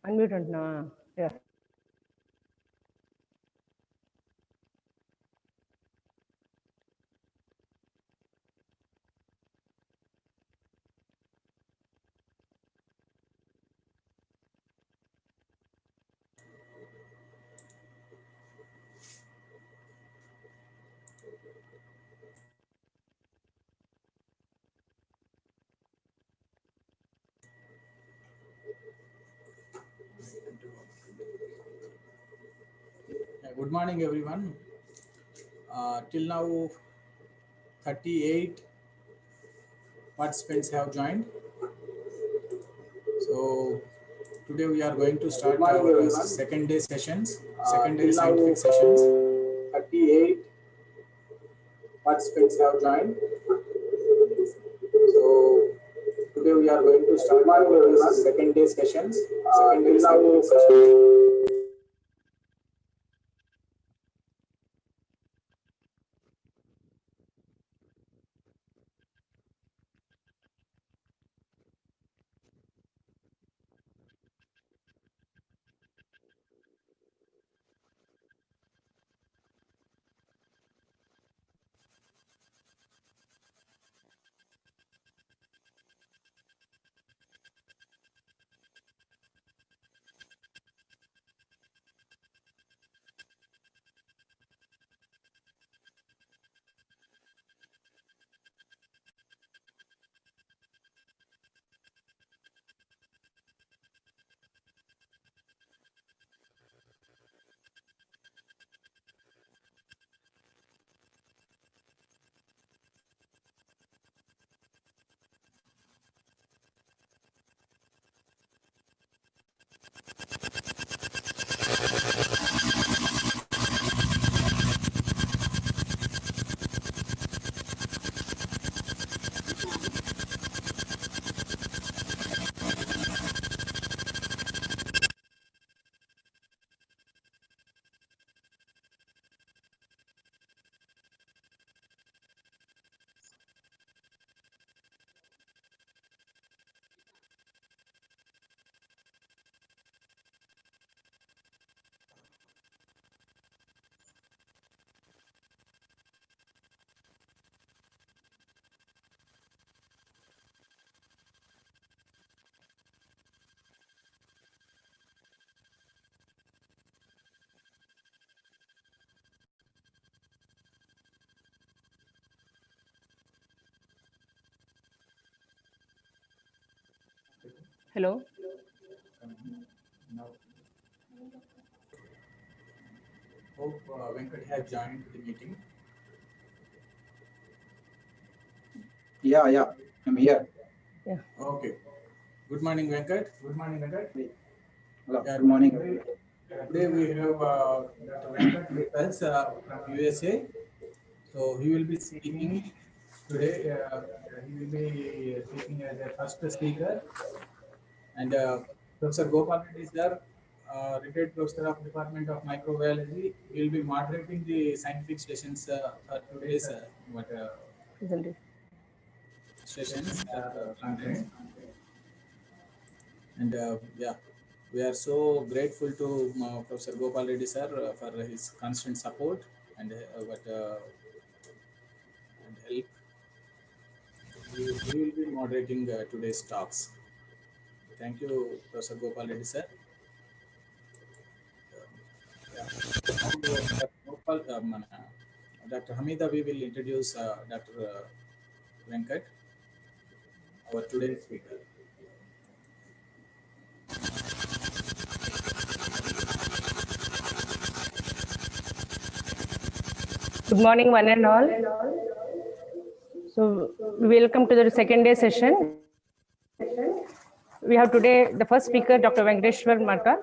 Unmute untuన్నా. Yeah. Good morning, everyone. Till now, 38 participants have joined. So today we are going to start our second day sessions, secondary scientific sessions. 38 participants have joined. So today we are going to start our second day sessions, secondary scientific sessions. Hello. Now, hope Venkat has joined the meeting. Yeah, I'm here. Yeah. Okay. Good morning, Venkat. Good morning, Venkat. Hello. Yeah, Good morning. Today we have Dr. Venkat with us from USA. So he will be speaking today. He will be speaking as a first speaker. And Professor Gopal Reddy sir, retired professor of Department of Microbiology, will be moderating the scientific sessions for today's Presentation. sessions content. And yeah, we are so grateful to Professor Gopal Reddy sir for his constant support and and help. He will be moderating today's talks. Thank you, Professor Gopal Reddy sir. Dr. Hamida, we will introduce Dr. Venkat, our today's speaker. Good morning, one and all. So, welcome to the second day session. We have today the first speaker, Dr. Venkateshwar Marka.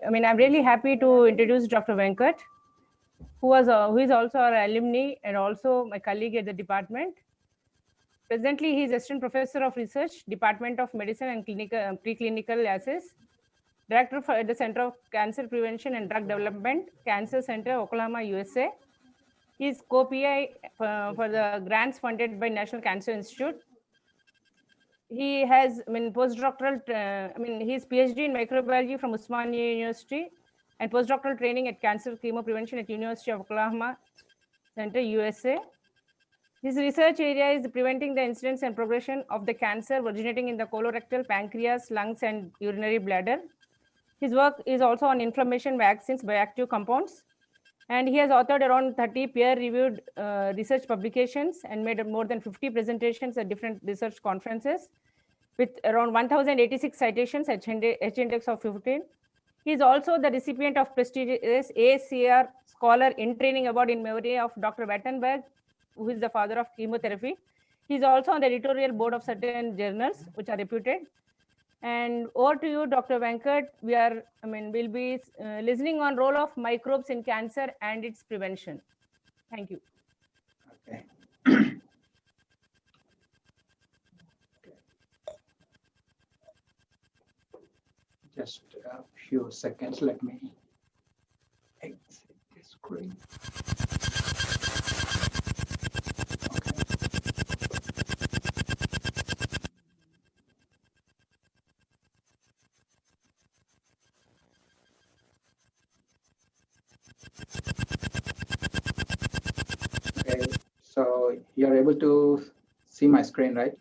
I'm really happy to introduce Dr. Venkat, who is also our alumni and also my colleague at the department. Presently, he is Assistant Professor of Research, Department of Medicine and Preclinical Assays, Director at the Center of Cancer Prevention and Drug Development, Cancer Center, Oklahoma, USA. He is co-PI for the grants funded by National Cancer Institute. He has, postdoctoral, he's PhD in microbiology from Usmania University and postdoctoral training at cancer chemo prevention at University of Oklahoma Center, USA. His research area is preventing the incidence and progression of the cancer originating in the colorectal, pancreas, lungs, and urinary bladder. His work is also on inflammation, vaccines, bioactive compounds, and he has authored around 30 peer-reviewed research publications and made more than 50 presentations at different research conferences with around 1,086 citations at H-index of 15. He is also the recipient of prestigious ACR Scholar in Training Award in memory of Dr. Wattenberg, who is the father of chemotherapy. He is also on the editorial board of certain journals, which are reputed. And over to you, Dr. Venkat. We'll be listening on role of microbes in cancer and its prevention. Thank you. Okay. Just a few seconds. Let me exit the screen. Okay, so you're able to see my screen, right?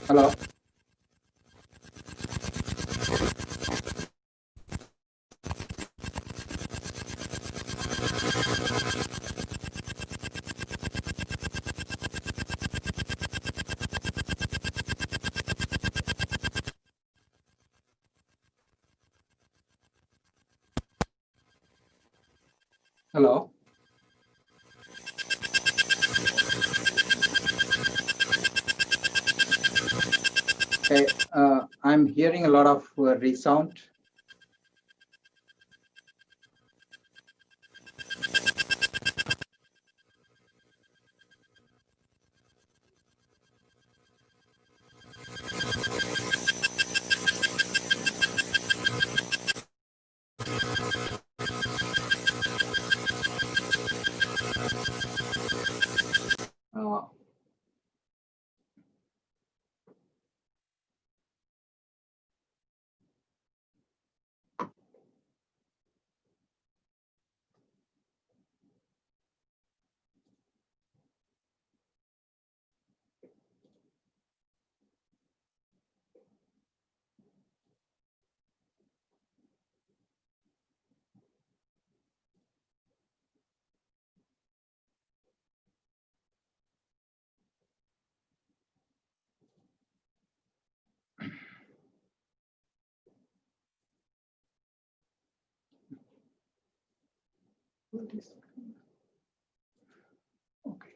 Hello? Hello? Okay, I'm hearing a lot of resound. Okay.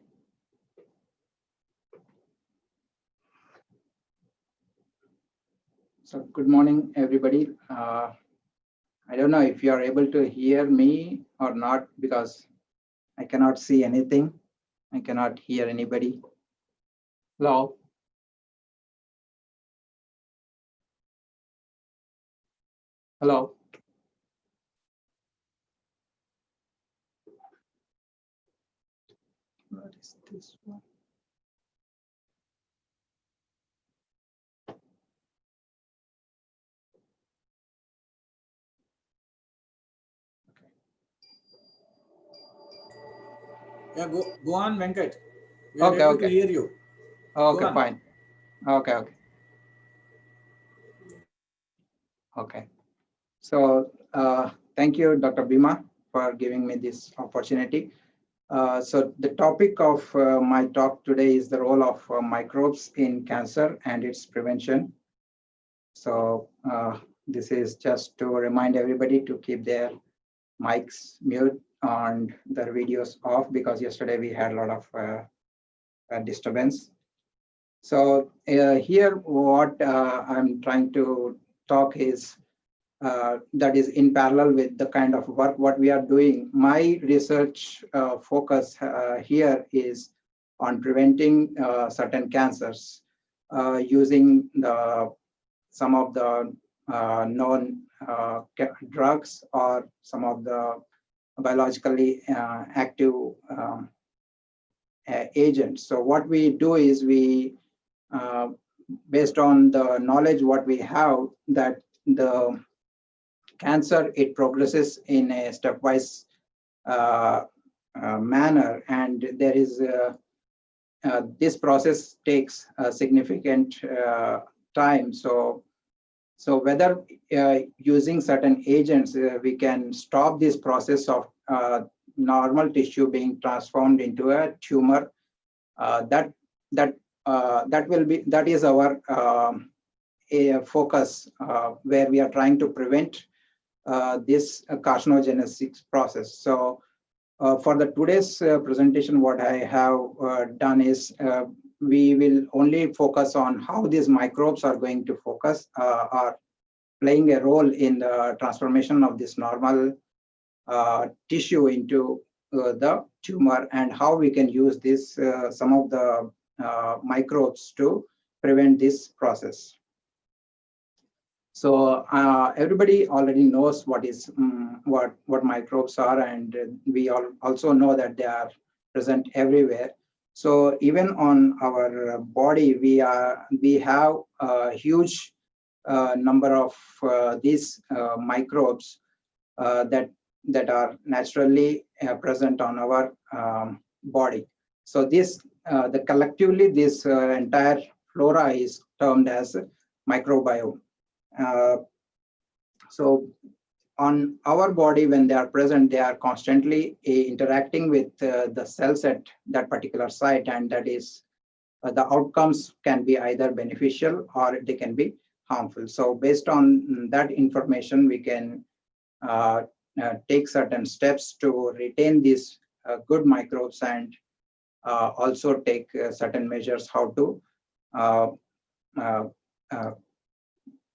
So good morning, everybody. I don't know if you are able to hear me or not because I cannot see anything. I cannot hear anybody. Hello? Hello? What is this one? Yeah, go on, Venkat. We are Okay, able okay. to hear you. Okay, fine. Okay, okay. Okay. So thank you, Dr. Bhima, for giving me this opportunity. So the topic of my talk today is the role of microbes in cancer and its prevention. So this is just to remind everybody to keep their mics mute and their videos off because yesterday we had a lot of disturbance. So here what I'm trying to talk is that is in parallel with the kind of work what we are doing. My research focus here is on preventing certain cancers using some of the known drugs or some of the biologically active agents. So what we do is we, based on the knowledge what we have, that the cancer, it progresses in a stepwise manner, and there is this process takes a significant time. So whether using certain agents, we can stop this process of normal tissue being transformed into a tumor. That is our a focus, where we are trying to prevent this carcinogenesis process. So for the today's presentation, what I have done is we will only focus on how these microbes are going to focus are playing a role in the transformation of this normal tissue into the tumor, and how we can use this some of the microbes to prevent this process. So everybody already knows what is what microbes are, and we all also know that they are present everywhere. So even on our body, we have a huge number of these microbes that are naturally present on our body. So this collectively this entire flora is termed as microbiome. So on our body, when they are present, they are constantly interacting with the cells at that particular site, and that is the outcomes can be either beneficial or they can be harmful. So based on that information, we can take certain steps to retain these good microbes, and also take certain measures how to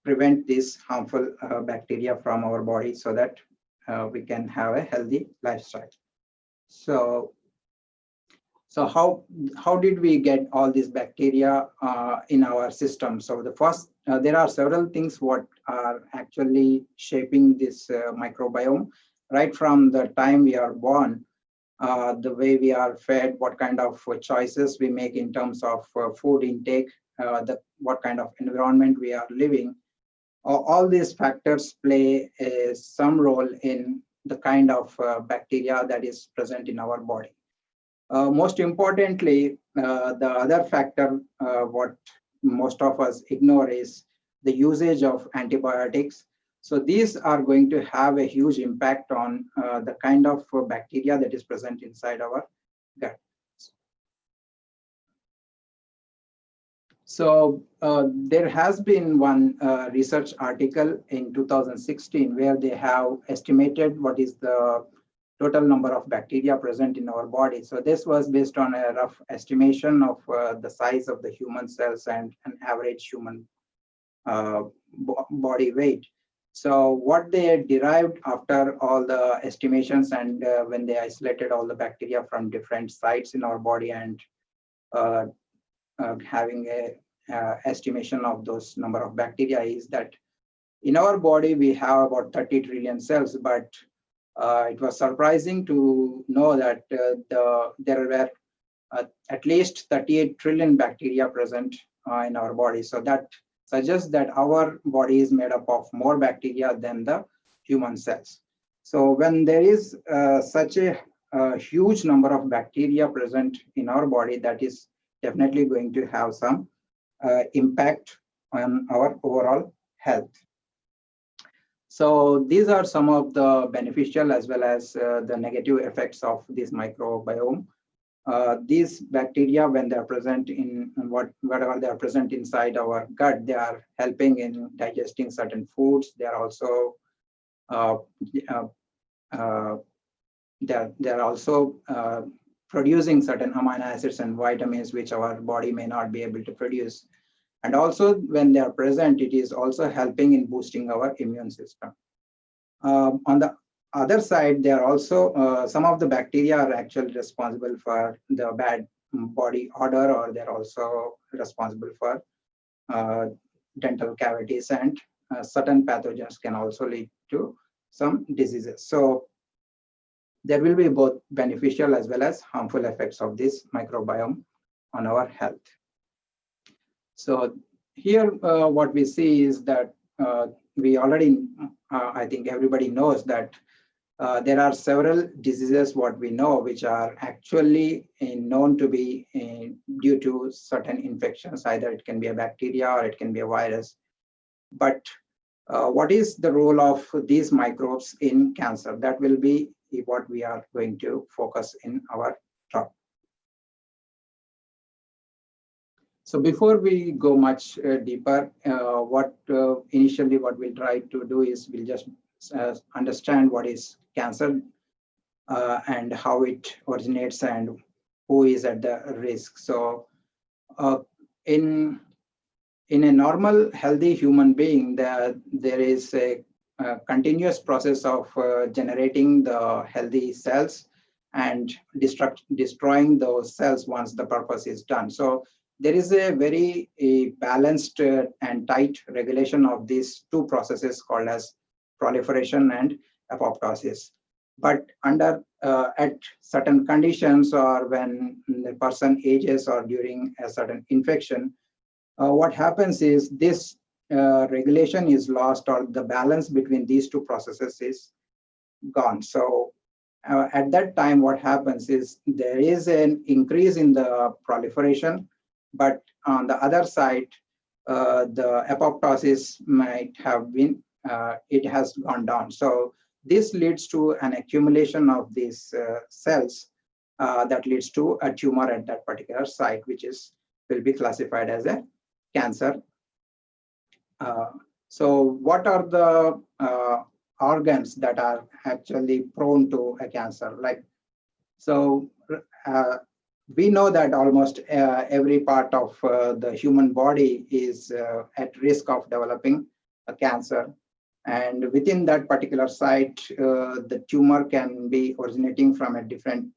prevent these harmful bacteria from our body, so that we can have a healthy lifestyle. So how did we get all these bacteria in our system? So the first, there are several things what are actually shaping this microbiome, right from the time we are born. The way we are fed, what kind of choices we make in terms of food intake, what kind of environment we are living. All these factors play some role in the kind of bacteria that is present in our body. Most importantly, the other factor what most of us ignore is the usage of antibiotics. So these are going to have a huge impact on the kind of bacteria that is present inside our gut. So there has been one research article in 2016 where they have estimated what is the total number of bacteria present in our body. So this was based on a rough estimation of the size of the human cells and an average human body weight. So what they derived after all the estimations, and when they isolated all the bacteria from different sites in our body, and having a estimation of those number of bacteria, is that in our body we have about 30 trillion cells, but it was surprising to know that there were at least 38 trillion bacteria present in our body. So that suggests that our body is made up of more bacteria than the human cells. So when there is such a huge number of bacteria present in our body, that is definitely going to have some impact on our overall health. So these are some of the beneficial as well as the negative effects of this microbiome. These bacteria, when they are present in whatever they are present inside our gut, they are helping in digesting certain foods. They are also they're also producing certain amino acids and vitamins which our body may not be able to produce. And also when they are present, it is also helping in boosting our immune system. On the other side, there are also some of the bacteria are actually responsible for the bad body odor, or they're also responsible for dental cavities and certain pathogens can also lead to some diseases. So there will be both beneficial as well as harmful effects of this microbiome on our health. So here what we see is that we already, I think everybody knows that there are several diseases what we know which are actually known to be due to certain infections. Either it can be a bacteria or it can be a virus. But what is the role of these microbes in cancer? That will be what we are going to focus in our talk. So before we go much deeper, initially what we'll try to do is we'll just understand what is cancer and how it originates and who is at the risk. So in a normal healthy human being, there is a continuous process of generating the healthy cells and destroying those cells once the purpose is done. So there is a very balanced and tight regulation of these two processes called as proliferation and apoptosis. But under at certain conditions, or when the person ages or during a certain infection, what happens is this regulation is lost, or the balance between these two processes is gone. So at that time, what happens is there is an increase in the proliferation, but on the other side, the apoptosis might have been, it has gone down. So this leads to an accumulation of these cells that leads to a tumor at that particular site, which will be classified as a cancer. So what are the organs that are actually prone to a cancer? We know that almost every part of the human body is at risk of developing a cancer. And within that particular site, the tumor can be originating from a different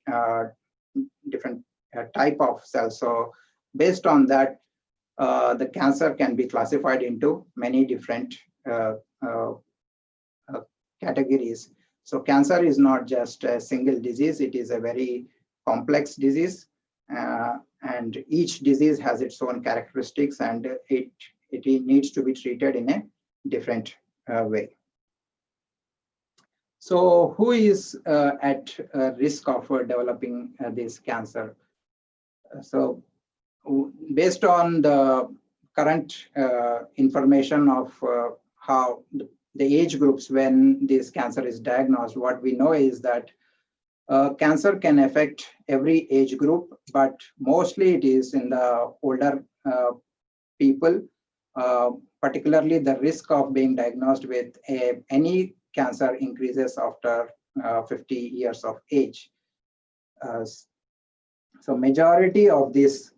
type of cell. So based on that, the cancer can be classified into many different categories. So cancer is not just a single disease, it is a very complex disease. And each disease has its own characteristics, and it needs to be treated in a different way. So who is at risk of developing this cancer? So based on the current information of how the age groups when this cancer is diagnosed, what we know is that cancer can affect every age group, but mostly it is in the older people. Particularly the risk of being diagnosed with any cancer increases after 50 years of age. So majority of these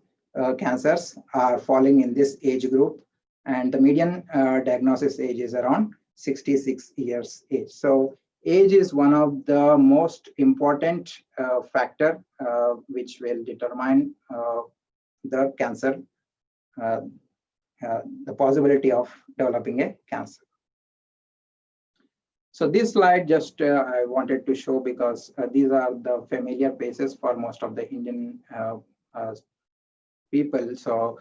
cancers are falling in this age group, and the median diagnosis age is around 66 years age. So age is one of the most important factor which will determine the cancer, the possibility of developing a cancer. So this slide just I wanted to show because these are the familiar faces for most of the Indian people. So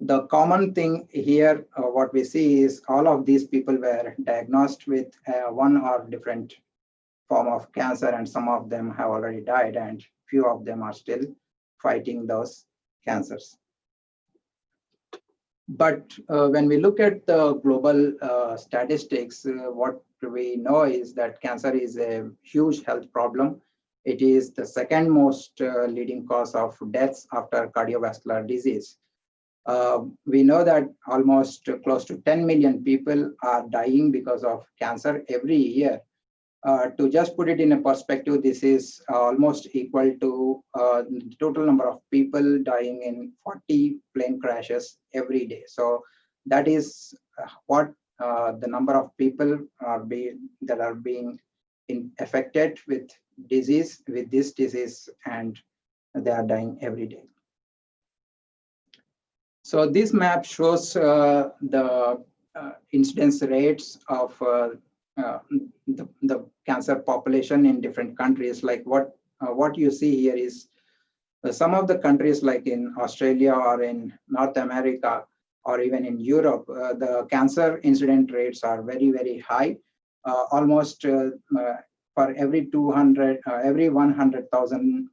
the common thing here, what we see is all of these people were diagnosed with one or different form of cancer, and some of them have already died, and few of them are still fighting those cancers. But when we look at the global statistics, what we know is that cancer is a huge health problem. It is the second most leading cause of deaths after cardiovascular disease. We know that almost close to 10 million people are dying because of cancer every year. To just put it in a perspective, this is almost equal to the total number of people dying in 40 plane crashes every day. So that is what the number of people that are being affected with this disease, and they are dying every day. So this map shows the incidence rates of the cancer population in different countries. Like what you see here is some of the countries like in Australia or in North America or even in Europe, the cancer incident rates are very, very high. Almost for every 100,000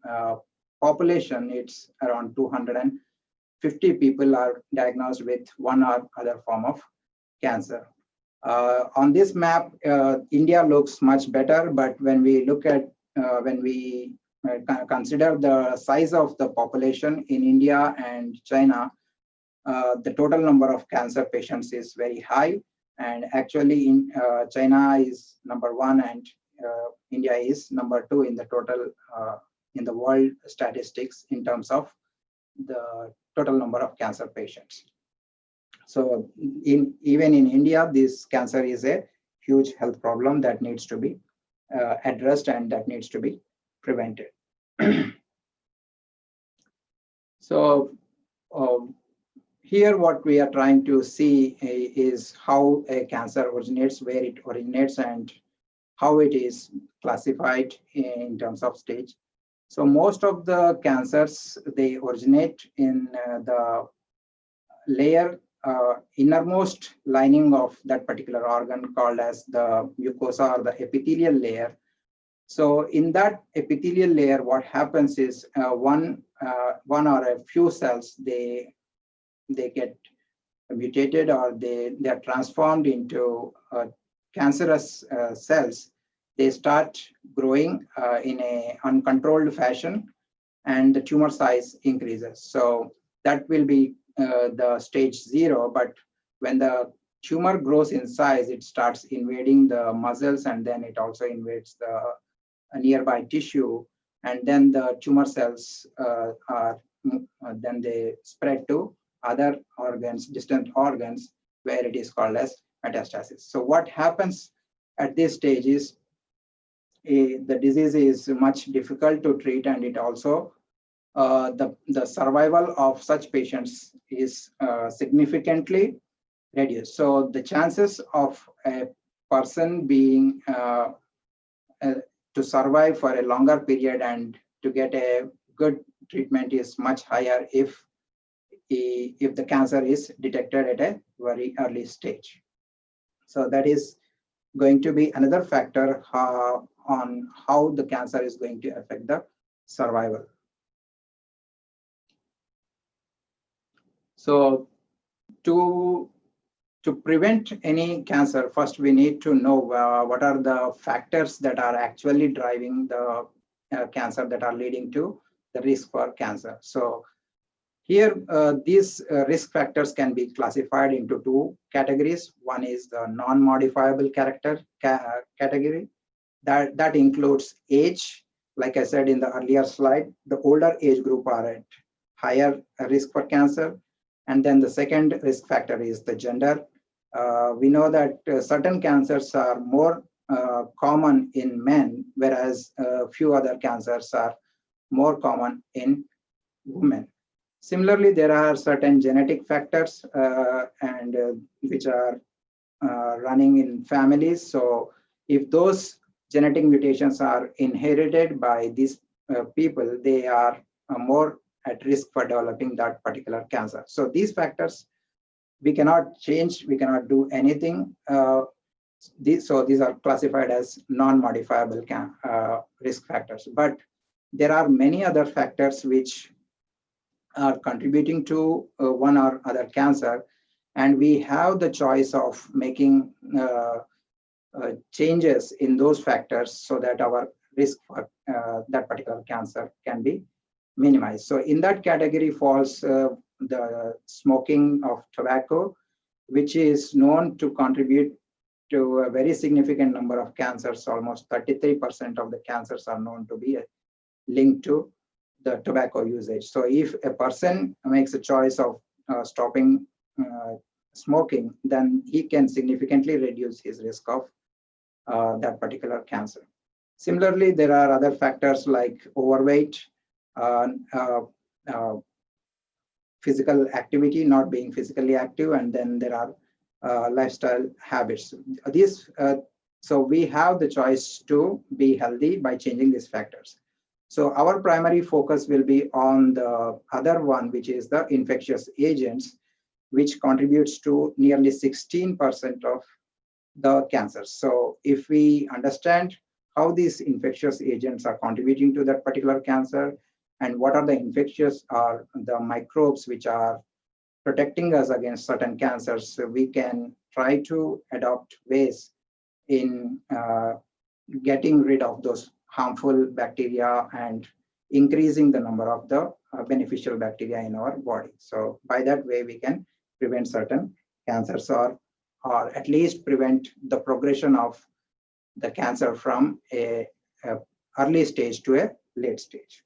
population, it's around 250 people are diagnosed with one or other form of cancer. On this map, India looks much better, but when we look at, when we consider the size of the population in India and China, the total number of cancer patients is very high. And actually in China is #1 and India is #2 in the total, in the world statistics in terms of the total number of cancer patients. So even in India, this cancer is a huge health problem that needs to be addressed and that needs to be prevented. So here what we are trying to see is how a cancer originates, where it originates, and how it is classified in terms of stage. So most of the cancers, they originate in the layer, innermost lining of that particular organ called as the mucosa or the epithelial layer. So in that epithelial layer, what happens is one or a few cells, they get mutated or they are transformed into cancerous cells. They start growing in a uncontrolled fashion, and the tumor size increases. So that will be the stage 0. But when the tumor grows in size, it starts invading the muscles, and then it also invades the nearby tissue, and then the tumor cells then they spread to other organs, distant organs, where it is called as metastasis. So what happens at this stage is the disease is much difficult to treat, and it also the survival of such patients is significantly reduced. So the chances of a person being to survive for a longer period and to get a good treatment is much higher if the cancer is detected at a very early stage. So that is going to be another factor on how the cancer is going to affect the survival. So to prevent any cancer, first we need to know what are the factors that are actually driving the cancer, that are leading to the risk for cancer. So here, these risk factors can be classified into 2 categories. One is the non-modifiable category. That includes age. Like I said in the earlier slide, the older age group are at higher risk for cancer. And then the second risk factor is the gender. We know that certain cancers are more common in men, whereas a few other cancers are more common in women. Similarly, there are certain genetic factors which are running in families. So if those genetic mutations are inherited by these people, they are more at risk for developing that particular cancer. So these factors we cannot change, we cannot do anything. These are classified as non-modifiable risk factors. But there are many other factors which are contributing to one or other cancer, and we have the choice of making changes in those factors so that our risk for that particular cancer can be minimized. So in that category falls the smoking of tobacco, which is known to contribute to a very significant number of cancers. Almost 33% of the cancers are known to be linked to the tobacco usage. So if a person makes a choice of stopping smoking, then he can significantly reduce his risk of that particular cancer. Similarly, there are other factors like overweight, physical activity, not being physically active, and then there are lifestyle habits. So we have the choice to be healthy by changing these factors. So our primary focus will be on the other one, which is the infectious agents, which contributes to nearly 16% of the cancers. So if we understand how these infectious agents are contributing to that particular cancer, and what are the infectious or the microbes which are protecting us against certain cancers, so we can try to adopt ways in getting rid of those harmful bacteria and increasing the number of the beneficial bacteria in our body. So by that way, we can prevent certain cancers, or at least prevent the progression of the cancer from a early stage to a late stage.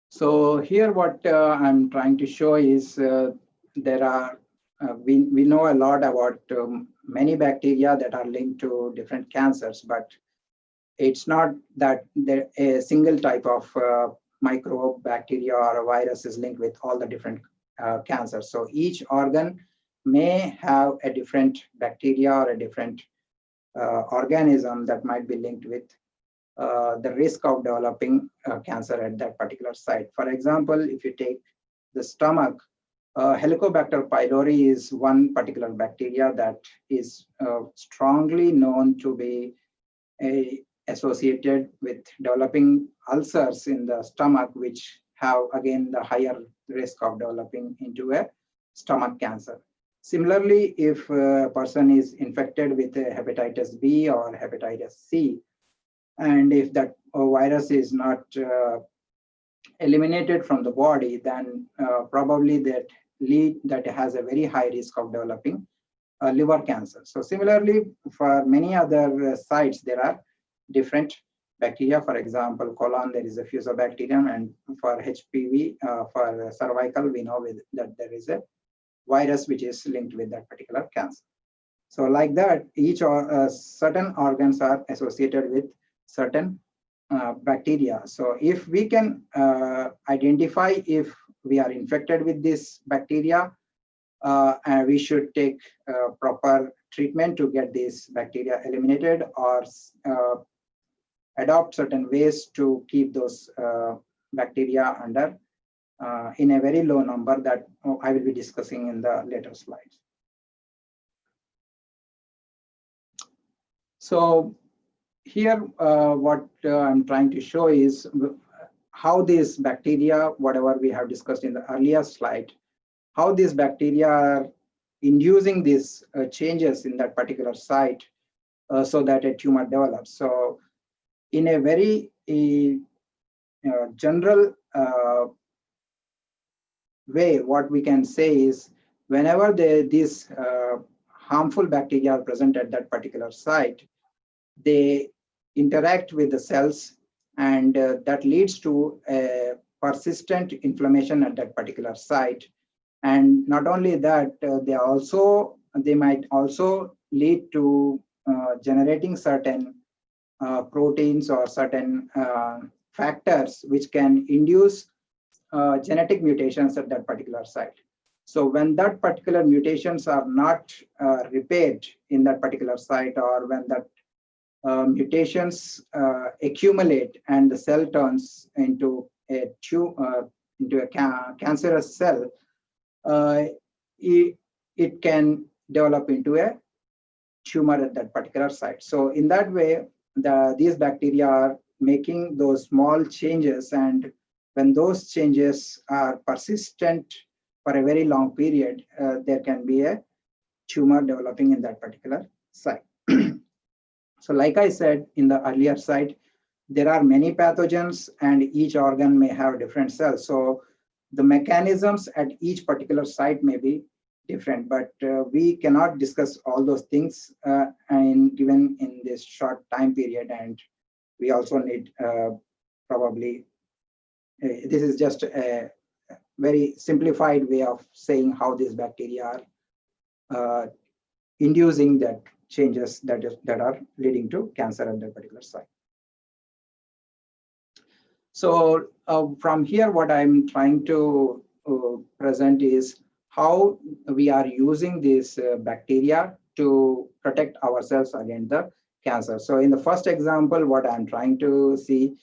So here what I'm trying to show is there are, we know a lot about many bacteria that are linked to different cancers, but it's not that a single type of microbe, bacteria, or a virus is linked with all the different cancers. So each organ may have a different bacteria or a different organism that might be linked with the risk of developing cancer at that particular site. For example, if you take the stomach, Helicobacter pylori is one particular bacteria that is strongly known to be associated with developing ulcers in the stomach, which have again the higher risk of developing into a stomach cancer. Similarly, if a person is infected with hepatitis B or hepatitis C, and if that virus is not eliminated from the body, then probably that has a very high risk of developing liver cancer. So similarly, for many other sites, there are different bacteria. For example, colon, there is a fusobacterium, and for HPV, for cervical, we know that there is a virus which is linked with that particular cancer. So like that, each certain organs are associated with certain bacteria. So if we can identify if we are infected with this bacteria, and we should take proper treatment to get this bacteria eliminated, or adopt certain ways to keep those bacteria under in a very low number that I will be discussing in the later slides. So here what I'm trying to show is how these bacteria, whatever we have discussed in the earlier slide, how these bacteria are inducing these changes in that particular site so that a tumor develops. So in a very general way, what we can say is whenever these harmful bacteria are present at that particular site, they interact with the cells, and that leads to a persistent inflammation at that particular site. And not only that, they might also lead to generating certain proteins or certain factors which can induce genetic mutations at that particular site. So when that particular mutations are not repaired in that particular site, or when that mutations accumulate and the cell turns into a cancerous cell, it can develop into a tumor at that particular site. So in that way, these bacteria are making those small changes, and when those changes are persistent for a very long period, there can be a tumor developing in that particular site. So like I said in the earlier slide, there are many pathogens and each organ may have different cells. So the mechanisms at each particular site may be different, but we cannot discuss all those things given in this short time period. And we also need probably, this is just a very simplified way of saying how these bacteria are inducing that changes that are leading to cancer at that particular site. So from here, what I'm trying to present is how we are using this bacteria to protect ourselves against the cancer. So in the first example, what I'm trying to see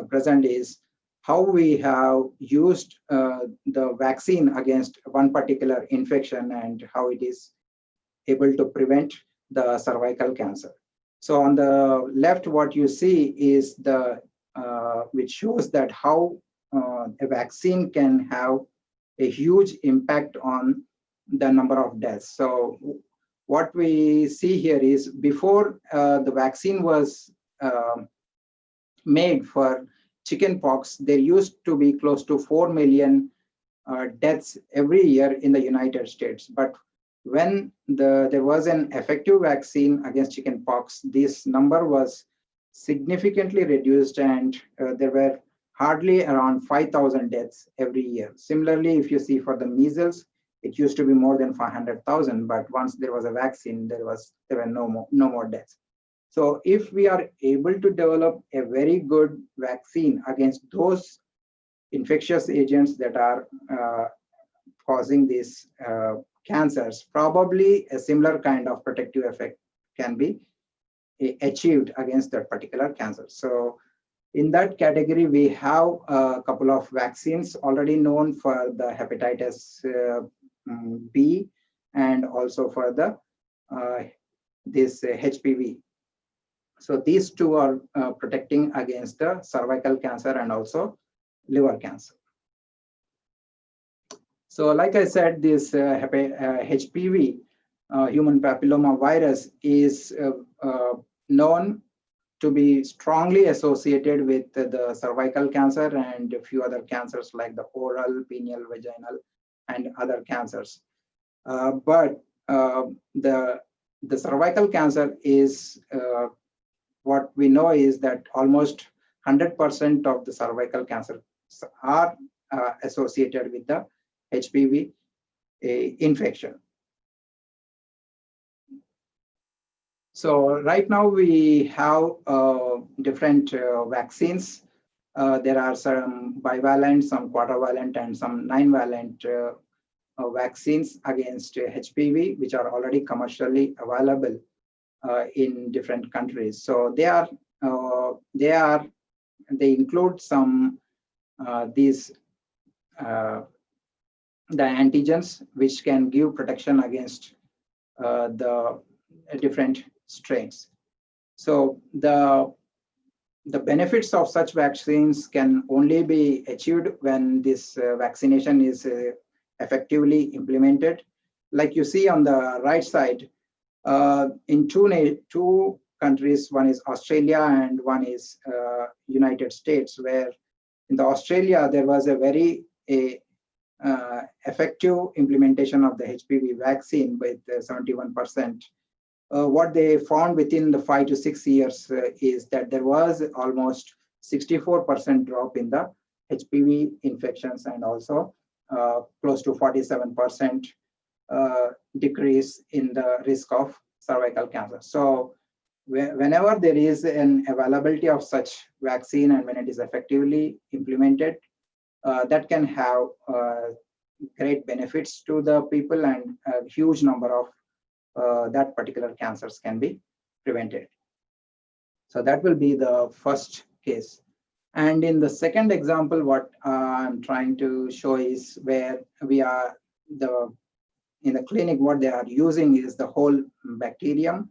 present is how we have used the vaccine against one particular infection and how it is able to prevent the cervical cancer. So on the left, what you see is the which shows that how a vaccine can have a huge impact on the number of deaths. So what we see here is before the vaccine was made for chickenpox, there used to be close to 4 million deaths every year in the United States. But when there was an effective vaccine against chickenpox, this number was significantly reduced, and there were hardly around 5,000 deaths every year. Similarly, if you see for the measles, it used to be more than 500,000, but once there was a vaccine, there were no more deaths. So if we are able to develop a very good vaccine against those infectious agents that are causing these cancers, probably a similar kind of protective effect can be achieved against that particular cancer. So in that category, we have a couple of vaccines already known for the hepatitis B and also for the this HPV. So these two are protecting against the cervical cancer and also liver cancer. So like I said, this HPV, human papilloma virus, is known to be strongly associated with the cervical cancer and a few other cancers like the oral, pineal, vaginal, and other cancers. But the cervical cancer is what we know is that almost 100% of the cervical cancers are associated with the HPV infection. So right now we have different vaccines. There are some bivalent, some quadrivalent, and some 9-valent vaccines against HPV, which are already commercially available in different countries. So they include some these the antigens which can give protection against the different strains. So the benefits of such vaccines can only be achieved when this vaccination is effectively implemented. Like you see on the right side, in two countries, one is Australia and one is United States, where in the Australia there was a very effective implementation of the HPV vaccine with 71%. What they found within the 5 to 6 years is that there was almost 64% drop in the HPV infections and also close to 47% decrease in the risk of cervical cancer. So whenever there is an availability of such vaccine and when it is effectively implemented, that can have great benefits to the people, and a huge number of that particular cancers can be prevented. So that will be the first case. And in the second example, what I'm trying to show is where we are in the clinic, what they are using is the whole bacterium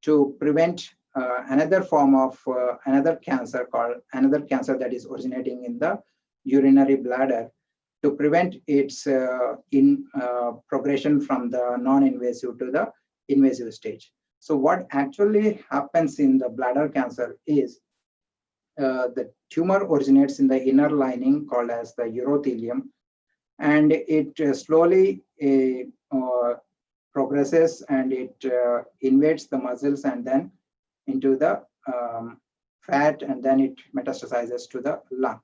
to prevent another form of another cancer that is originating in the urinary bladder, to prevent its progression from the non-invasive to the invasive stage. So what actually happens in the bladder cancer is the tumor originates in the inner lining called as the urothelium, and it slowly progresses and it invades the muscles and then into the fat, and then it metastasizes to the lung.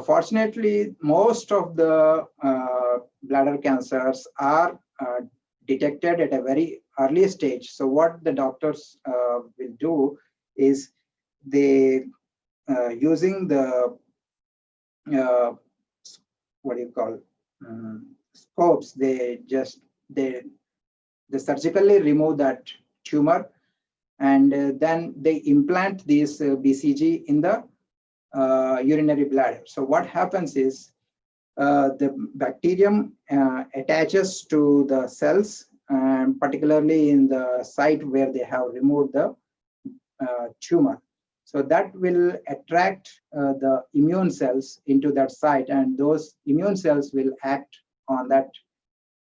Fortunately, most of the bladder cancers are detected at a very early stage. So what the doctors will do is they using the what do you call scopes, they surgically remove that tumor, and then they implant this BCG in the urinary bladder. So what happens is the bacterium attaches to the cells, particularly in the site where they have removed the tumor. So that will attract the immune cells into that site, and those immune cells will act on that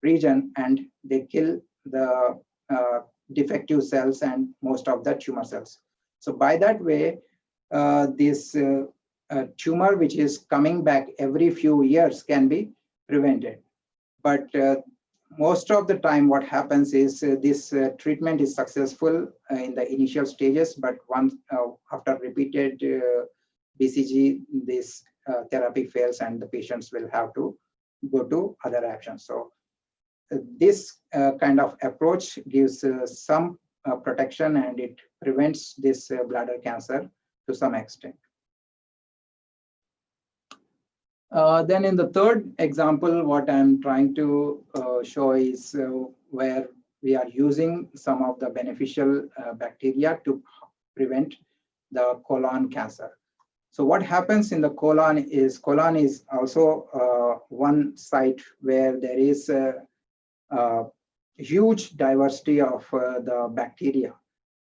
region, and they kill the defective cells and most of the tumor cells. So by that way, this tumor which is coming back every few years can be prevented. But most of the time what happens is this treatment is successful in the initial stages, but once after repeated BCG, this therapy fails and the patients will have to go to other actions. So this kind of approach gives some protection, and it prevents this bladder cancer to some extent. Then in the third example, what I'm trying to show is where we are using some of the beneficial bacteria to prevent the colon cancer. So what happens in the colon is also one site where there is a huge diversity of the bacteria.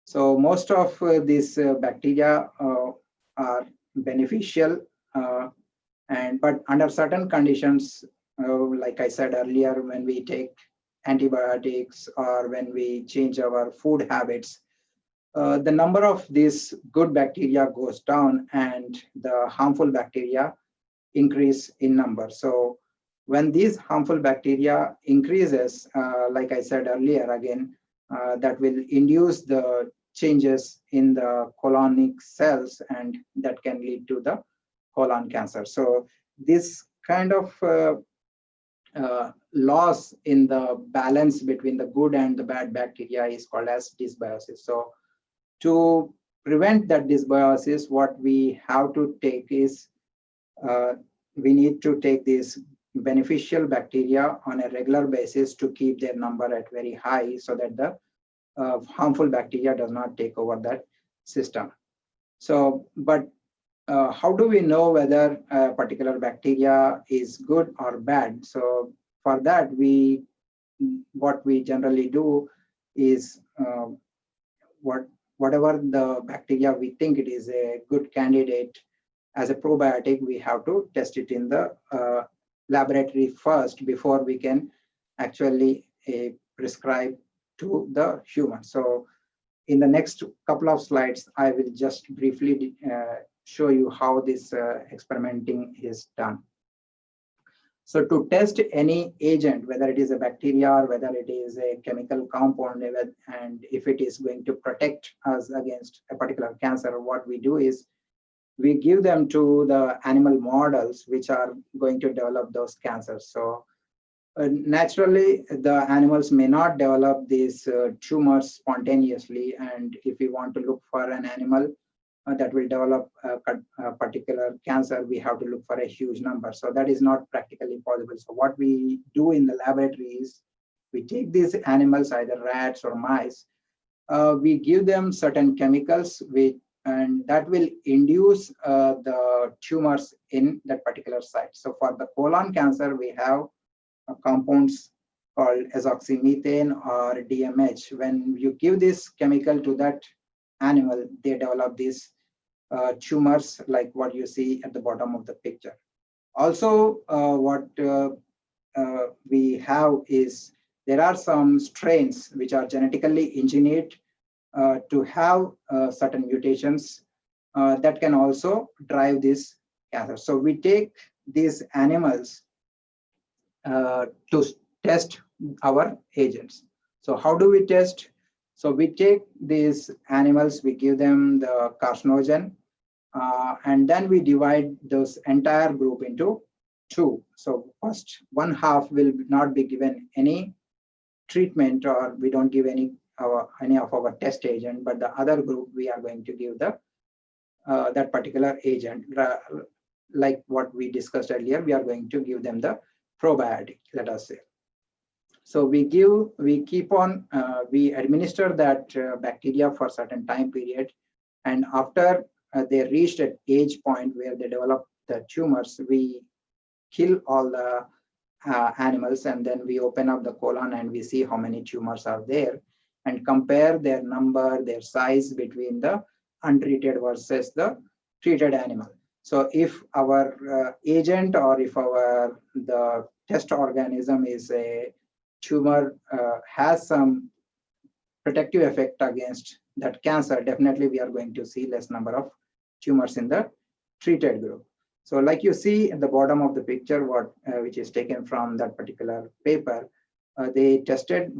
So most of these bacteria are beneficial, but under certain conditions, like I said earlier, when we take antibiotics or when we change our food habits, the number of these good bacteria goes down and the harmful bacteria increase in number. So when these harmful bacteria increases, like I said earlier again, that will induce the changes in the colonic cells, and that can lead to the colon cancer. So this kind of loss in the balance between the good and the bad bacteria is called as dysbiosis. So to prevent that dysbiosis, what we have to take is we need to take these beneficial bacteria on a regular basis to keep their number at very high, so that the harmful bacteria does not take over that system. So, but how do we know whether a particular bacteria is good or bad? So for that, what we generally do is whatever the bacteria we think it is a good candidate as a probiotic, we have to test it in the laboratory first before we can actually prescribe to the human. So in the next couple of slides, I will just briefly show you how this experimenting is done. So to test any agent, whether it is a bacteria or whether it is a chemical compound, and if it is going to protect us against a particular cancer, what we do is we give them to the animal models which are going to develop those cancers. So naturally, the animals may not develop these tumors spontaneously, and if we want to look for an animal that will develop a particular cancer, we have to look for a huge number. So that is not practically possible. So what we do in the laboratory is we take these animals, either rats or mice, we give them certain chemicals, and that will induce the tumors in that particular site. So for the colon cancer, we have compounds called azoxymethane or DMH. When you give this chemical to that animal, they develop these tumors like what you see at the bottom of the picture. Also, what we have is there are some strains which are genetically engineered to have certain mutations that can also drive this cancer. So we take these animals to test our agents. So how do we test? So we take these animals, we give them the carcinogen, and then we divide this entire group into two. So first, one half will not be given any treatment, or we don't give any of our test agent, but the other group we are going to give the that particular agent. Like what we discussed earlier, we are going to give them the probiotic, let us say. So we administer that bacteria for a certain time period, and after they reached an age point where they develop the tumors, we kill all the animals, and then we open up the colon and we see how many tumors are there and compare their number, their size between the untreated versus the treated animal. So if our agent, or if the test organism is a tumor, has some protective effect against that cancer, definitely we are going to see less number of tumors in the treated group. So like you see at the bottom of the picture, which is taken from that particular paper, they tested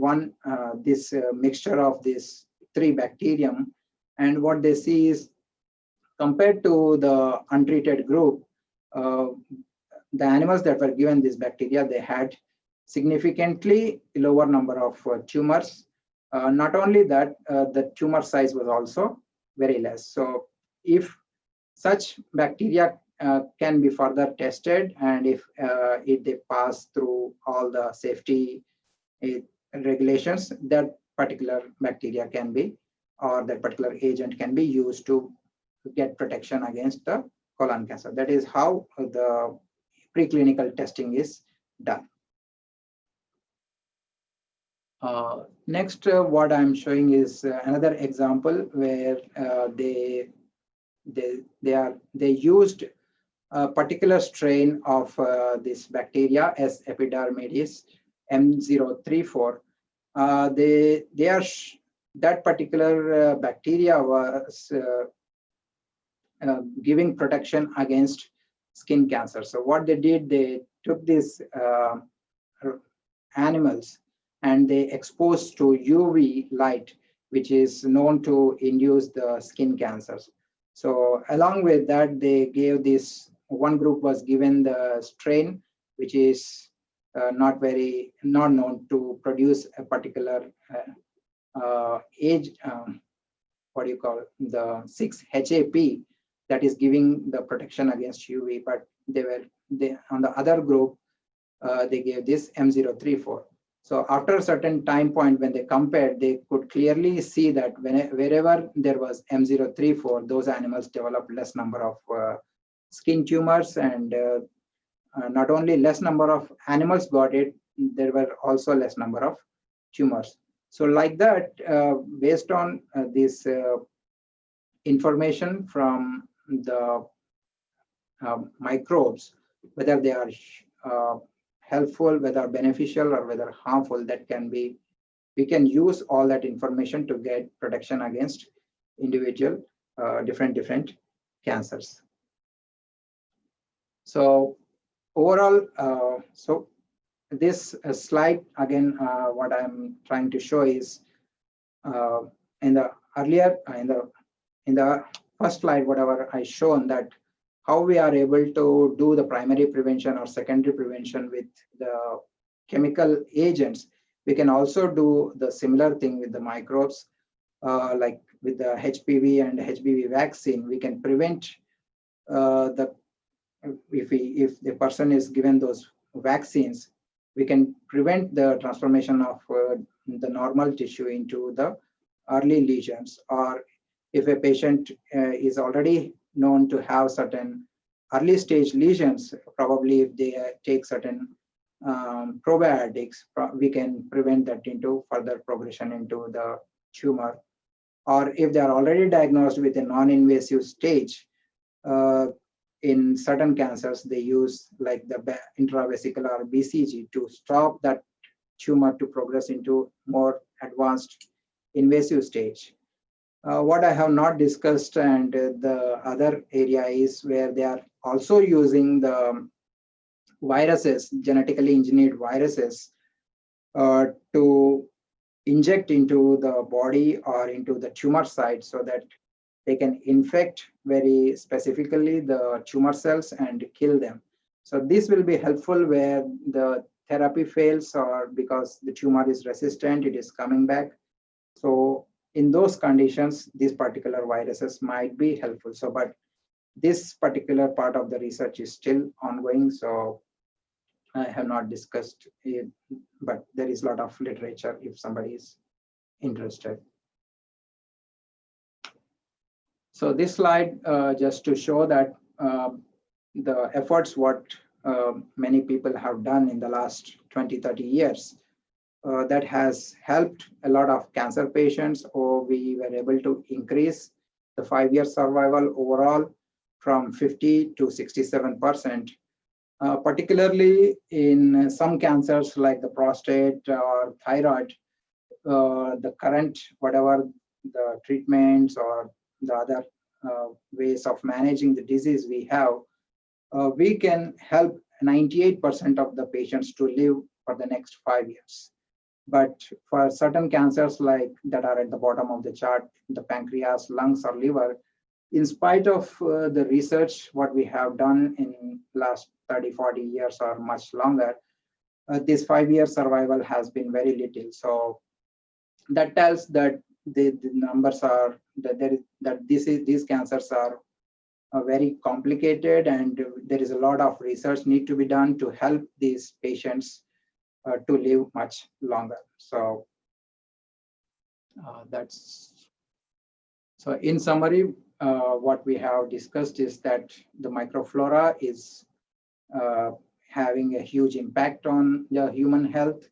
this mixture of these 3 bacterium, and what they see is, compared to the untreated group, the animals that were given this bacteria, they had significantly lower number of tumors. Not only that, the tumor size was also very less. So if such bacteria can be further tested, and if they pass through all the safety regulations, that particular bacteria can be, or that particular agent can be used to get protection against the colon cancer. That is how the preclinical testing is done. Next, what I'm showing is another example where they used a particular strain of this bacteria, S. epidermidis M034. That particular bacteria was giving protection against skin cancer. So what they did, they took these animals and they exposed to UV light, which is known to induce the skin cancers. So along with that, they gave this, one group was given the strain, which is not known to produce a particular age, what do you call it, the 6-HAP, that is giving the protection against UV, but on the other group, they gave this M034. So after a certain time point, when they compared, they could clearly see that wherever there was M034, those animals developed less number of skin tumors, and not only less number of animals got it, there were also less number of tumors. So like that, based on this information from the microbes, whether they are helpful, whether beneficial, or whether harmful, we can use all that information to get protection against individual different cancers. So overall, so this slide again, what I'm trying to show is in the first slide, whatever I shown, that how we are able to do the primary prevention or secondary prevention with the chemical agents. We can also do the similar thing with the microbes, like with the HPV and HBV vaccine. We can prevent if the person is given those vaccines, we can prevent the transformation of the normal tissue into the early lesions. Or if a patient is already known to have certain early stage lesions, probably if they take certain probiotics, we can prevent that into further progression into the tumor. Or if they are already diagnosed with a non-invasive stage, in certain cancers, they use like the intravesicular BCG to stop that tumor to progress into more advanced invasive stage. What I have not discussed, and the other area is where they are also using the viruses, genetically engineered viruses, to inject into the body or into the tumor site so that they can infect very specifically the tumor cells and kill them. So this will be helpful where the therapy fails, or because the tumor is resistant, it is coming back. So in those conditions, these particular viruses might be helpful. So, but this particular part of the research is still ongoing. So I have not discussed it, but there is a lot of literature if somebody is interested. So this slide just to show that the efforts what many people have done in the last 20, 30 years that has helped a lot of cancer patients, or we were able to increase the 5-year survival overall from 50 to 67%, particularly in some cancers like the prostate or thyroid. The current, whatever the treatments or the other ways of managing the disease we have, we can help 98% of the patients to live for the next 5 years. But for certain cancers like that are at the bottom of the chart, the pancreas, lungs, or liver, in spite of the research what we have done in last 30, 40 years or much longer, this 5-year survival has been very little. So that tells that the numbers are that these cancers are very complicated, and there is a lot of research need to be done to help these patients to live much longer. So so in summary, what we have discussed is that the microflora is having a huge impact on the human health.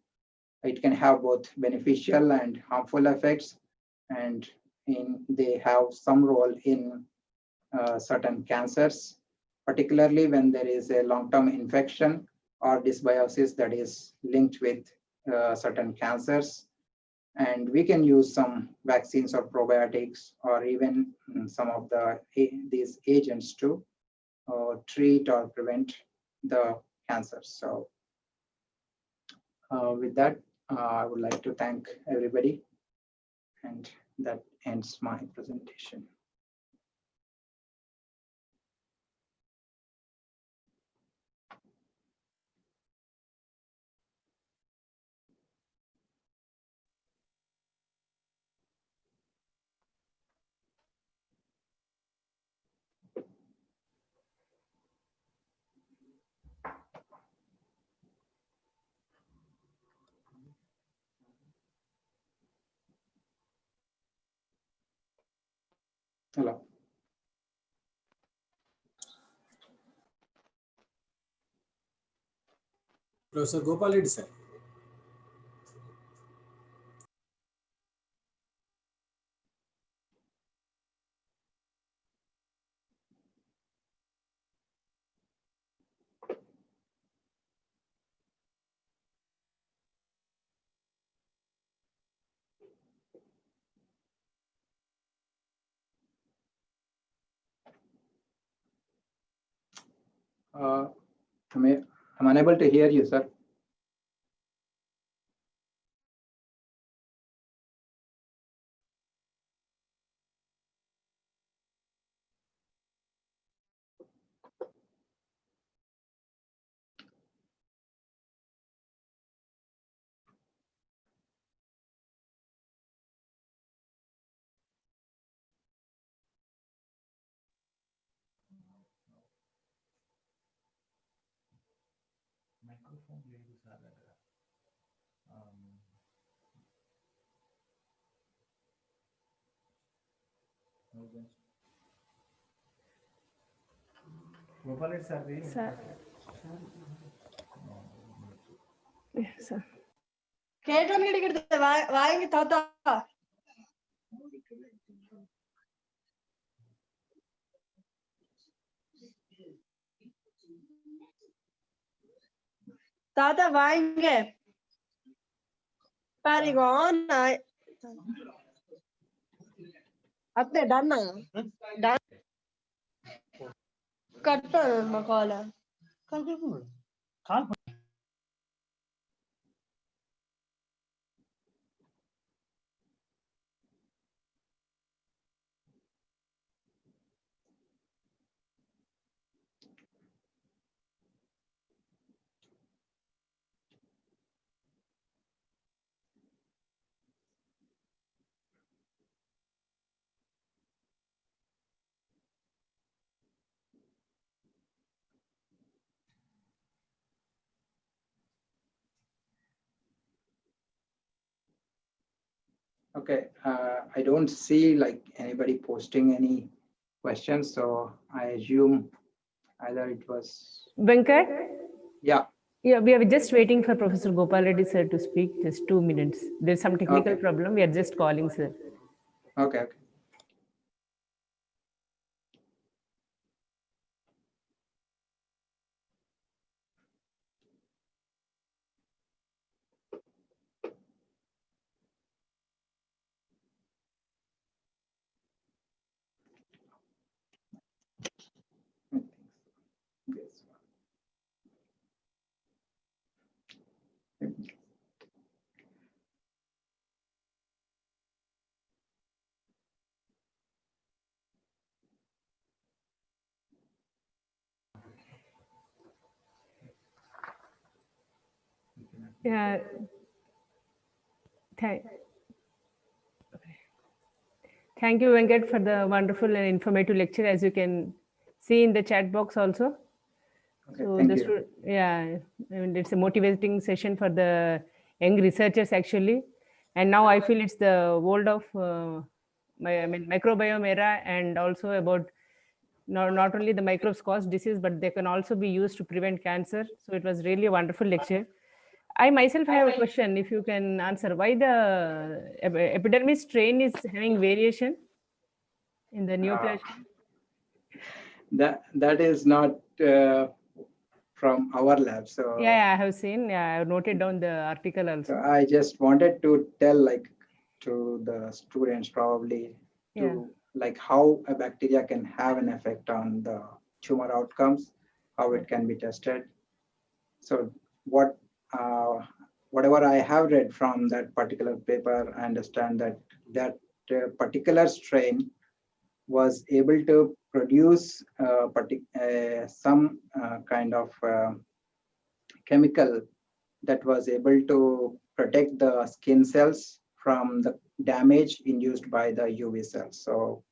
It can have both beneficial and harmful effects, and they have some role in certain cancers, particularly when there is a long-term infection or dysbiosis that is linked with certain cancers. And we can use some vaccines or probiotics or even some of these agents to treat or prevent the cancers. So with that, I would like to thank everybody, and that ends my presentation. Hello. Professor Gopal Reddy, sir. I'm unable to hear you, sir. Microphone లేదు sir దగ్గర. Gopal Reddy sir. Sir. కేటోన్ గిడిగిడితే వాయింగి తాత తాత వాయింగే పారిగోన్ అత్తే done done cut మా call call Okay, I don't see like anybody posting any questions, so I assume either it was, Venkat? yeah, Yeah, we are just waiting for Professor Gopal Reddy sir to speak. Just 2 minutes. There's some technical okay, problem. We are just calling sir. okay, okay. I think this one. Yeah. Thank, thank you, Venkat, for the wonderful and informative lecture, as you can see in the chat box also. Okay, So thank you. yeah, I mean, it's a motivating session for the young researchers actually. And now I feel it's the world of microbiome era, and also about not only the microbes cause disease, but they can also be used to prevent cancer. So it was really a wonderful lecture. I myself have a question, if you can answer. Why the epidermis strain is having variation in the neoplasia? That is not from our lab, so Yeah, I have seen. Yeah, I have noted down the article so also. I just wanted to tell like to the students probably Yeah. to like how a bacteria can have an effect on the tumor outcomes, how it can be tested. So what whatever I have read from that particular paper, I understand that that particular strain was able to produce some kind of chemical that was able to protect the skin cells from the damage induced by the UV cells. So,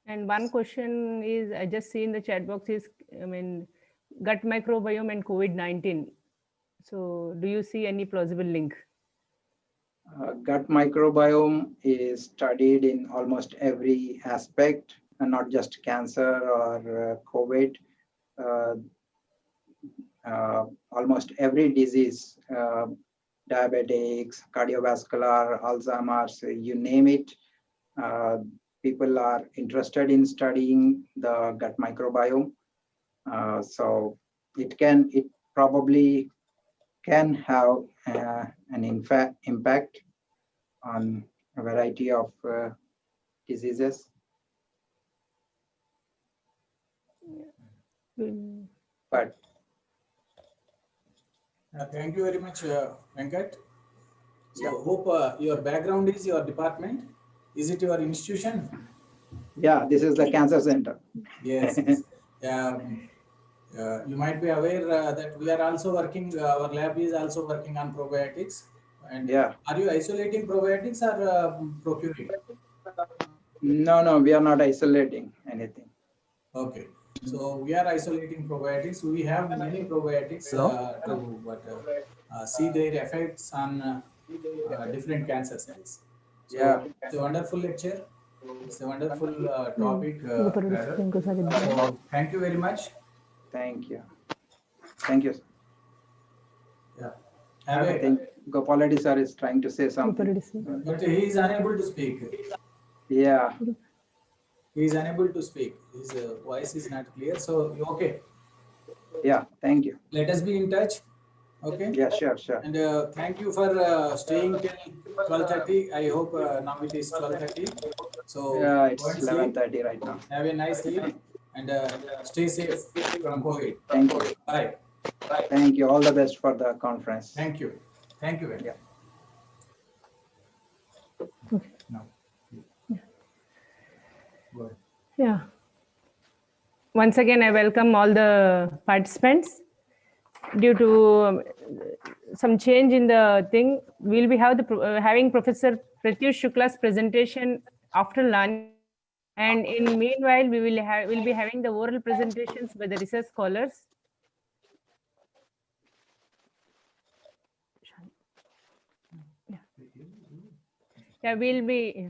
And one question is, I just see in the chat box is, I mean, gut microbiome and COVID-19. So do you see any plausible link? gut microbiome is studied in almost every aspect, and not just cancer or COVID. Uh, Almost every disease, diabetics, cardiovascular, Alzheimer's, you name it, uh, people are interested in studying the gut microbiome. So it probably can have an impact on a variety of diseases. Mm. But Thank you very much, Venkat. So yeah, hope your background is your department. Is it your institution? yeah, this is the cancer center. Yes. Yes. You might be aware that we are also working, our lab is also working on probiotics. And Yeah. are you isolating probiotics or procuring? No, we are not isolating anything. Okay. So we are isolating probiotics. We have many probiotics to see their effects on different cancer cells. Yeah. So it's a wonderful lecture. It's a wonderful topic, Gopal Reddy rather. sir, ఇంకోసారి ఇద్దాం. So thank you very much. Thank you. Thank you. Yeah. I think Gopal Reddy sir is trying to say Gopal something. Reddy sir. But he is unable to speak. Yeah. He is unable to speak. His voice is not clear. So okay. Yeah. Thank you. Let us be in touch. Okay. Yeah. Sure. And thank you for staying till 12:30. I hope now it is 12:30. So Yeah, go it's and sleep. 11:30 right now. Have a nice sleep and stay safe from COVID. Thank you. Bye. Thank you. All the best for the conference. Thank you. Thank you very much. Yeah. No. Go ahead. Yeah. Once again, I welcome all the participants. Due to some change in the thing, we'll be having Professor Pratyush Shukla's presentation after lunch. And in meanwhile, we'll be having the oral presentations by the research scholars. Yeah, we'll be.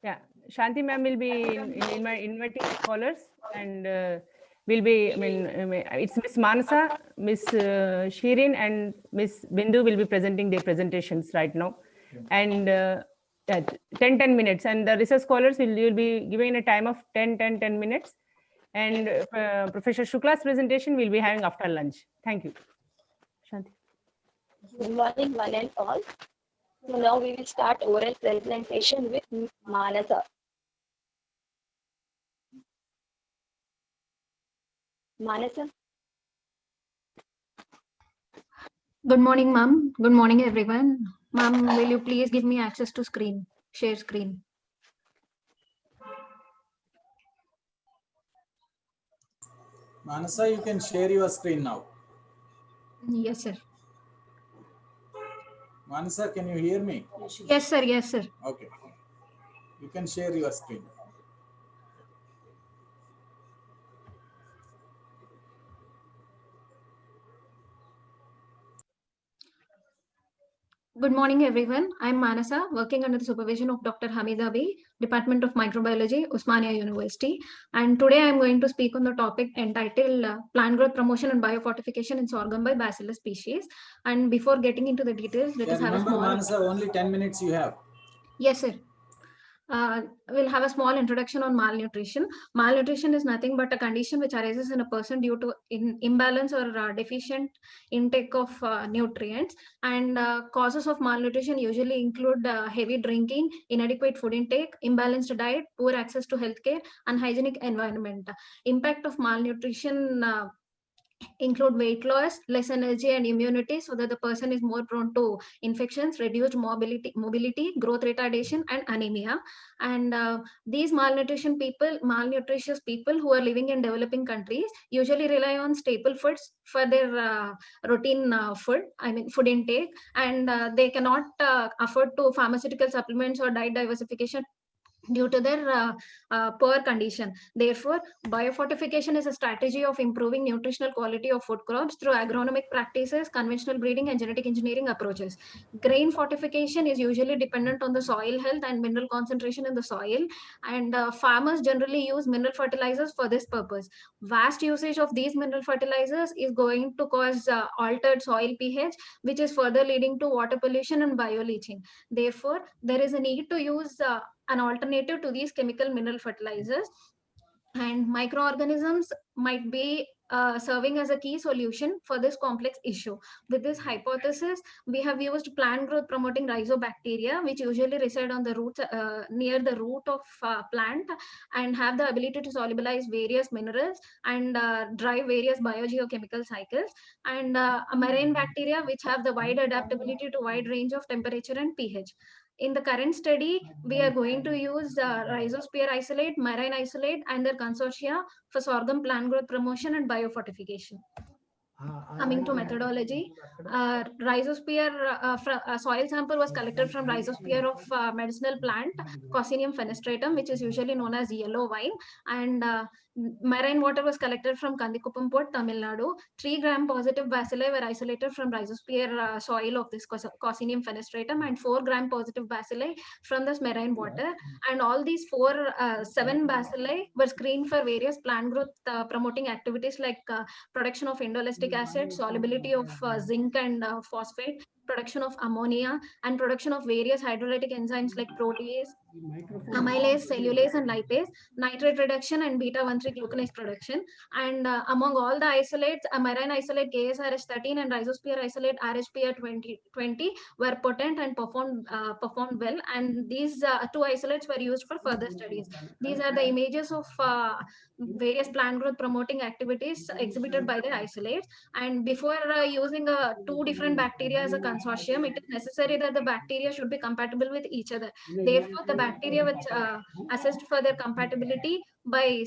Yeah, Shanti ma'am will be inviting scholars, and will be. It's Miss Manasa, Miss Shirin, and Miss Bindu will be presenting their presentations right now, and yeah, 10 minutes, and the research scholars will be given a time of 10 minutes, and Professor Shukla's presentation will be having after lunch. Thank you, Shanti. Good morning, one and all. So now we will start oral presentation with Manasa. Manasa. Good morning, ma'am. Good morning, everyone. Ma'am, will you please give me access to screen, share screen? Manasa, you can share your screen now. Yes, sir. Manasa, can you hear me? Yes, sir. Yes, sir. Okay. You can share your screen. Good morning, everyone. I'm Manasa, working under the supervision of Dr. Hamida B, Department of Microbiology, Osmania University. And today I'm going to speak on the topic entitled Plant Growth Promotion and Biofortification in Sorghum by Bacillus species. And before getting into the details, let us have a small... Manasa, only 10 minutes you have. Yes, sir. We'll have a small introduction on malnutrition. Malnutrition is nothing but a condition which arises in a person due to imbalance or deficient intake of nutrients. And causes of malnutrition usually include heavy drinking, inadequate food intake, imbalanced diet, poor access to healthcare, unhygienic environment. Impact of malnutrition include weight loss, less energy and immunity, so that the person is more prone to infections, reduced mobility, growth retardation, and anemia. And these malnutritious people who are living in developing countries usually rely on staple foods for their routine food intake, and they cannot afford to pharmaceutical supplements or diet diversification due to their poor condition. Therefore, biofortification is a strategy of improving nutritional quality of food crops through agronomic practices, conventional breeding, and genetic engineering approaches. Grain fortification is usually dependent on the soil health and mineral concentration in the soil, and farmers generally use mineral fertilizers for this purpose. Vast usage of these mineral fertilizers is going to cause altered soil pH, which is further leading to water pollution and bioleaching. Therefore, there is a need to use an alternative to these chemical mineral fertilizers, and microorganisms might be serving as a key solution for this complex issue. With this hypothesis, we have used plant growth promoting rhizobacteria, which usually reside on the roots near the root of plant, and have the ability to solubilize various minerals and drive various biogeochemical cycles, and marine bacteria, which have the wide adaptability to wide range of temperature and pH. In the current study, we are going to use rhizosphere isolate, marine isolate, and their consortia for sorghum plant growth promotion and biofortification. Coming to methodology, rhizosphere soil sample was collected from rhizosphere of medicinal plant Cocinium fenestratum, which is usually known as yellow vine, and marine water was collected from Kandikuppam Port, Tamil Nadu. 3 gram positive bacilli were isolated from rhizosphere soil of this Cocinium fenestratum, and 4 gram positive bacilli from this marine water. And all these 7 bacilli were screened for various plant growth promoting activities like production of indolestic acid, solubility of zinc and phosphate, production of ammonia, and production of various hydrolytic enzymes like protease, amylase, cellulase, and lipase, nitrate reduction, and beta-1,3-glucanase production. And among all the isolates, marine isolate KSRH13 and rhizosphere isolate RHPR20 were potent and performed well. And these 2 isolates were used for further studies. These are the images of various plant growth promoting activities exhibited by the isolates. And before using 2 different bacteria as a consortium, it is necessary that the bacteria should be compatible with each other. Therefore, the bacteria which assessed for their compatibility by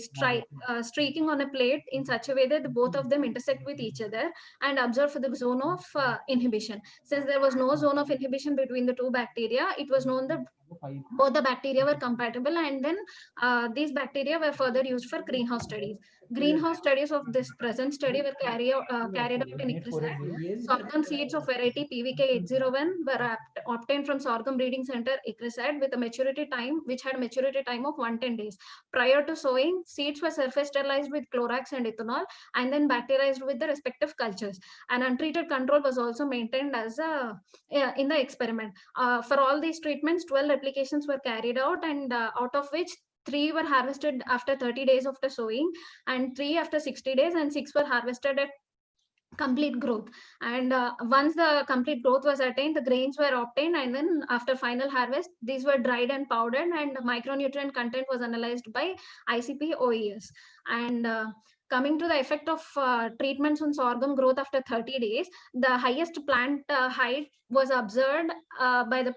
streaking on a plate in such a way that both of them intersect with each other and observe for the zone of inhibition. Since there was no zone of inhibition between the 2 bacteria, it was known that both the bacteria were compatible, and then these bacteria were further used for greenhouse studies. Greenhouse studies of this present study were carried out in ICRISAT. Sorghum seeds of variety PVK 801 were obtained from Sorghum Breeding Center ICRISAT with a maturity time, which had a maturity time of 110 days. Prior to sowing, seeds were surface sterilized with Clorax and ethanol, and then bacterized with the respective cultures. An untreated control was also maintained as in the experiment. For all these treatments, 12 replications were carried out, and out of which 3 were harvested after 30 days after sowing, and 3 after 60 days, and 6 were harvested at complete growth. And once the complete growth was attained, the grains were obtained, and then after final harvest, these were dried and powdered, and micronutrient content was analyzed by ICP OES. And coming to the effect of treatments on sorghum growth after 30 days, the highest plant height was observed by the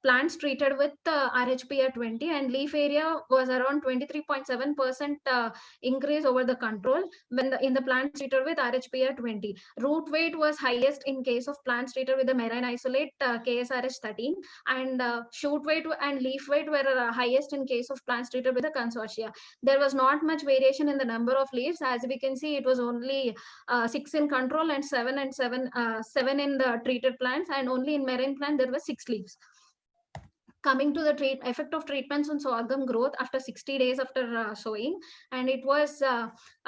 plants treated with RHPR 20, and leaf area was around 23.7% increase over the control when in the plants treated with RHPR 20. Root weight was highest in case of plants treated with the marine isolate KSRH 13, and shoot weight and leaf weight were highest in case of plants treated with the consortia. There was not much variation in the number of leaves. As we can see, it was only 6 in control and 7 in the treated plants, and only in marine plant there were 6 leaves. Coming to the effect of treatments on sorghum growth after 60 days after sowing, and it was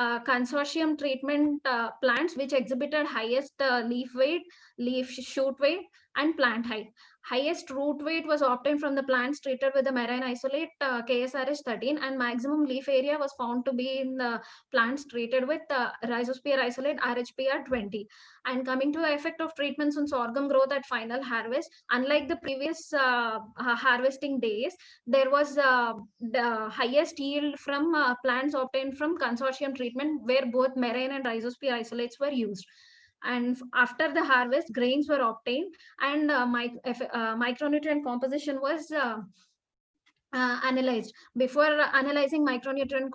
consortium treatment plants which exhibited highest leaf weight, leaf shoot weight, and plant height. Highest root weight was obtained from the plants treated with the marine isolate KSRH 13, and maximum leaf area was found to be in the plants treated with rhizosphere isolate RHPR 20. And coming to the effect of treatments on sorghum growth at final harvest, unlike the previous harvesting days, there was the highest yield from plants obtained from consortium treatment, where both marine and rhizosphere isolates were used. And after the harvest, grains were obtained, and micronutrient composition was analyzed. Before analyzing micronutrient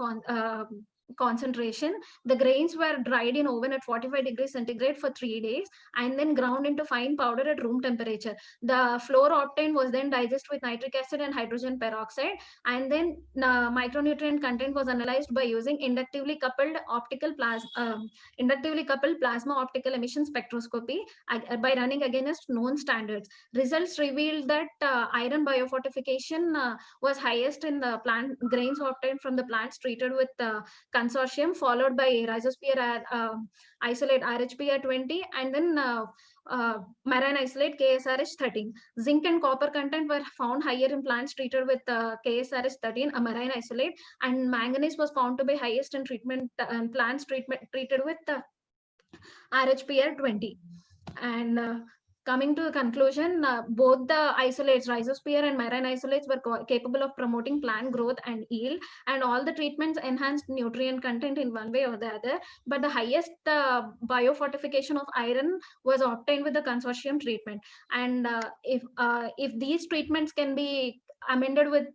concentration, the grains were dried in oven at 45 degrees centigrade for 3 days, and then ground into fine powder at room temperature. The flour obtained was then digested with nitric acid and hydrogen peroxide, and then micronutrient content was analyzed by using inductively coupled plasma optical emission spectroscopy by running against known standards. Results revealed that iron biofortification was highest in the plant grains obtained from the plants treated with consortium, followed by rhizosphere isolate RHPR 20, and then marine isolate KSRH 13. Zinc and copper content were found higher in plants treated with KSRH 13, a marine isolate, and manganese was found to be highest in plants treated with RHPR 20. And coming to the conclusion, both the isolates, rhizosphere and marine isolates, were capable of promoting plant growth and yield, and all the treatments enhanced nutrient content in one way or the other. But the highest biofortification of iron was obtained with the consortium treatment. And if these treatments can be amended with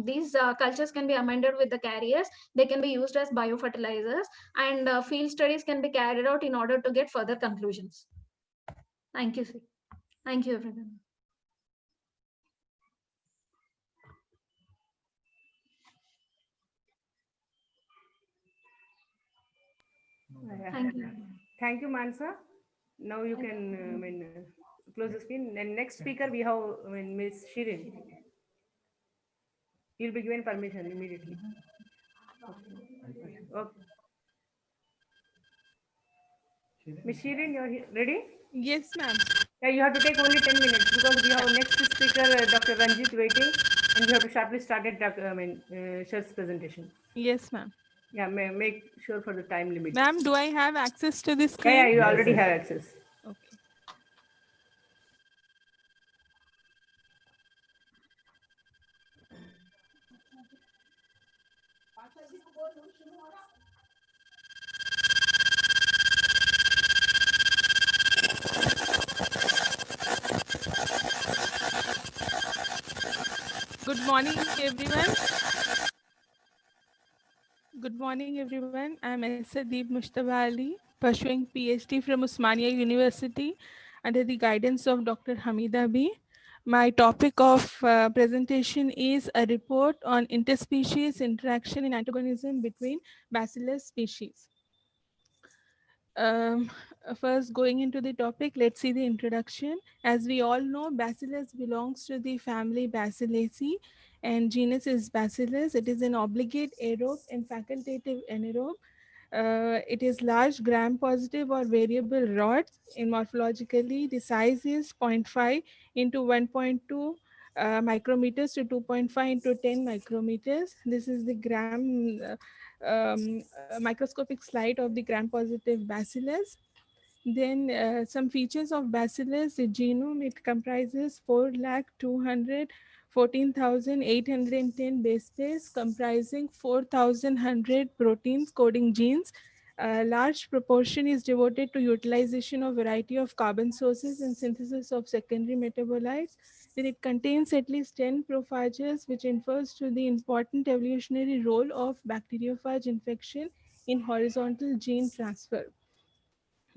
these cultures can be amended with the carriers, they can be used as biofertilizers, and field studies can be carried out in order to get further conclusions. Thank you, sir. Thank you, everyone. Thank you. Thank you, Mansa. Now you can close the screen. And next speaker we have Ms. Shirin. You'll be given permission immediately. Okay. Ms. Shirin, you're ready? Yes, ma'am. Yeah, you have to take only 10 minutes because we have next speaker, Dr. Ranjit, waiting, and we have to sharply start Shar's presentation. Yes, ma'am. Yeah, make sure for the time limit. Ma'am, do I have access to this screen? Yeah, you already have access. Okay. Good morning, everyone. Good morning, everyone. I'm Deep Mushtaba Ali, pursuing PhD from Osmania University under the guidance of Dr. Hamida B. My topic of presentation is a report on interspecies interaction and antagonism between bacillus species. Um, First, going into the topic, let's see the introduction. As we all know, Bacillus belongs to the family Bacillaceae and genus is Bacillus. It is an obligate aerobe and facultative anaerobe. It is large gram-positive or variable rods. In morphologically, the size is zero point 0.5 into 1.2 micrometers to 2.5 into 10 micrometers. This is the microscopic slide of the gram-positive bacillus. Then some features of bacillus, the genome, it comprises 4,214,810 base pairs comprising 4,100 proteins coding genes. A large proportion is devoted to utilization of variety of carbon sources and synthesis of secondary metabolites. Then it contains at least 10 prophages, which infers to the important evolutionary role of bacteriophage infection in horizontal gene transfer.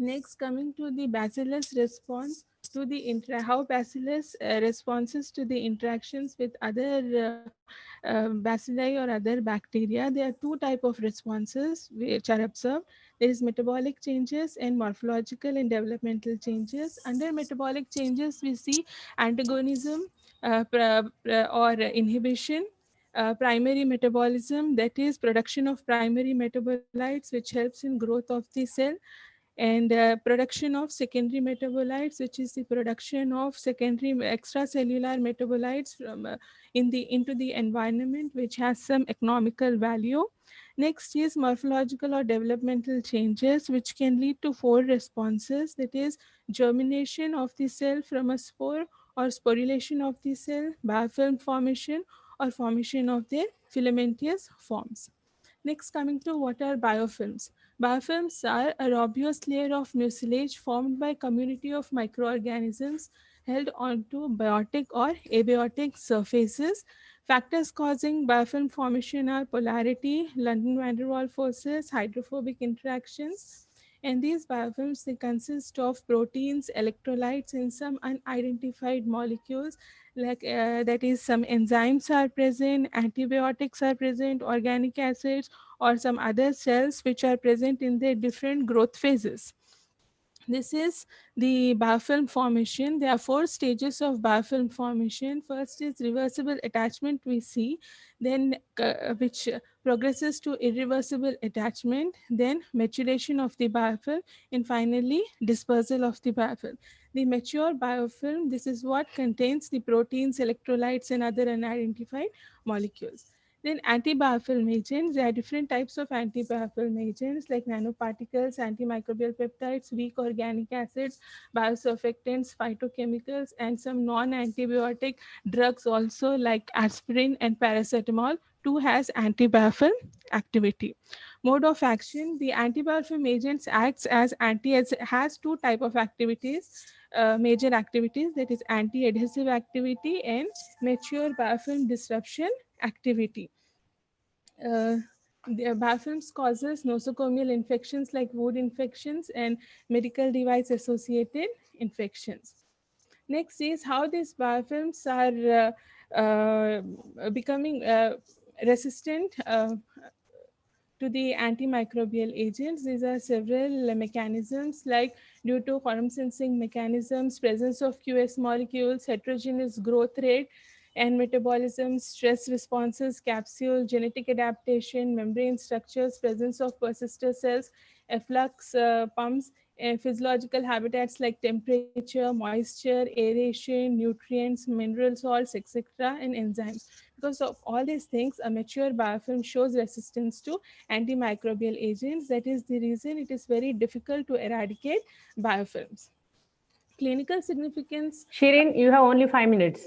Next, coming to the bacillus response to the how bacillus responses to the interactions with other bacilli or other bacteria. There are two type of responses which are observed. There is metabolic changes and morphological and developmental changes. Under metabolic changes, we see antagonism or inhibition. Primary metabolism, that is production of primary metabolites which helps in growth of the cell, and production of secondary metabolites, which is the production of secondary extracellular metabolites from into the environment, which has some economical value. Next is morphological or developmental changes, which can lead to four responses, that is germination of the cell from a spore or sporulation of the cell, biofilm formation or formation of their filamentous forms. Next, coming to what are biofilms. Biofilms are a rubbous layer of mucilage formed by community of microorganisms held onto biotic or abiotic surfaces. Factors causing biofilm formation are polarity, London van der Waals forces, hydrophobic interactions. And these biofilms, they consist of proteins, electrolytes, and some unidentified molecules, like that is some enzymes are present, antibiotics are present, organic acids, or some other cells which are present in their different growth phases. This is the biofilm formation. There are four stages of biofilm formation. First is reversible attachment, we see, then which progresses to irreversible attachment, then maturation of the biofilm, and finally dispersal of the biofilm. The mature biofilm, this is what contains the proteins, electrolytes, and other unidentified molecules. Then antibiofilm agents, there are different types of antibiofilm agents like nanoparticles, antimicrobial peptides, weak organic acids, biosurfactants, phytochemicals, and some non-antibiotic drugs also like aspirin and paracetamol too has antibiofilm activity. Mode of action, the antibiofilm agents acts as has two type of activities, major activities, that is anti-adhesive activity and mature biofilm disruption activity. Uh, the biofilms causes nosocomial infections like wound infections and medical device associated infections. Next is how these biofilms are becoming resistant to the antimicrobial agents. These are several mechanisms like due to quantum sensing mechanisms, presence of QS molecules, heterogeneous growth rate and metabolism, stress responses, capsule, genetic adaptation, membrane structures, presence of persister cells, efflux pumps, and physiological habitats like temperature, moisture, aeration, nutrients, mineral salts, etc., and enzymes. Because of all these things, a mature biofilm shows resistance to antimicrobial agents. That is the reason it is very difficult to eradicate biofilms. Clinical significance. Shirin, you have only 5 minutes.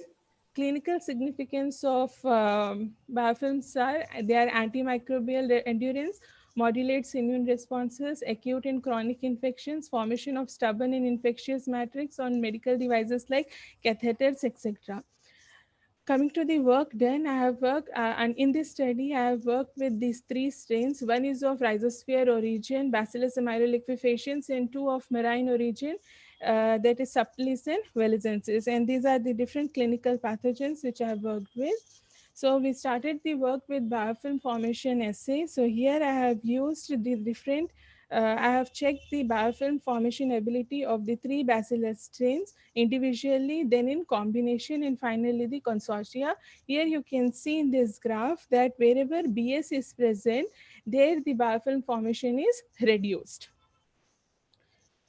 Clinical significance of biofilms are they are antimicrobial endurance, modulates immune responses, acute and chronic infections, formation of stubborn and infectious matrix on medical devices like catheters, etc. Coming to the work done, I have worked, and in this study, I have worked with these three strains. One is of rhizosphere origin, Bacillus aeroliquefaciens, and two of marine origin, that is subtilis and valisensis. And these are the different clinical pathogens which I have worked with. So we started the work with biofilm formation assay. So here I have used the different, I have checked the biofilm formation ability of the 3 bacillus strains individually, then in combination, and finally the consortia. Here you can see in this graph that wherever BS is present, there the biofilm formation is reduced.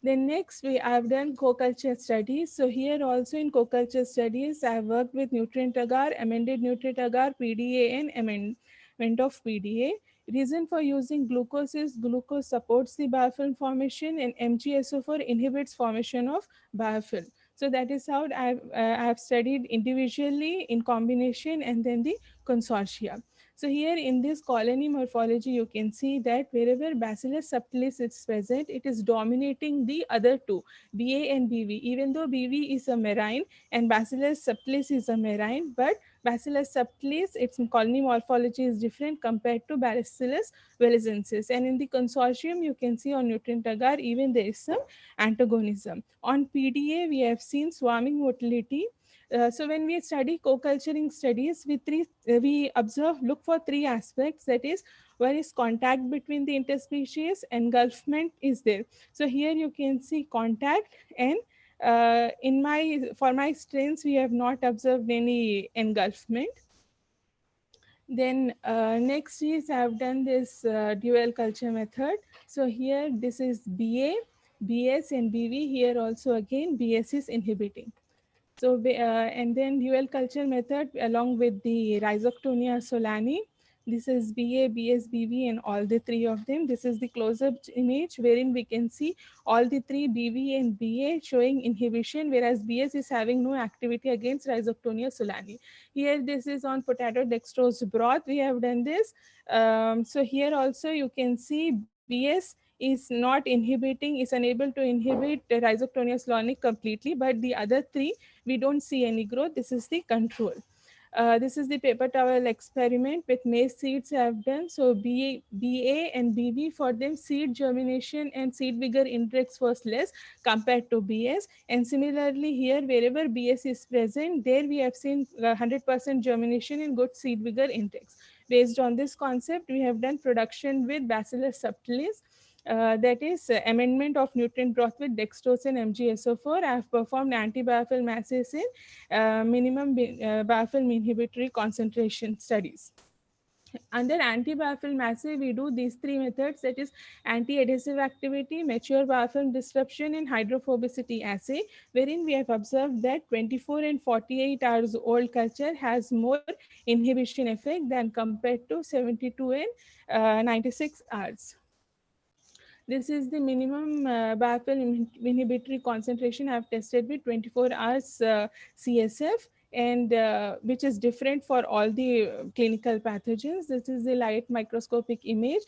Then next we have done co-culture studies. So here also in co-culture studies, I have worked with nutrient agar, amended nutrient agar, PDA and amendment of PDA. Reason for using glucose is glucose supports the biofilm formation and MgSO4 inhibits formation of biofilm. So that is how I have studied individually, in combination, and then the consortia. So here in this colony morphology, you can see that wherever Bacillus subtilis is present, it is dominating the other two, BA and BV. Even though BV is a marine and Bacillus subtilis is a marine, but Bacillus subtilis, its colony morphology is different compared to Bacillus valisensis. And in the consortium, you can see on nutrient agar, even there is some antagonism. On PDA, we have seen swarming motility. So when we study co-culturing studies, we observe, look for 3 aspects. That is, one is contact between the interspecies, engulfment is there. So here you can see contact, and for my strains, we have not observed any engulfment. Then next is I have done this dual culture method. So here this is BA, BS and BV. Here also again BS is inhibiting. So, and then dual culture method along with the Rhizoctonia solani. This is BA, BS, BV, and all the 3 of them. This is the close-up image wherein we can see all the 3 BV and BA showing inhibition, whereas BS is having no activity against Rhizoctonia solani. Here, this is on potato dextrose broth. We have done this. So here also you can see BS is not inhibiting, is unable to inhibit Rhizoctonia solani completely, but the other 3 we don't see any growth. This is the control. This is the paper towel experiment with maize seeds I have done. So BA and BB, for them seed germination and seed vigor index was less compared to BS. And similarly here, wherever BS is present, there we have seen 100% germination and good seed vigor index. Based on this concept, we have done production with Bacillus subtilis. That is amendment of nutrient broth with dextrose and MgSO4. I have performed anti-biofilm assays in minimum biofilm inhibitory concentration studies. Under anti-biofilm assay, we do these 3 methods, that is anti-adhesive activity, mature biofilm disruption, and hydrophobicity assay, wherein we have observed that 24 and 48 hours old culture has more inhibition effect than compared to 72 and 96 hours. This is the minimum biofilm inhibitory concentration I have tested with 24 hours CSF, and which is different for all the clinical pathogens. This is the light microscopic image.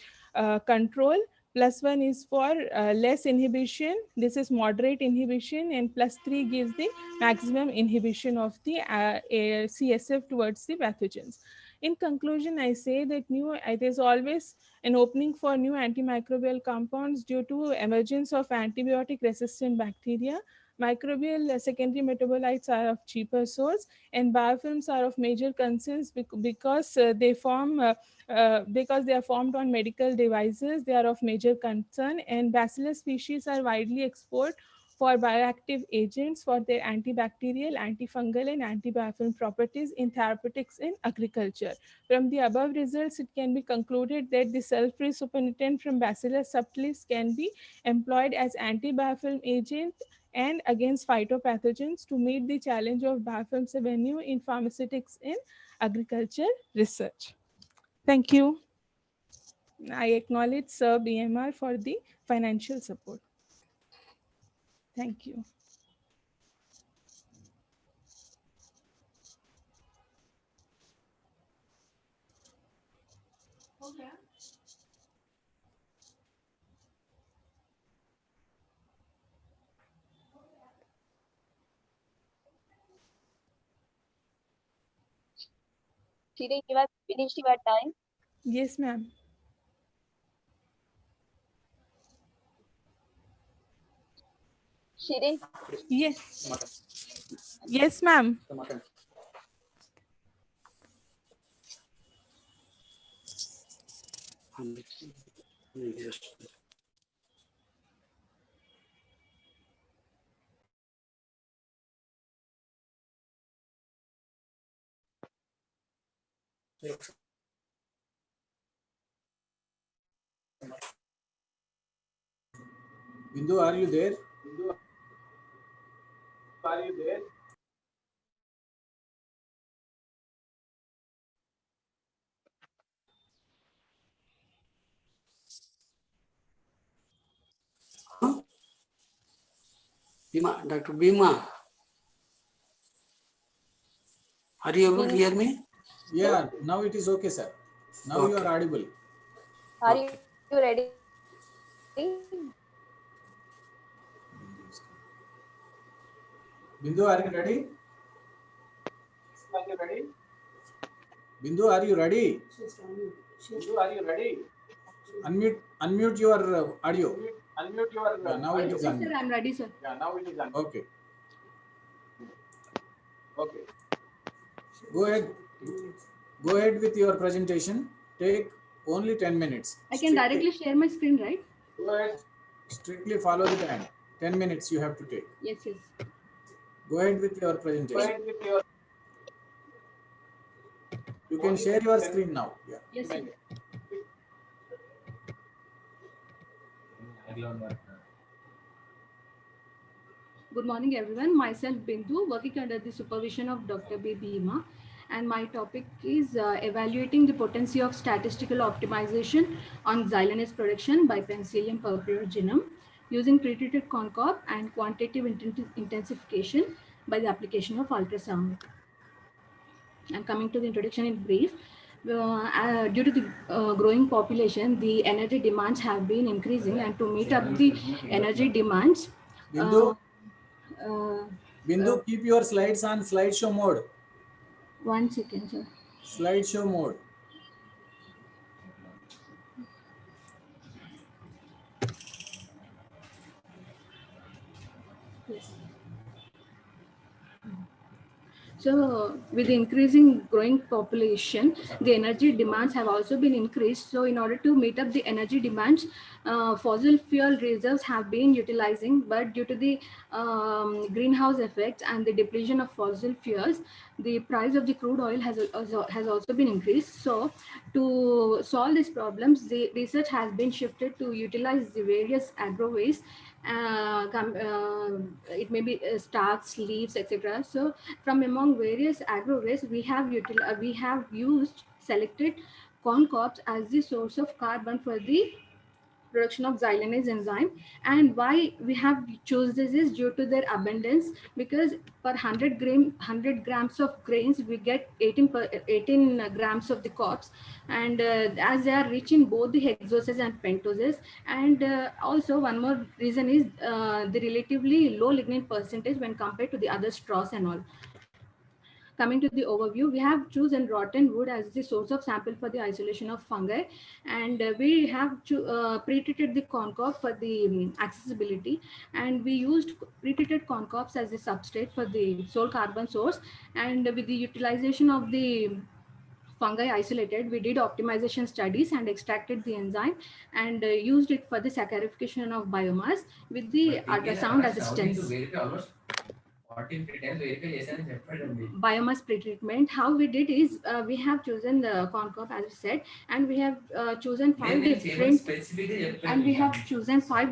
Control +1 is for less inhibition. This is moderate inhibition, and +3 gives the maximum inhibition of the CSF towards the pathogens. In conclusion, I say that it is always an opening for new antimicrobial compounds due to emergence of antibiotic resistant bacteria. Microbial secondary metabolites are of cheaper source, and biofilms are of major concerns because because they are formed on medical devices. They are of major concern, and Bacillus species are widely exported for bioactive agents for their antibacterial, antifungal, and antibiofilm properties in therapeutics in agriculture. From the above results, it can be concluded that the cell-free supernatant from Bacillus subtilis can be employed as anti-biofilm agent and against phytopathogens to meet the challenge of biofilm's avenue in pharmaceutics in agriculture research. Thank you. I acknowledge Sir BMR for the financial support. Thank you. Shri, you have finished your time. Yes, ma'am. Shirin, Yes. Yes, ma'am. Bindu, are you there? Dr. Bhima, are you able to hear me? Yeah, now it is okay, sir. Now you are audible. are you ready? Bindu, are you ready? Bindu, are you ready? Unmute your audio. Yeah, now it is Yes, unmute. sir, I'm ready, sir. Okay. Go ahead. Go ahead with your presentation. Take only 10 minutes. I can directly share my screen, right? Strictly follow the time. 10 minutes you have to take. Yes, yes. Go ahead with your presentation. You can share your screen now. Yeah. Yes, sir. Good morning, everyone. Myself, Bindu, working under the supervision of Dr. B. Bhima, and my topic is evaluating the potency of statistical optimization on xylanase production by Penicillium purpura genome using pretreated concorp and quantitative intensification by the application of ultrasound. And coming to the introduction in brief, due to the growing population, the energy demands have been increasing, and to meet up the energy demands, Bindu, uh, Bindu, keep your slides on slideshow mode. 1 second, sir. Slideshow mode. Yes. So with the increasing growing population, the energy demands have also been increased. So in order to meet up the energy demands, fossil fuel reserves have been utilizing, but due to the greenhouse effects and the depletion of fossil fuels, the price of the crude oil has also been increased. So to solve these problems, the research has been shifted to utilize the various agro waste. It may be stalks, leaves, etc. So from among various agro waste, we have used selected corn cobs as the source of carbon for the production of xylanase enzyme. And why we have chose this is due to their abundance, because per 100 grams of grains we get 18 grams of the carbs, and as they are rich in both the hexoses and pentoses. And also one more reason is the relatively low lignin percentage when compared to the other straws and all. Coming to the overview, we have chosen rotten wood as the source of sample for the isolation of fungi, and we have pre-treated the corn cob for the accessibility, and we used pre-treated corn cobs as the substrate for the sole carbon source. And with the utilization of the fungi isolated, we did optimization studies and extracted the enzyme, and used it for the saccharification of biomass with the ultrasound assistance. Biomass pretreatment, how we did is we have chosen the corn cob as we said, and we have chosen five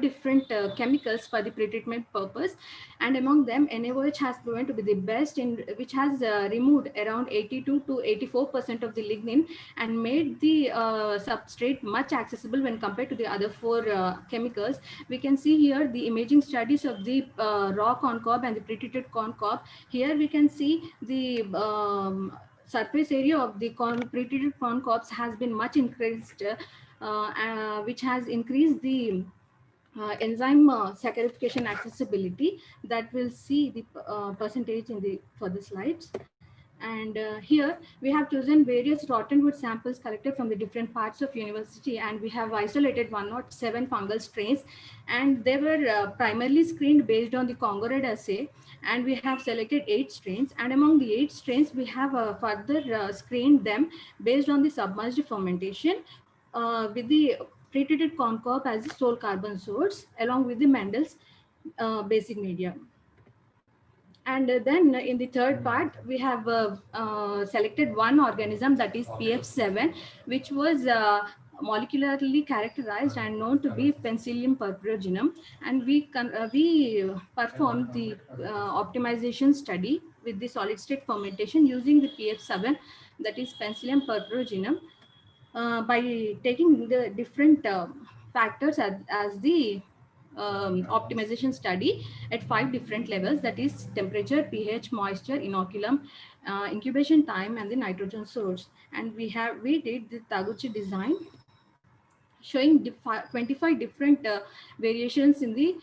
different chemicals for the pretreatment purpose. And among them, NaOH has proven to be the best, in which has removed around 82 to 84% of the lignin and made the substrate much accessible when compared to the other four chemicals. We can see here the imaging studies of the raw corn cob and the pretreated corn cob. Here we can see the surface area of the pre-treated corn cobs has been much increased, which has increased the enzyme saccharification accessibility. That will see the percentage in the further slides. And here we have chosen various rotten wood samples collected from the different parts of university, and we have isolated 107 fungal strains, and they were primarily screened based on the congruent assay, and we have selected 8 strains, and among the 8 strains we have further screened them based on the submerged fermentation with the pretreated corn cob as the sole carbon source along with the Mendel's basic media. And then in the third part, we have selected one organism, that is PF7, which was molecularly characterized and known to be Penicillium purpureginum. And we performed the optimization study with the solid state fermentation using the PF7, that is Penicillium purpureginum, by taking the different factors as the optimization study at 5 different levels, that is temperature, pH, moisture, inoculum, incubation time, and the nitrogen source. And we did the Taguchi design showing 25 different variations in the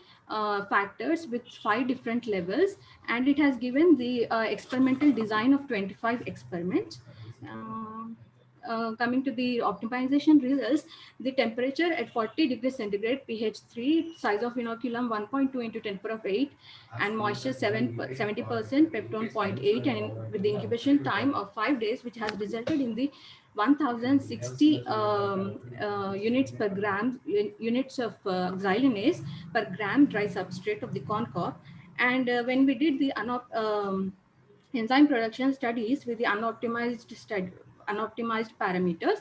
factors with 5 different levels, and it has given the experimental design of 25 experiments. Coming to the optimization results, the temperature at 40 degrees centigrade, pH 3, size of inoculum 1.2 into 10 power of 8, and moisture 70%, peptone 0.8, and with the incubation time of 5 days, which has resulted in the 1060 units per gram, units of xylanase per gram dry substrate of the corn cob. And when we did the enzyme production studies with the unoptimized parameters,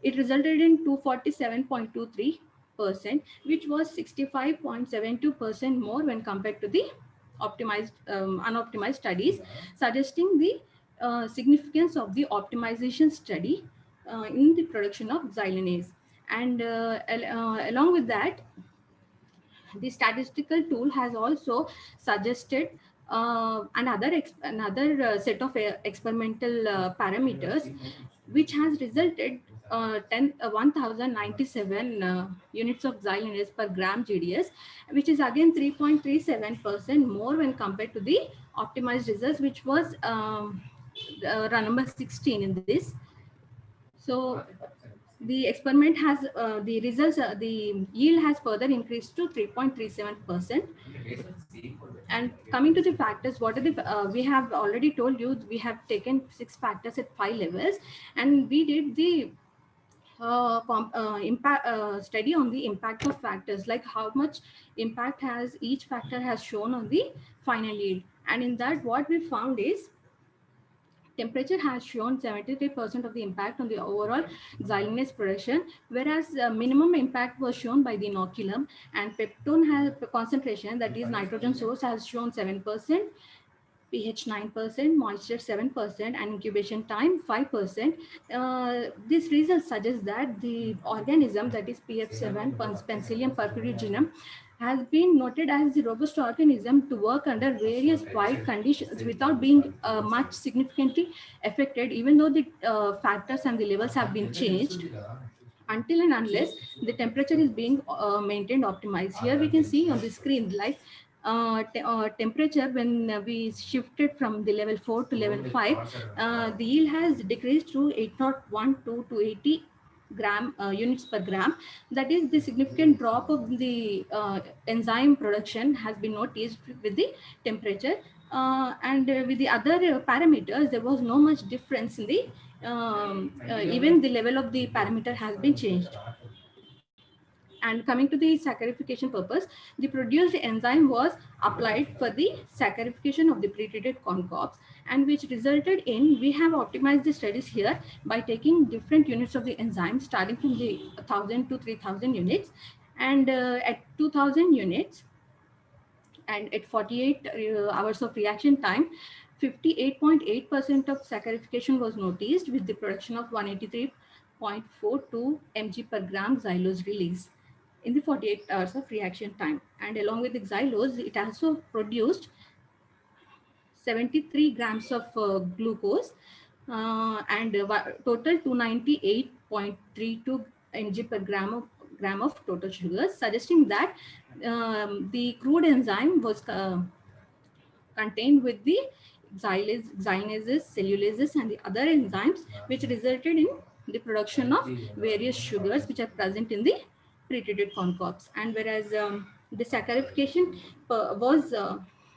it resulted in 247.23%, which was 65.72% more when compared to the unoptimized studies, suggesting the significance of the optimization study in the production of xylanase. And along with that, the statistical tool has also suggested another set of experimental parameters, which has resulted 1097 units of xylanase per gram GDS, which is again 3.37% more when compared to the optimized results, which was run number 16 in this. So the experiment has the results, the yield has further increased to 3.37%. And coming to the factors, what are the we have already told you, we have taken 6 factors at 5 levels, and we did the impact study on the impact of factors, like how much impact has each factor has shown on the final yield. And in that, what we found is temperature has shown 73% of the impact on the overall xylanase production, whereas minimum impact was shown by the inoculum, and peptone has concentration, that is nitrogen source, has shown 7%, pH 9%, moisture 7%, and incubation time 5%. This result suggests that the organism, that is PF7, Penicillium purpureginum, has been noted as the robust organism to work under various wide conditions without being much significantly affected, even though the factors and the levels have been changed, until and unless the temperature is being maintained optimized. Here we can see on the screen, like temperature, when we shifted from the level 4 to level 5, the yield has decreased to 8012 to 80 units per gram. That is, the significant drop of the enzyme production has been noticed with the temperature. And with the other parameters, there was no much difference in the even the level of the parameter has been changed. And coming to the saccharification purpose, the produced enzyme was applied for the saccharification of the pretreated corn cobs, and which resulted in, we have optimized the studies here by taking different units of the enzyme starting from the 1000 to 3000 units, and at 2000 units and at 48 hours of reaction time, 58.8% of saccharification was noticed, with the production of 183.42 mg per gram xylose release in the 48 hours of reaction time. And along with the xylose, it also produced 73 grams of glucose and total 298.32 mg per gram of total sugars, suggesting that the crude enzyme was contained with the xylases, cellulases, and the other enzymes, which resulted in the production of various sugars which are present in the pretreated corn cobs. And whereas the saccharification was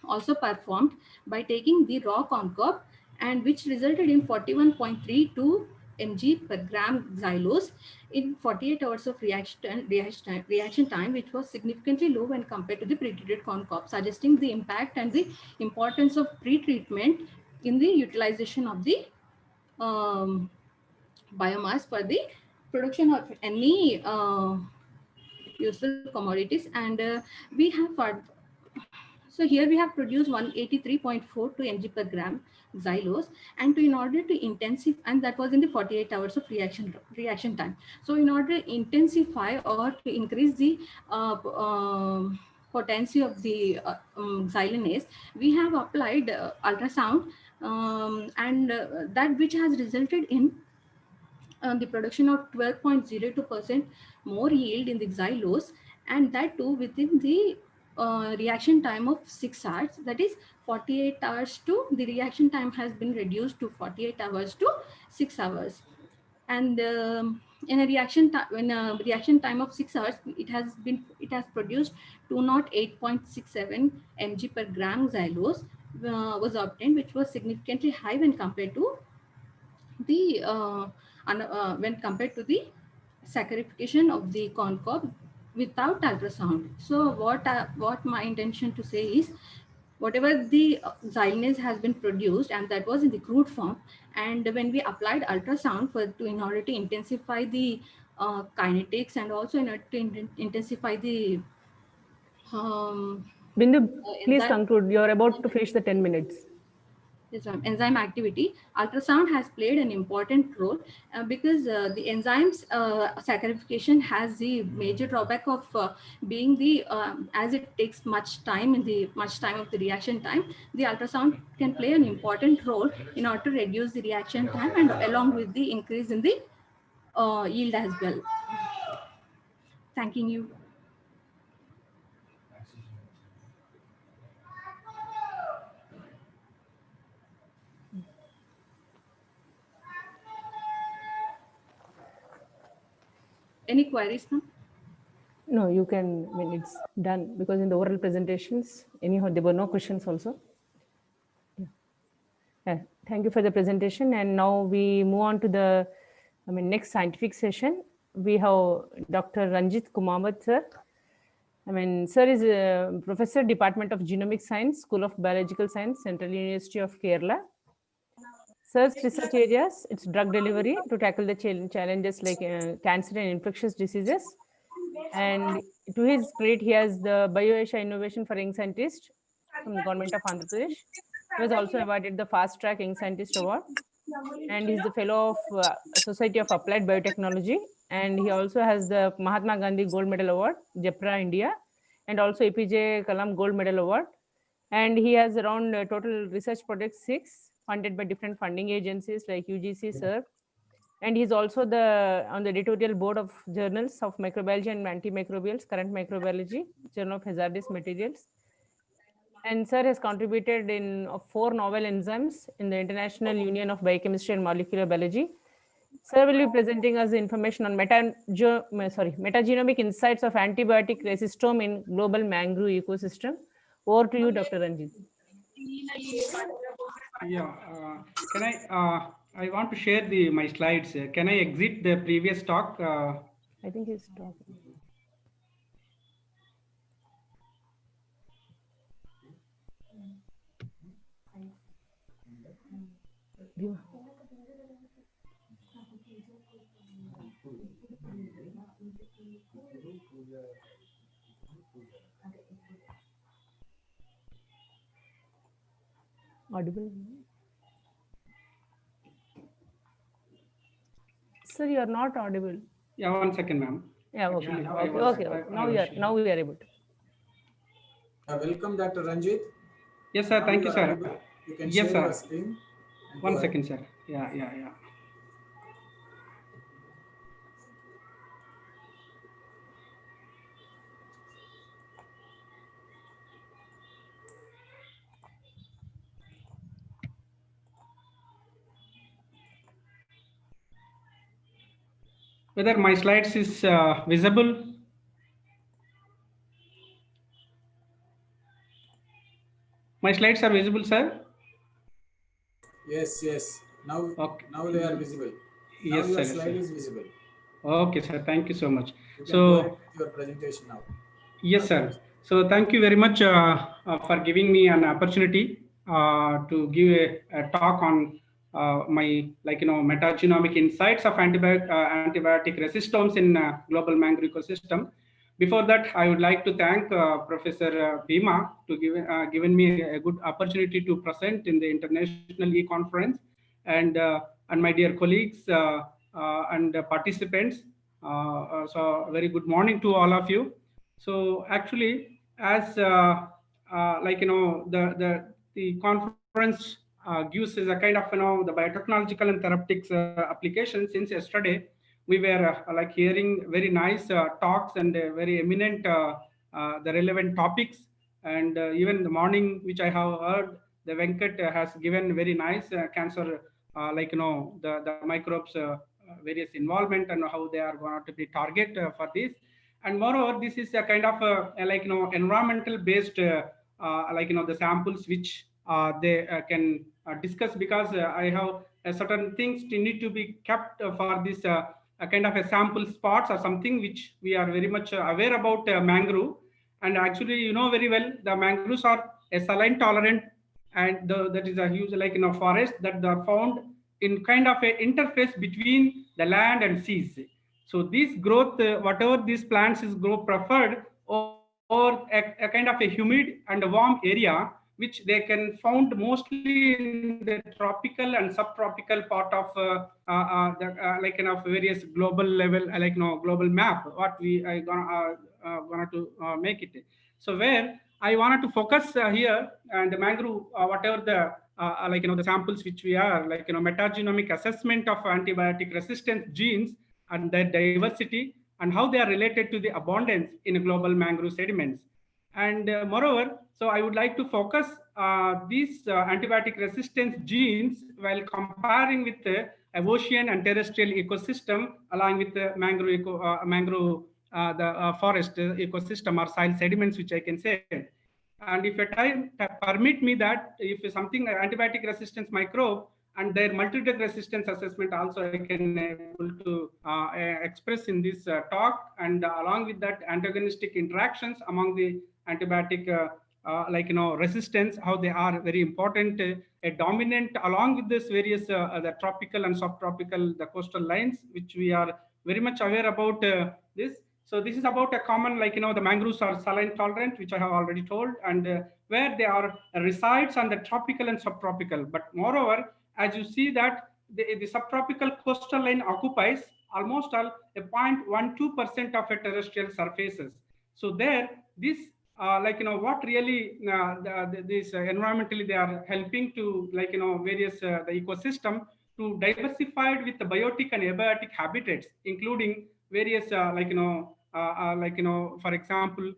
also performed by taking the raw corn cob, and which resulted in 41.32 mg per gram xylose in 48 hours of reaction time, which was significantly low when compared to the pre-treated corn cob, suggesting the impact and the importance of pre-treatment in the utilization of the biomass for the production of any useful commodities. And we have so here we have produced 183.42 mg per gram xylose, and in order to intensify, and that was in the 48 hours of reaction time. So in order to intensify or to increase the potency of the xylanase, we have applied ultrasound, and that which has resulted in the production of 12.02% more yield in the xylose, and that too within the reaction time of 6 hours. That is 48 hours to the reaction time has been reduced to 48 hours to 6 hours. And in a reaction reaction time of 6 hours, it has produced 208.67 mg per gram xylose was obtained, which was significantly high when compared to the when compared to the saccharification of the corn cob without ultrasound. So what my intention to say is, whatever the xylanase has been produced, and that was in the crude form, and when we applied ultrasound in order to intensify the kinetics, and also in order to intensify the Bindu, please enzyme. conclude. You're about to finish the 10 minutes. Yes, ma'am. Enzyme activity. Ultrasound has played an important role because the enzymes saccharification has the major drawback of being the as it takes much time of the reaction time. The ultrasound can play an important role in order to reduce the reaction time, and along with the increase in the yield as well. Thanking you. Any queries, ma'am? No, you can, I mean, it's done, because in the oral presentations, anyhow, there were no questions also. Yeah. Yeah. Thank you for the presentation. And now we move on to the, next scientific session. We have Dr. Ranjit Kumamat, sir. Sir is a professor, Department of Genomic Science, School of Biological Science, Central University of Kerala. Sir's research areas, it's drug delivery to tackle the challenges like cancer and infectious diseases. And to his credit, he has the BioAsia Innovation for Young Scientist from the government of Andhra Pradesh. He was also awarded the Fast Track Young Scientist Award. And he's the fellow of Society of Applied Biotechnology. And he also has the Mahatma Gandhi Gold Medal Award, JEPRA India, and also APJ Kalam Gold Medal Award. And he has around total research projects 6 funded by different funding agencies like UGC, SERP. And he's also on the editorial board of journals of microbiology and antimicrobials, current microbiology, Journal of Hazardous Materials. And sir has contributed in 4 novel enzymes in the International Union of Biochemistry and Molecular Biology. Sir will be presenting us information on metagenomic insights of antibiotic resistome in global mangrove ecosystem. Over to you, Dr. Ranjit. Yeah, can I want to share my slides. Can I exit the previous talk? I think he's talking. Audible? Sir, you are not audible. Yeah, 1 second, ma'am. Yeah, okay. Okay. Now we are able to. Welcome, Dr. Ranjit. Yes, sir. Thank you, sir. You can Yes, share sir. your screen. 1 second, sir. Yeah. whether my slides is visible. My slides are visible, sir? Yes, yes. Okay. Now they are visible. Now Yes, your sir. Yes, slide sir. is visible. Okay, sir. Thank you so much. You can go ahead So, with your presentation now. yes, sir. So thank you very much for giving me an opportunity to give a talk on my metagenomic insights of antibiotic resistance in global mangrove ecosystem. Before that, I would like to thank Professor Bhima to given me a good opportunity to present in the international e-conference, and my dear colleagues and participants. So very good morning to all of you. So actually, as the conference gives is a kind of the biotechnological and therapeutics application. Since yesterday, we were like hearing very nice talks and very eminent the relevant topics. And even the morning, which I have heard, the Venkat has given very nice cancer, the microbes, various involvement and how they are going to be target for this. And moreover, this is a kind of environmental based the samples which they can discuss, because I have certain things to need to be kept for this a kind of a sample spots or something which we are very much aware about mangrove. And actually, you know very well, the mangroves are a saline tolerant, and that is a huge forest that they are found in kind of a interface between the land and seas. So this growth, whatever these plants is grow preferred, or a kind of a humid and a warm area, which they can found mostly in the tropical and subtropical part of various global level, global map. What we I gonna to make it. So where I wanted to focus here, and the mangrove, whatever the the samples which we are metagenomic assessment of antibiotic resistant genes and their diversity, and how they are related to the abundance in global mangrove sediments. And moreover, so I would like to focus these antibiotic resistance genes while comparing with the ocean and terrestrial ecosystem, along with the forest ecosystem or soil sediments, which I can say. And if a time permit me that if something antibiotic resistance microbe and their multi-drug resistance assessment also I can able to express in this talk, and along with that antagonistic interactions among the antibiotic resistance, how they are very important, a dominant along with this various the tropical and subtropical the coastal lines, which we are very much aware about this. So this is about a common the mangroves are saline tolerant, which I have already told, and where they are resides on the tropical and subtropical. But moreover, as you see that the subtropical coastal line occupies almost all a 0.12% of a terrestrial surfaces. So there, this what really this environmentally they are helping to various the ecosystem to diversified with the biotic and abiotic habitats, including various for example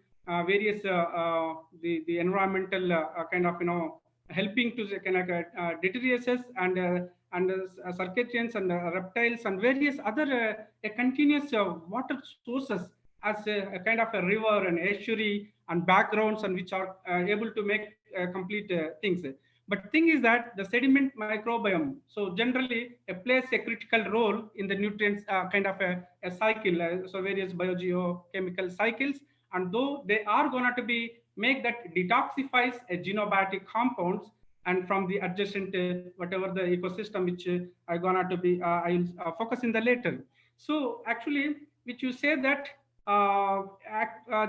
various the environmental kind of helping to kind of deteriorates and circassians and reptiles and various other continuous water sources as a kind of a river and estuary and backgrounds, and which are able to make complete things. But thing is that the sediment microbiome, so generally it plays a critical role in the nutrients kind of a cycle, so various biogeochemical cycles, and though they are going to be make that detoxifies a genobiotic compounds and from the adjacent whatever the ecosystem which I gonna to be I'll focus in the later. So actually, which you say that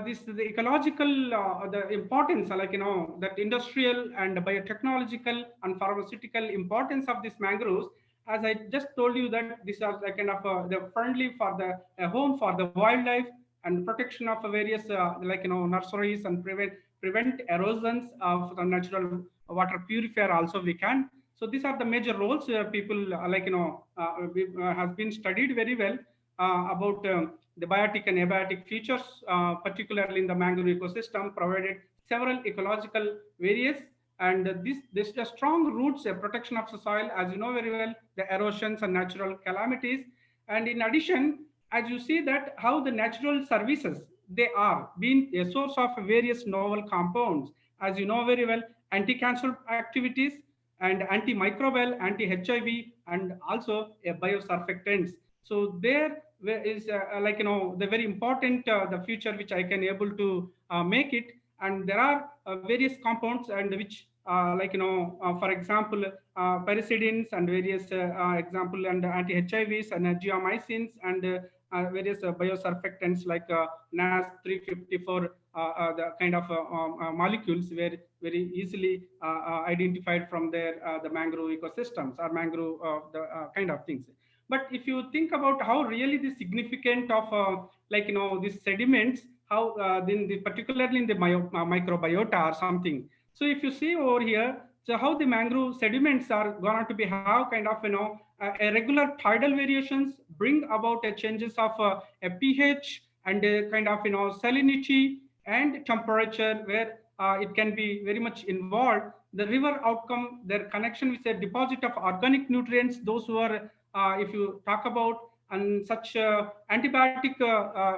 this the ecological the importance that industrial and biotechnological and pharmaceutical importance of these mangroves, as I just told you that these are the kind of the friendly for the home for the wildlife and protection of various nurseries and prevent erosions of the natural water purifier also we can. So these are the major roles people has been studied very well about the biotic and abiotic features, particularly in the mangrove ecosystem, provided several ecological variants. And this strong roots, protection of the soil, as you know very well, the erosions and natural calamities. And in addition, as you see that how the natural services, they are being a source of various novel compounds, as you know very well, anti-cancer activities and antimicrobial, anti-HIV, and also a biosurfactants. So there is the very important the future which I can able to make it. And there are various compounds and which for example pyridines and various example and anti-HIVs and geomycins and various biosurfactants like NAS 354, the kind of molecules were very easily identified from their the mangrove ecosystems or mangrove the kind of things. But if you think about how really the significant of these sediments, how then the particularly in the microbiota or something. So if you see over here, so how the mangrove sediments are going to be have kind of a regular tidal variations bring about a changes of a pH and a kind of salinity and temperature where it can be very much involved. The river outcome, their connection with a deposit of organic nutrients, those who are if you talk about and such antibiotic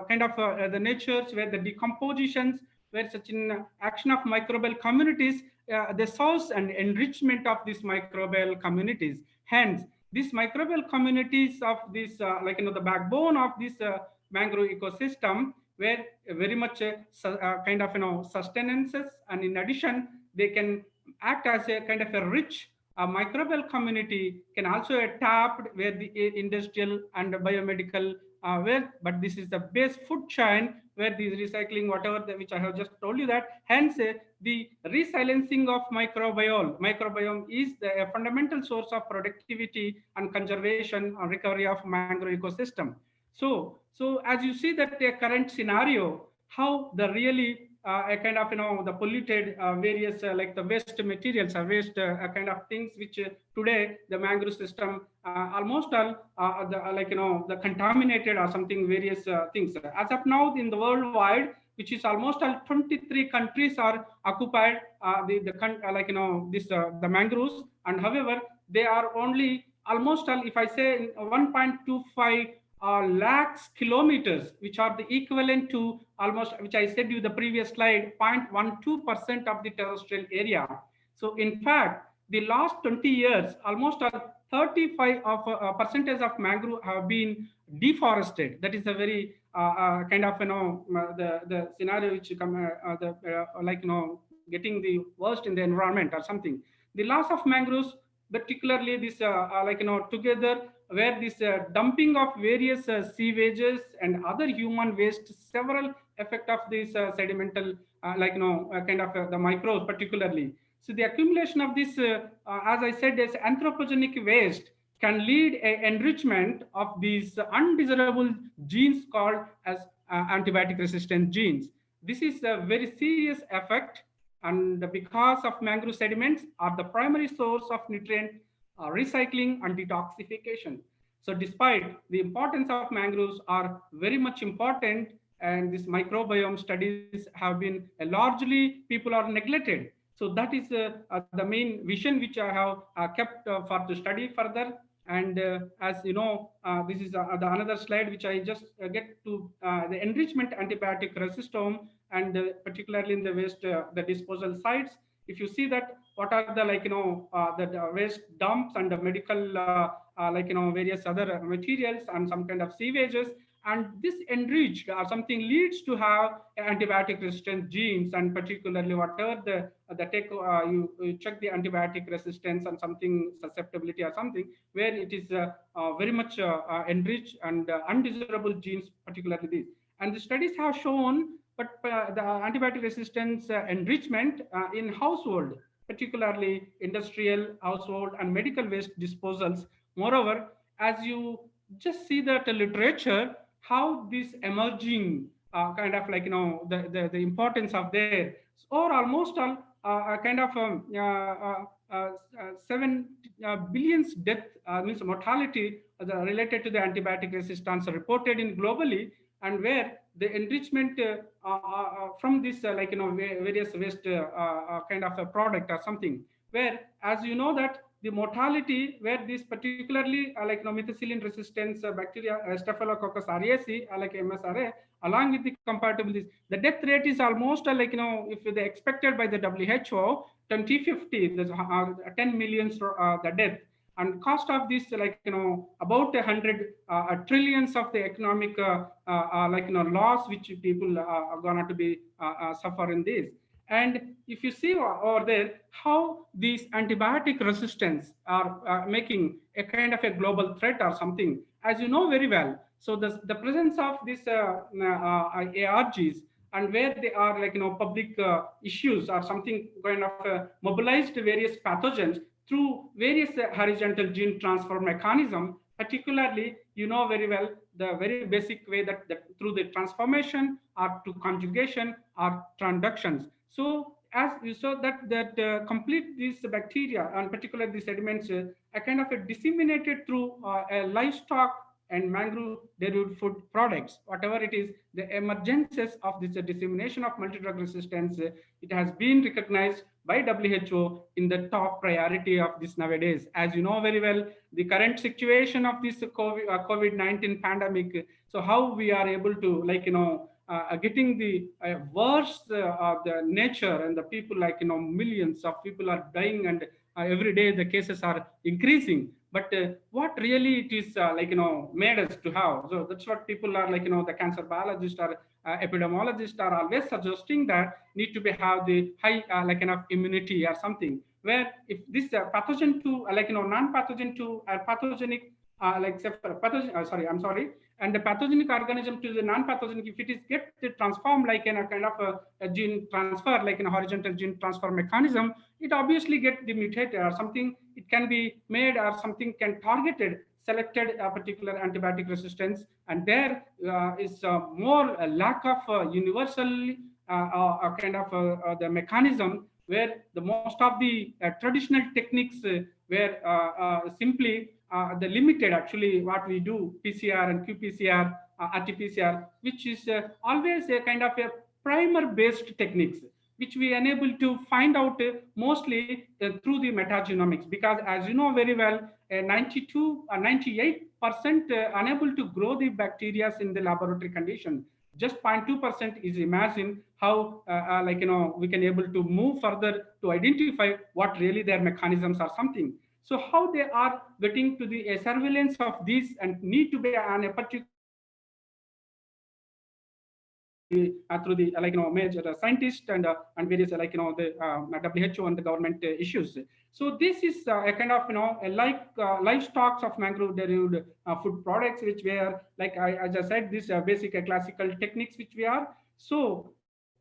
kind of the natures where the decompositions, where such in action of microbial communities, the source and enrichment of these microbial communities. Hence, these microbial communities of this the backbone of this mangrove ecosystem where very much kind of sustenances, and in addition they can act as a kind of a rich microbial community can also tapped where the industrial and biomedical where, but this is the base food chain where the recycling whatever which I have just told you that. Hence the resilencing of microbiome is the fundamental source of productivity and conservation and recovery of mangrove ecosystem. So as you see that the current scenario, how the really a kind of the polluted various like the waste materials or waste kind of things which today the mangrove system almost all the the contaminated or something various things as of now in the worldwide, which is almost all 23 countries are occupied this the mangroves, and however they are only almost all if I say 1.25 lakhs kilometers, which are the equivalent to almost, which I said you the previous slide, 0.12% of the terrestrial area. So in fact, the last 20 years, almost 35 of percentage of mangrove have been deforested. That is a very kind of the scenario which come getting the worst in the environment or something. The loss of mangroves, particularly this together where this dumping of various sewages and other human waste, several effect of this sedimental kind of the microbes particularly. So the accumulation of this as I said is anthropogenic waste can lead a enrichment of these undesirable genes called as antibiotic resistant genes. This is a very serious effect, and because of mangrove sediments are the primary source of nutrient recycling and detoxification. So despite the importance of mangroves are very much important, and this microbiome studies have been largely people are neglected. So that is the main vision which I have kept for to study further. And as you know, this is the another slide which I just get to the enrichment antibiotic resistome, and particularly in the waste the disposal sites. If you see that what are the the waste dumps and the medical various other materials and some kind of sewages, and this enriched or something leads to have antibiotic resistant genes, and particularly whatever the take you check the antibiotic resistance and something susceptibility or something where it is very much enriched and undesirable genes, particularly these. And the studies have shown but the antibiotic resistance enrichment in household, particularly industrial, household, and medical waste disposals. Moreover, as you just see that literature, how this emerging kind of the importance of there, or almost all kind of 7 billions death means mortality related to the antibiotic resistance reported in globally, and where the enrichment from this various waste kind of a product or something, where as you know that the mortality where this particularly methicillin resistance bacteria Staphylococcus aureus like MSRA, along with the compatibilities, the death rate is almost if they expected by the WHO 2050, there's 10 million the death, and cost of this about 100 trillions of the economic loss which people are going to be suffer in this. And if you see over there how these antibiotic resistance are making a kind of a global threat or something, as you know very well. So the presence of these ARGs, and where they are public issues or something kind of mobilized various pathogens through various horizontal gene transfer mechanism, particularly you know very well the very basic way that through the transformation or to conjugation or transductions. So as you saw that complete these bacteria and particularly the sediments are kind of disseminated through a livestock and mangrove derived food products, whatever it is, the emergences of this dissemination of multi-drug resistance, it has been recognized by WHO in the top priority of this nowadays. As you know very well, the current situation of this COVID-19 pandemic, so how we are able to getting the worst of the nature, and the people millions of people are dying, and every day the cases are increasing. But what really it is made us to have, so that's what people are the cancer biologists or epidemiologists are always suggesting, that need to be have the high immunity or something, where if this pathogen to non-pathogen to pathogenic sorry, I'm sorry, and the pathogenic organism to the non-pathogenic, if it is get transformed like in a kind of a gene transfer, like in a horizontal gene transfer mechanism, it obviously get the mutated or something, it can be made or something can targeted selected a particular antibiotic resistance, and there is more lack of universal kind of the mechanism, where the most of the traditional techniques were simply the limited, actually what we do PCR and qPCR, RT-PCR, which is always a kind of a primer based techniques, which we enable to find out mostly through the metagenomics, because as you know very well 92 98% unable to grow the bacteria in the laboratory condition, just 0.2% is imagine how we can able to move further to identify what really their mechanisms are something. So how they are getting to the surveillance of these and need to be on a particular through the major scientists and various the WHO and the government issues. So this is a kind of livestocks of mangrove derived food products, which were as I said, this basic classical techniques which we are. So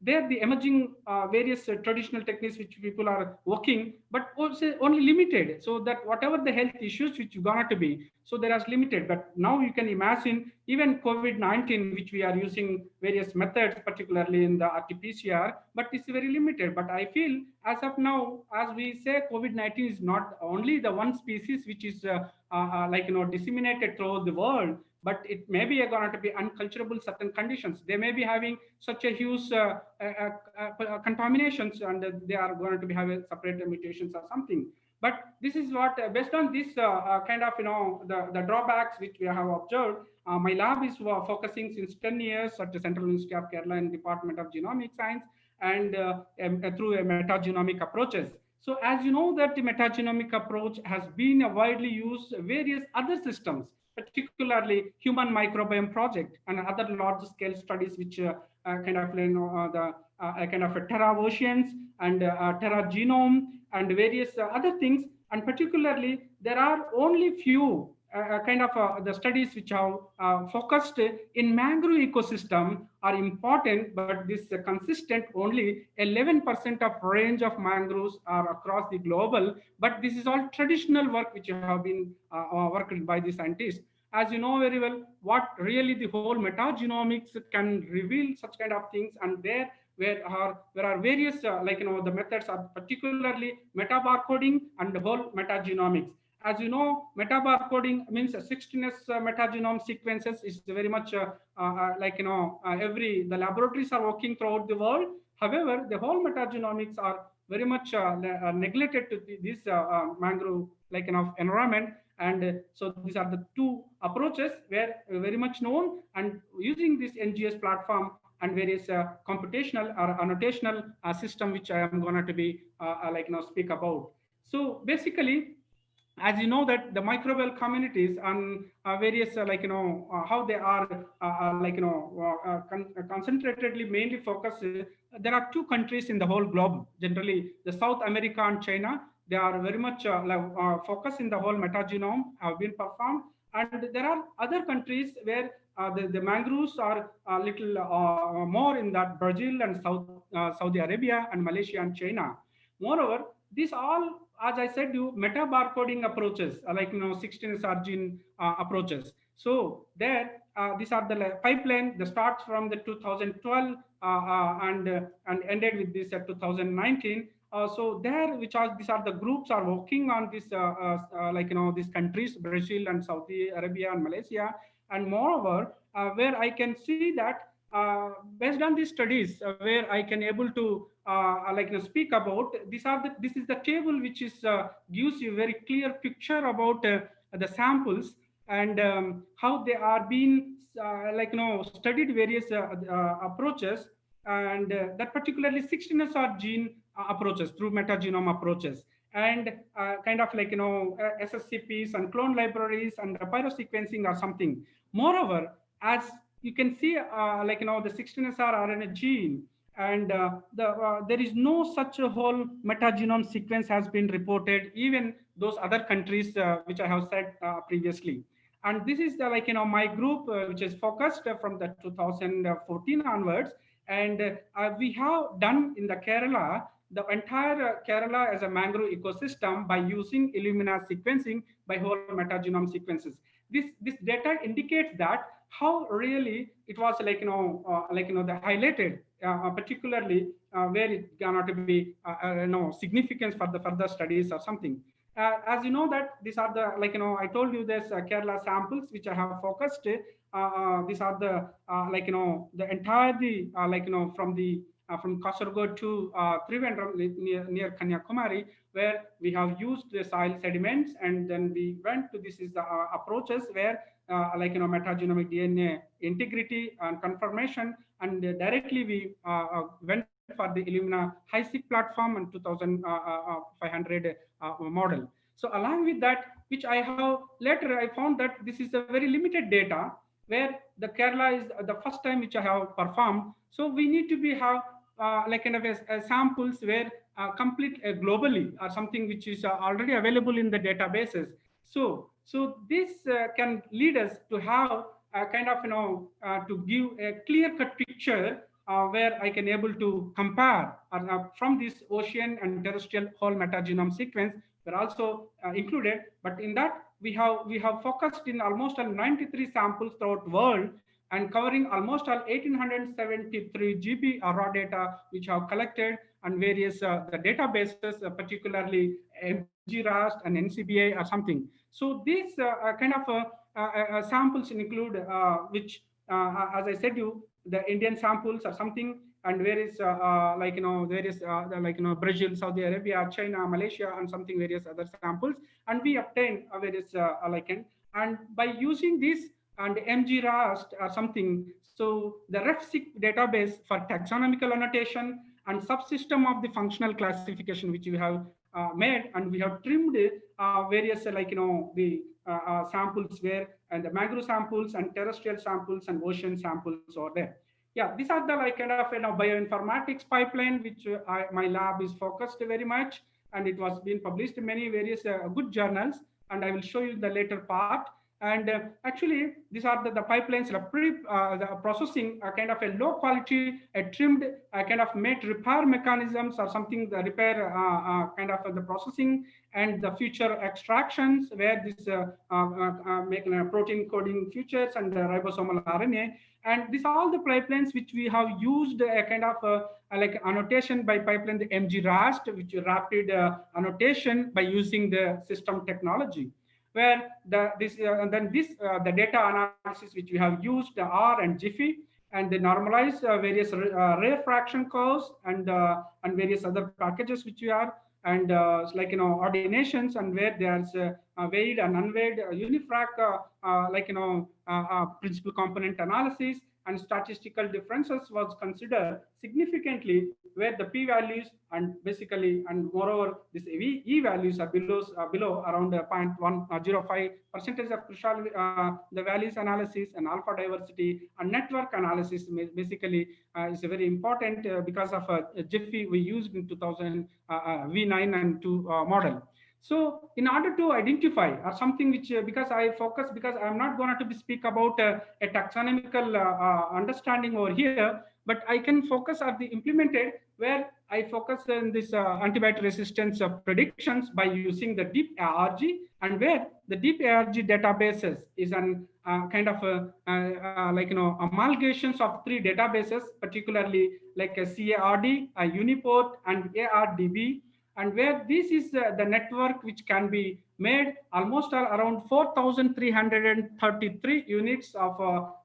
there the emerging various traditional techniques which people are working, but also only limited, so that whatever the health issues which you gonna to be, so there is limited. But now you can imagine even COVID-19, which we are using various methods, particularly in the RT-PCR, but it's very limited. But I feel as of now, as we say, COVID-19 is not only the one species which is disseminated throughout the world, but it may be going to be unculturable certain conditions. They may be having such a huge contaminations, and they are going to be having separate mutations or something. But this is what, based on this kind of the drawbacks which we have observed, my lab is focusing since 10 years at the Central University of Kerala in Department of Genomic Science, and through a metagenomic approaches. So as you know that the metagenomic approach has been widely used various other systems, particularly human microbiome project and other large scale studies which kind of the kind of terra oceans and terra genome and various other things. And particularly there are only few kind of the studies which have focused in mangrove ecosystem are important, but this consistent only 11% of range of mangroves are across the global. But this is all traditional work which have been worked by the scientists. As you know very well, what really the whole metagenomics can reveal such kind of things, and there are various the methods are particularly metabarcoding and the whole metagenomics. As you know, metabarcoding means 16s metagenome sequences is very much every the laboratories are working throughout the world. However, the whole metagenomics are very much neglected to this mangrove environment. And so these are the two approaches where very much known, and using this NGS platform and various computational or annotational system, which I am going to be speak about. So basically, as you know, that the microbial communities and various how they are concentratedly mainly focused. There are two countries in the whole globe, generally the South America and China. They are very much focused in the whole metagenome have been performed. And there are other countries where the mangroves are a little more in that Brazil and Saudi Arabia and Malaysia and China. Moreover, these all, as I said, you meta barcoding approaches, 16SR gene approaches. So there, these are the pipeline that starts from the 2012 and ended with this 2019. So there, these are the groups are working on this, these countries, Brazil and Saudi Arabia and Malaysia. And moreover, where I can see that based on these studies, where I can able to speak about, this is the table which is gives you very clear picture about the samples and how they are being studied various approaches, and that particularly 16SR gene approaches through metagenome approaches, and SSCPs and clone libraries and pyrosequencing or something. Moreover, as you can see, the 16SR RNA gene, and there is no such a whole metagenome sequence has been reported, even those other countries which I have said previously. And this is the my group which is focused from the 2014 onwards, and we have done in the Kerala the entire Kerala as a mangrove ecosystem by using Illumina sequencing by whole metagenome sequences. This data indicates that how really it was the highlighted particularly where it cannot be significance for the further studies or something. As you know that these are the I told you this Kerala samples which I have focused. These are the the entirely from Kasaragod to Trivandrum near Kanyakumari, where we have used the soil sediments, and then we went to this is the approaches where metagenomic DNA integrity and confirmation, and directly we went for the Illumina high-seq platform and 2500 model. So along with that, which I have later I found that this is a very limited data, where the Kerala is the first time which I have performed. So we need to be have samples where complete globally or something which is already available in the databases. So this can lead us to have a to give a clear-cut picture where I can able to compare from this ocean and terrestrial whole metagenome sequence were also included. But in that we have focused in almost 93 samples throughout the world, and covering almost 1873 GB raw data which have collected, and various the databases, particularly MGRAST and NCBI or something. So these samples include which, as I said you, the Indian samples or something, and various various Brazil, Saudi Arabia, China, Malaysia, and something various other samples, and we obtain various and by using this and MGRAST or something. So the RefSeq database for taxonomical annotation and subsystem of the functional classification, which we have made, and we have trimmed various the samples where, and the mangrove samples and terrestrial samples and ocean samples are there. Yeah, these are the bioinformatics pipeline which my lab is focused very much, and it was being published in many various good journals, and I will show you the later part. And actually, these are the pipelines, the processing, kind of a low quality, trimmed, kind of made repair mechanisms or something, the repair kind of the processing, and the future extractions where this make protein coding features and the ribosomal RNA. And these are all the pipelines which we have used a kind of annotation by pipeline, the MGRAST, which is rapid annotation by using the system technology, where the data analysis which we have used the R and Jiffy, and they normalize various rare fraction curves and various other packages which we are, and like ordinations, and where there's weighed and unweighed unifrac principal component analysis, and statistical differences was considered significantly, where the p values and basically, and moreover this e values are below around 0.105 percentage of crucial the values analysis and alpha diversity and network analysis basically is a very important because of Jiffy we used in 2000 V9 and 2 model. So in order to identify or something which because I focus, because I'm not going to speak about a taxonomical understanding over here, but I can focus on the implemented, where I focus on this antibiotic resistance predictions by using the deep ARG, and where the deep ARG databases is an kind of amalgamations of three databases, particularly like a CARD, a Uniport, and ARDB, and where this is the network which can be made almost around 4,333 units of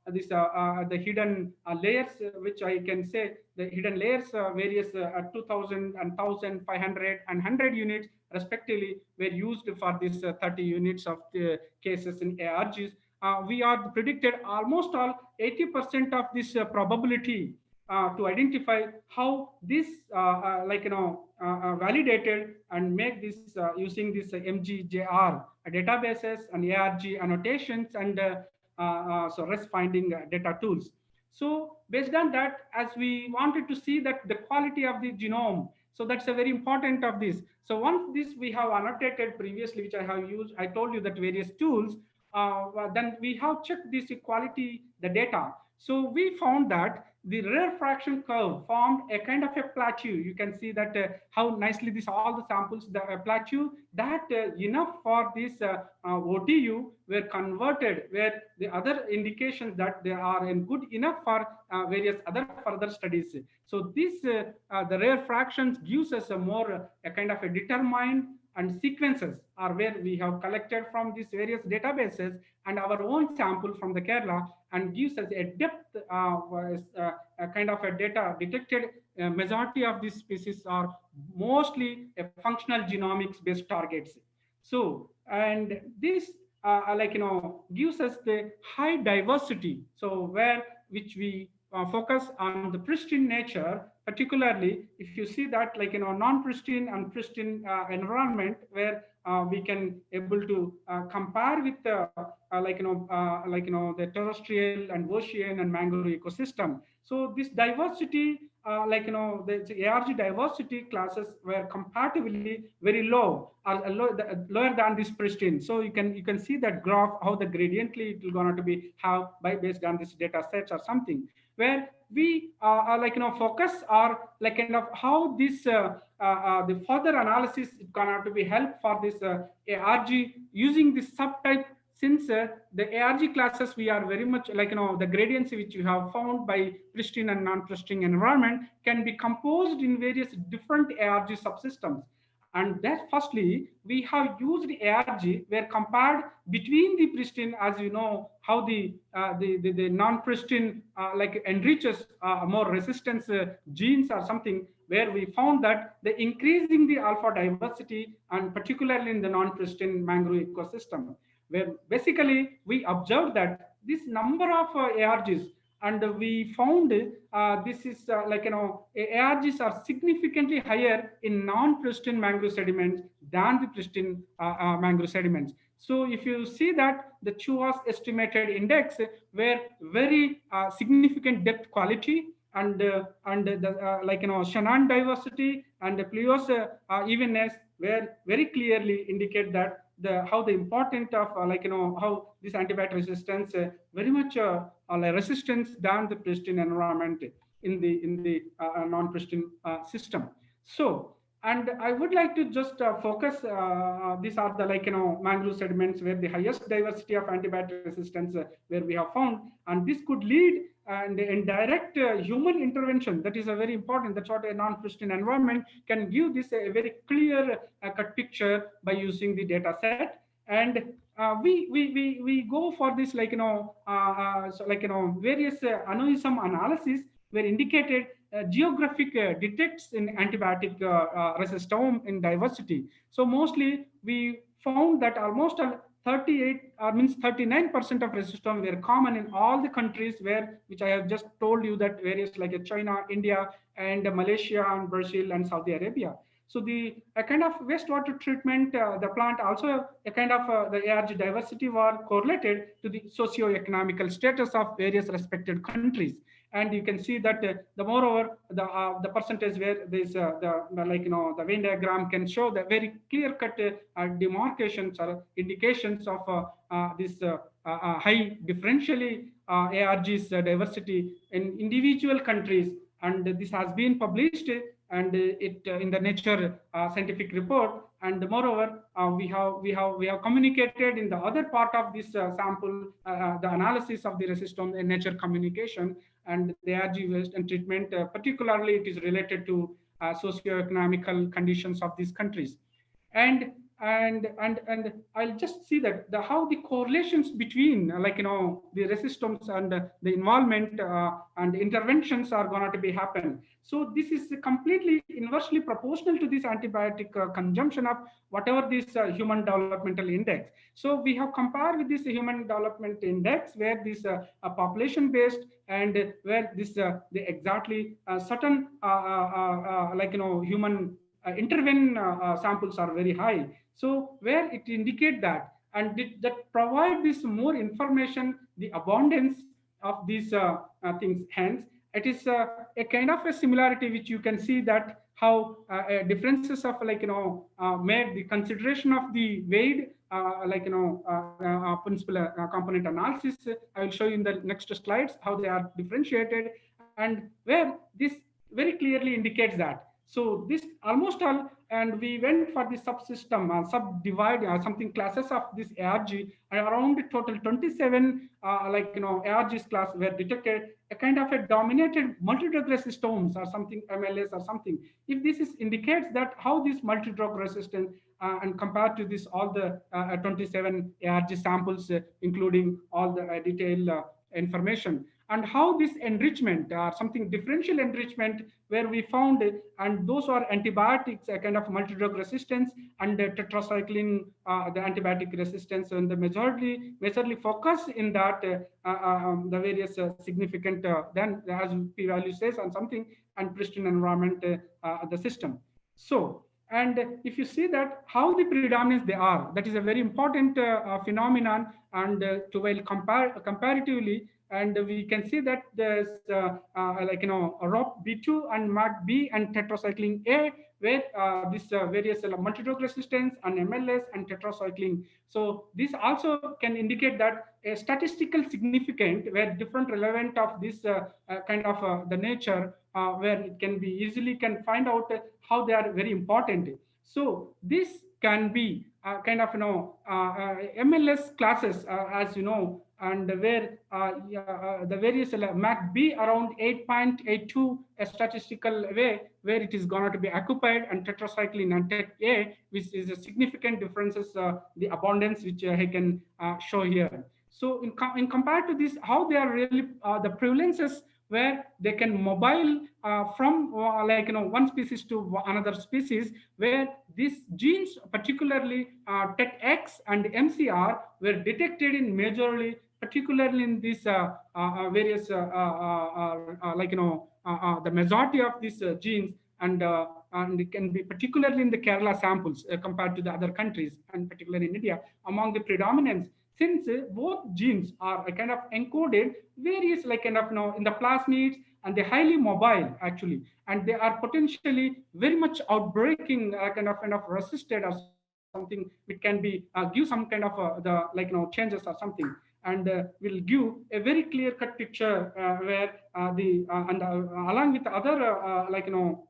the hidden layers, which I can say the hidden layers various 2,000 and 1,500 and 100 units respectively were used for this 30 units of the cases in ARGs. We are predicted almost all 80% of this probability to identify how this validated and make this using this MGJR databases and ARG annotations and so REST finding data tools. So based on that, as we wanted to see that the quality of the genome, so that's a very important of this. So once this we have annotated previously, which I have used, I told you that various tools, then we have checked this quality, the data. So we found that the rare fraction curve formed a kind of a plateau. You can see that how nicely this all the samples, the plateau that enough for this OTU were converted, where the other indications that they are in good enough for various other further studies. So this the rare fractions gives us a more a kind of a determined, and sequences are where we have collected from these various databases and our own sample from the Kerala, and gives us a depth a kind of a data detected. Majority of these species are mostly a functional genomics based targets. So, and this gives us the high diversity. So where which we focus on the pristine nature, particularly if you see that non-pristine and pristine environment, where we can able to compare with the the terrestrial and ocean and mangrove ecosystem. So this diversity the ARG diversity classes were comparatively very low, or lower than this pristine. So you can see that graph how the gradiently it will going to be how by based on this data sets or something, where we focus are how this the further analysis is going to be help for this ARG using this subtype, since the ARG classes we are very much the gradients which you have found by pristine and non-pristine environment can be composed in various different ARG subsystems. And that firstly we have used ARG where compared between the pristine, as you know how the non-pristine enriches more resistance genes or something, where we found that the increasing the alpha diversity, and particularly in the non-pristine mangrove ecosystem, where basically we observed that this number of ARGs, and we found this is ARGs are significantly higher in non-pristine mangrove sediments than the pristine mangrove sediments. So if you see that the CHUA's estimated index were very significant depth quality, and the Shannon diversity and the Plios evenness were very clearly indicate that how the important of how this antibiotic resistance very much resistance than the pristine environment in the non-pristine system. So, and I would like to just focus these are the mangrove sediments where the highest diversity of antibiotic resistance where we have found, and this could lead and in direct human intervention. That is a very important. That's what a non-pristine environment can give this a very clear cut picture by using the data set. And we go for this various anoism analysis were indicated geographic detects in antibiotic resistome in diversity. So mostly we found that almost 38 means 39% of resistome were common in all the countries where, which I have just told you, that various like China, India, and Malaysia, and Brazil, and Saudi Arabia. So the a kind of wastewater treatment, the plant also a kind of the ARG diversity were correlated to the socio-economical status of various respected countries. And you can see that the moreover the percentage where this the Venn diagram can show the very clear cut demarcations or indications of this high differentially ARG's diversity in individual countries. And this has been published and it in the Nature scientific report. And moreover we have communicated in the other part of this sample the analysis of the resistome in Nature communication. And the ARG waste and treatment particularly it is related to socio-economical conditions of these countries. And I'll just see that how the correlations between the resystems and the involvement and interventions are going to be happen. So this is completely inversely proportional to this antibiotic consumption of whatever this human developmental index. So we have compared with this human development index where this population based and where this the exactly certain human intervene samples are very high. So where it indicate that, and that provide this more information, the abundance of these things. Hence, it is a kind of a similarity which you can see that how differences of made the consideration of the weight principal component analysis. I will show you in the next slides how they are differentiated, and where this very clearly indicates that. So this almost all, and we went for the subsystem, subdivide something classes of this ARG, and around total 27 ARGs class were detected, a kind of a dominated multi-drug resistomes or something, MLS or something. If this is indicates that how this multi-drug resistant and compared to this all the 27 ARG samples, including all the detailed information, and how this enrichment or something differential enrichment where we found it, and those are antibiotics, a kind of multi-drug resistance, and tetracycline, the antibiotic resistance, and the majorly focus in that the various significant then as p value says on something, and pristine environment the system. So, and if you see that how the predominance they are, that is a very important phenomenon, and to while comparatively, and we can see that there's ROP B2 and MAC B and tetracycline A, where this various multi-drug resistance and MLS and tetracycline. So this also can indicate that a statistical significant where different relevant of this kind of the nature where it can be easily can find out how they are very important. So this can be kind of MLS classes as you know, and where the various MAC B around 8.82 a statistical way where it is going to be occupied, and tetracycline and tech A, which is a significant differences the abundance which I can show here. So in compared to this, how they are really the prevalences where they can mobile from one species to another species, where these genes particularly TEC-X and MCR were detected in majorly, particularly in these various the majority of these genes, and it can be particularly in the Kerala samples compared to the other countries, and particularly in India among the predominance, since both genes are kind of encoded various in the plasmids, and they're highly mobile actually, and they are potentially very much outbreaking kind of resisted or something, which can be give some kind of the changes or something, and will give a very clear cut picture where the and along with other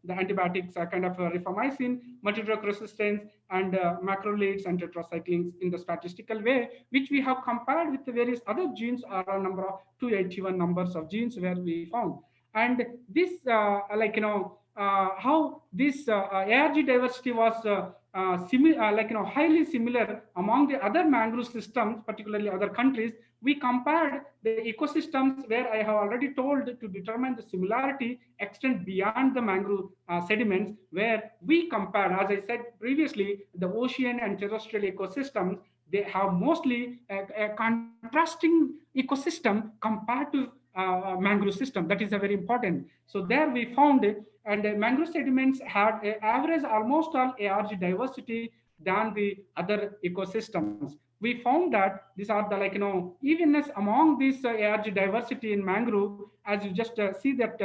the antibiotics kind of rifamycin, multi-drug resistance, and macrolides and tetracyclines in the statistical way, which we have compared with the various other genes, are a number of 281 numbers of genes where we found. And this how this ARG diversity was highly similar among the other mangrove systems, particularly other countries. We compared the ecosystems where I have already told to determine the similarity extend beyond the mangrove sediments, where we compared, as I said previously, the ocean and terrestrial ecosystems. They have mostly a contrasting ecosystem compared to mangrove system. That is a very important. So there we found and mangrove sediments had average almost all ARG diversity than the other ecosystems. We found that these are the evenness among this ARG diversity in mangrove. As you just see that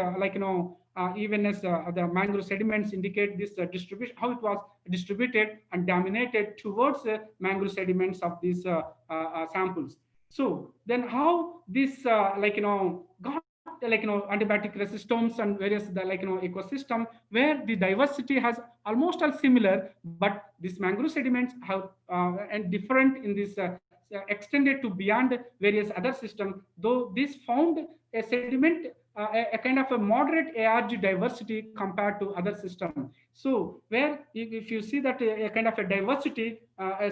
evenness, the mangrove sediments indicate this distribution, how it was distributed and dominated towards mangrove sediments of these samples. So then how this got antibiotic resistomes and various ecosystem where the diversity has almost all similar, but these mangrove sediments have and different in this extended to beyond various other systems, though this found a sediment a kind of a moderate ARG diversity compared to other systems. So where if you see that a kind of a diversity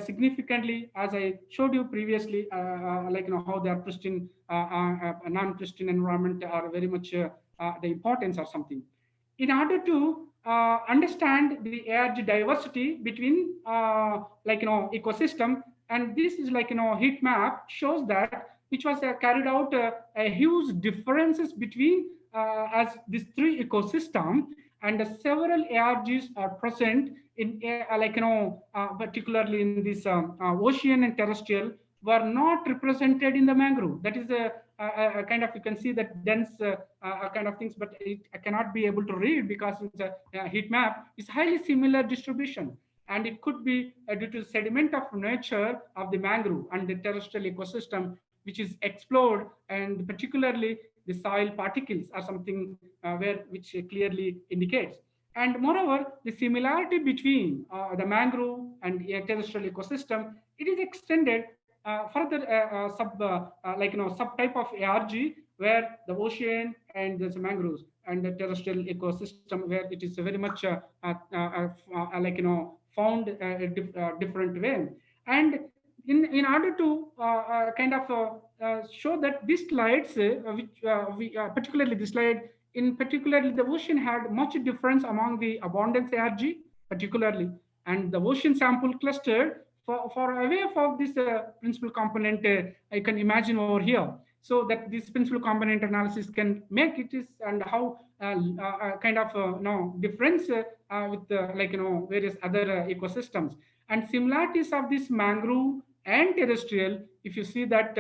significantly, as I showed you previously, how they are pristine, non-pristine environment are very much the importance or something. In order to understand the ARG diversity between ecosystem, and this is heat map shows that which was carried out a huge differences between as these three ecosystem, and several ARGs are present in particularly in this ocean and terrestrial were not represented in the mangrove. That is a kind of, you can see that dense kind of things, but it cannot be able to read because it's a heat map. It's highly similar distribution, and it could be due to sediment of nature of the mangrove and the terrestrial ecosystem, which is explored, and particularly the soil particles are something where which clearly indicates. And moreover, the similarity between the mangrove and terrestrial ecosystem, it is extended further subtype of ARG, where the ocean and there's mangroves and the terrestrial ecosystem where it is very much found a different way. And in order to show that these slides, which we particularly this slide, in particularly the ocean had much difference among the abundance ARG, particularly, and the ocean sample clustered for away from this principal component. I can imagine over here, so that this principal component analysis can make it is, and how kind of difference with various other ecosystems, and similarities of this mangrove and terrestrial. If you see that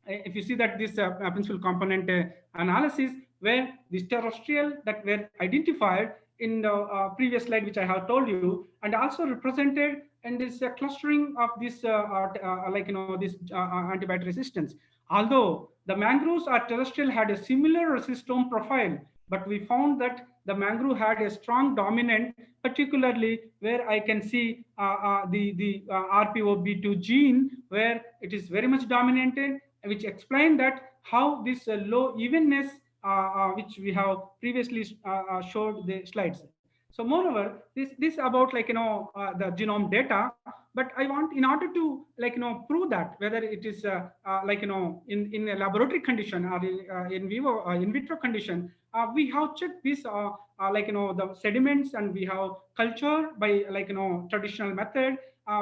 this principal component analysis, where this terrestrial that were identified in the previous slide which I have told you, and also represented in this clustering of this this antibiotic resistance. Although the mangroves or terrestrial had a similar resistome profile, but we found that the mangrove had a strong dominant, particularly where I can see the RPOB2 gene, where it is very much dominated, which explain that how this low evenness, which we have previously showed the slides. So moreover, this about the genome data, but I want, in order to prove that whether it is in a laboratory condition or in vivo in vitro condition, we have checked this the sediments, and we have culture by traditional method,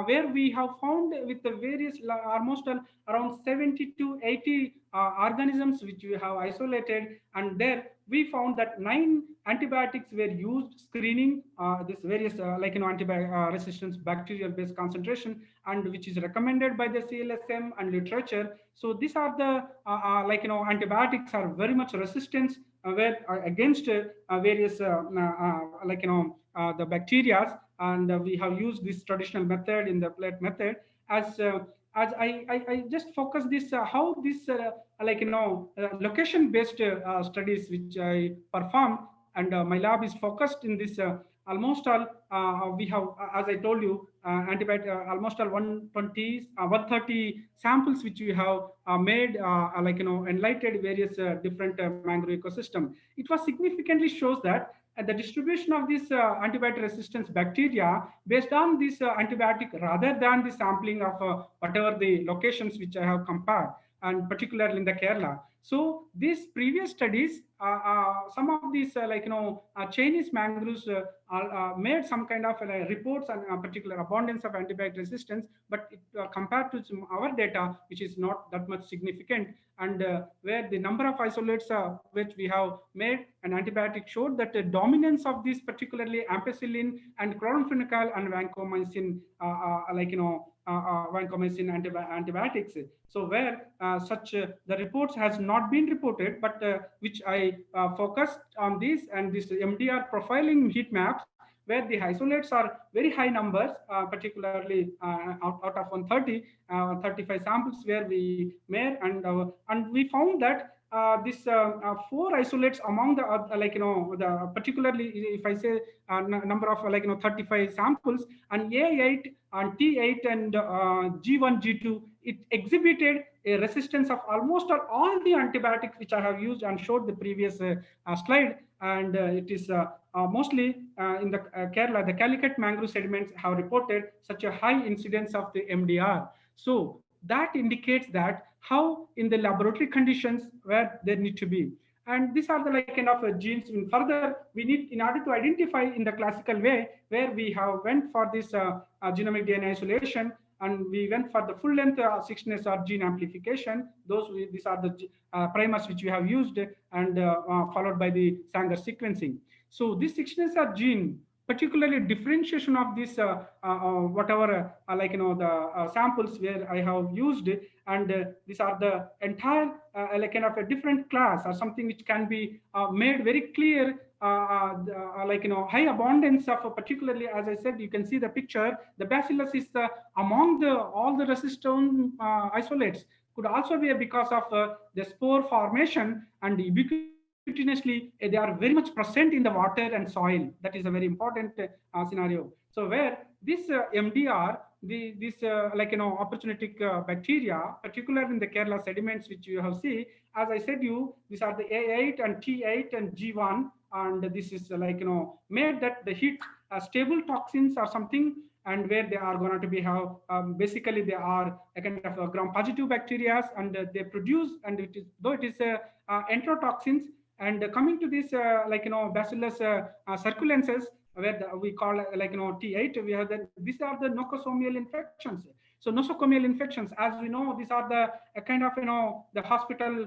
where we have found with the various almost around 70 to 80 organisms which we have isolated, and there we found that 9 antibiotics were used screening this various antibiotic resistance bacterial based concentration, and which is recommended by the CLSM and literature. So these are the antibiotics are very much resistant where against various the bacteria, and we have used this traditional method in the plate method. As I just focus this how this location based studies which I perform, and my lab is focused in this almost all we have, as I told you, almost all 120, 130 samples which we have made, enlightened various different mangrove ecosystem. It was significantly shows that the distribution of this antibiotic resistance bacteria based on this antibiotic rather than the sampling of whatever the locations which I have compared, and particularly in the Kerala. So these previous studies, some of these Chinese mangroves made some kind of reports on a particular abundance of antibiotic resistance, but it, compared to our data, which is not that much significant, and where the number of isolates which we have made an antibiotic showed that the dominance of these, particularly ampicillin and chloramphenicol and vancomycin, vancomycin antibiotics. So where such the reports has not been reported, but which I focused on this, and this MDR profiling heat maps, where the isolates are very high numbers, particularly out of 130, 35 samples where we made, and we found that this four isolates among the the particularly, if I say number of 35 samples, and A8 and T8 and G1 G2, it exhibited a resistance of almost all the antibiotics which I have used and showed the previous slide, and it is mostly in the Kerala, the Calicut mangrove sediments have reported such a high incidence of the MDR. So that indicates that how in the laboratory conditions where they need to be. And these are the kind of genes. In further, we need, in order to identify in the classical way, where we have went for this genomic DNA isolation, and we went for the full length 16SR gene amplification. These are the primers which we have used, and followed by the Sanger sequencing. So this 16SR gene, particularly differentiation of this whatever the samples where I have used, and these are the entire kind of a different class or something which can be made very clear, high abundance of particularly, as I said, you can see the picture, the bacillus is among the all the resistant isolates, could also be because of the spore formation, and ubiquitously they are very much present in the water and soil. That is a very important scenario. So where this MDR, this opportunistic bacteria, particularly in the Kerala sediments which you have seen, as I said you, these are the A8 and T8 and G1, and this is made that the heat stable toxins or something, and where they are going to be have basically they are a kind of gram positive bacteria, and they produce, and it is, though it is enterotoxins, and coming to this bacillus circulensis, where we call T8, we have these are the nosocomial infections. So nosocomial infections, as we know, these are the kind of the hospital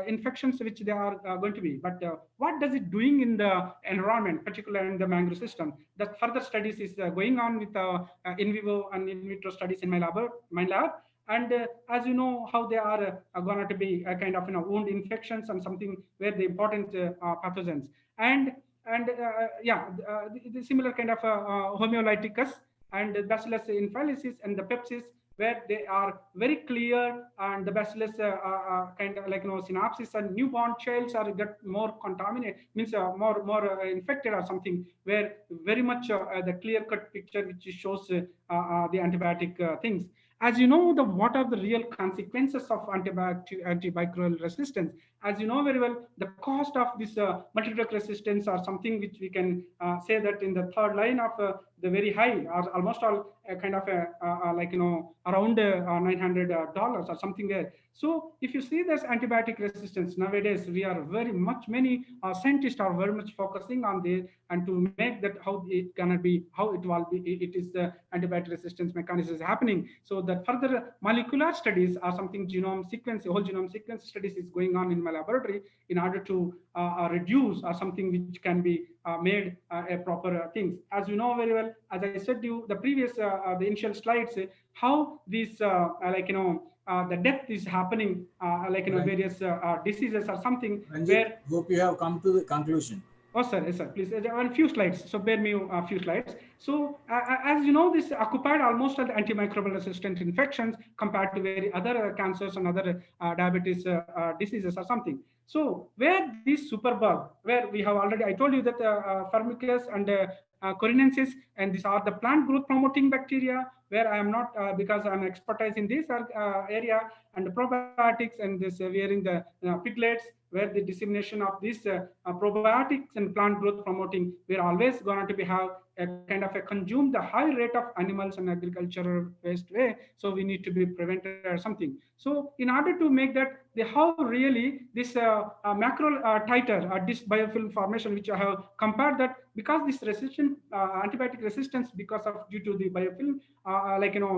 infections which they are going to be. But what does it doing in the environment, particularly in the mangrove system? That further studies is going on with in vivo and in vitro studies in my lab. And as you know, how they are going to be a kind of wound infections and something where the important pathogens, and the similar kind of homeolyticus and bacillus infelicus and the pepsis, where they are very clear, and the bacillus kind of synapses, and newborn childs are get more contaminated, means more infected or something, where very much the clear cut picture which shows the antibiotic things. As you know, what are the real consequences of antimicrobial resistance? As you know very well, the cost of this multi-drug resistance are something which we can say that in the third line of the very high, or almost all kind of around $900 or something there. So if you see this antibiotic resistance nowadays, we are very much, many scientists are very much focusing on this, and to make that how it gonna be, how it will be, it is the antibiotic resistance mechanism is happening. So that further molecular studies are something, genome sequence, whole genome sequence studies is going on in my laboratory in order to reduce or something which can be made a proper things. As you know very well, as I said to you, the previous the initial slides, how this the depth is happening, various diseases or something. Ranjit, where hope you have come to the conclusion. Oh, sir, yes, sir. Please, a few slides. So bear me a few slides. So as you know, this occupied almost all the antimicrobial resistant infections compared to very other cancers and other diabetes diseases or something. So where this superbug, where we have already, I told you that Firmicus and Corinensis, and these are the plant growth promoting bacteria, where I am not, because I'm expertise in this area, and the probiotics, and this wearing the piglets, where the dissemination of these probiotics and plant growth promoting, we're always going to be have a kind of a consume the high rate of animals and agricultural waste way. So we need to be prevented or something. So in order to make that, they how really this macro titer this biofilm formation, which I have compared that, because this resistant antibiotic resistance because of due to the biofilm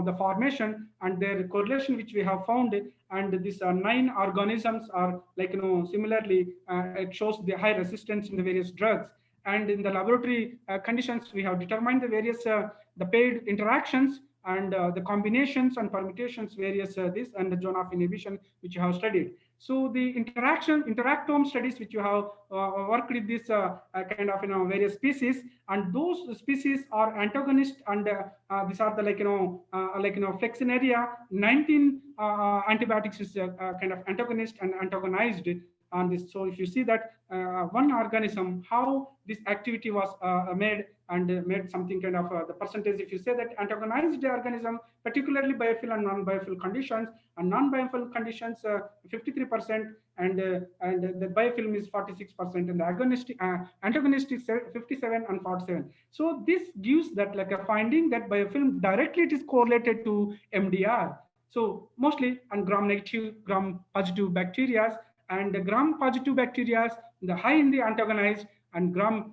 the formation and their correlation which we have found, and these 9 organisms are similarly it shows the high resistance in the various drugs. And in the laboratory conditions, we have determined the various the paired interactions and the combinations and permutations, various this and the zone of inhibition which you have studied. So the interactome studies which you have worked with this kind of various species, and those species are antagonist, and these are the flexinaria 19 antibiotics is kind of antagonist and antagonized on this. So if you see that one organism, how this activity was made, and made something kind of the percentage, if you say that antagonized the organism, particularly biophil and non-biophil conditions, and non-biophil conditions 53%, and the biofilm is 46%, and the antagonist is 57 and 47. So this gives that like a finding that biofilm directly it is correlated to MDR. So mostly on gram-negative, gram-positive bacteria, and the gram-positive bacteria, the high in the antagonized, and gram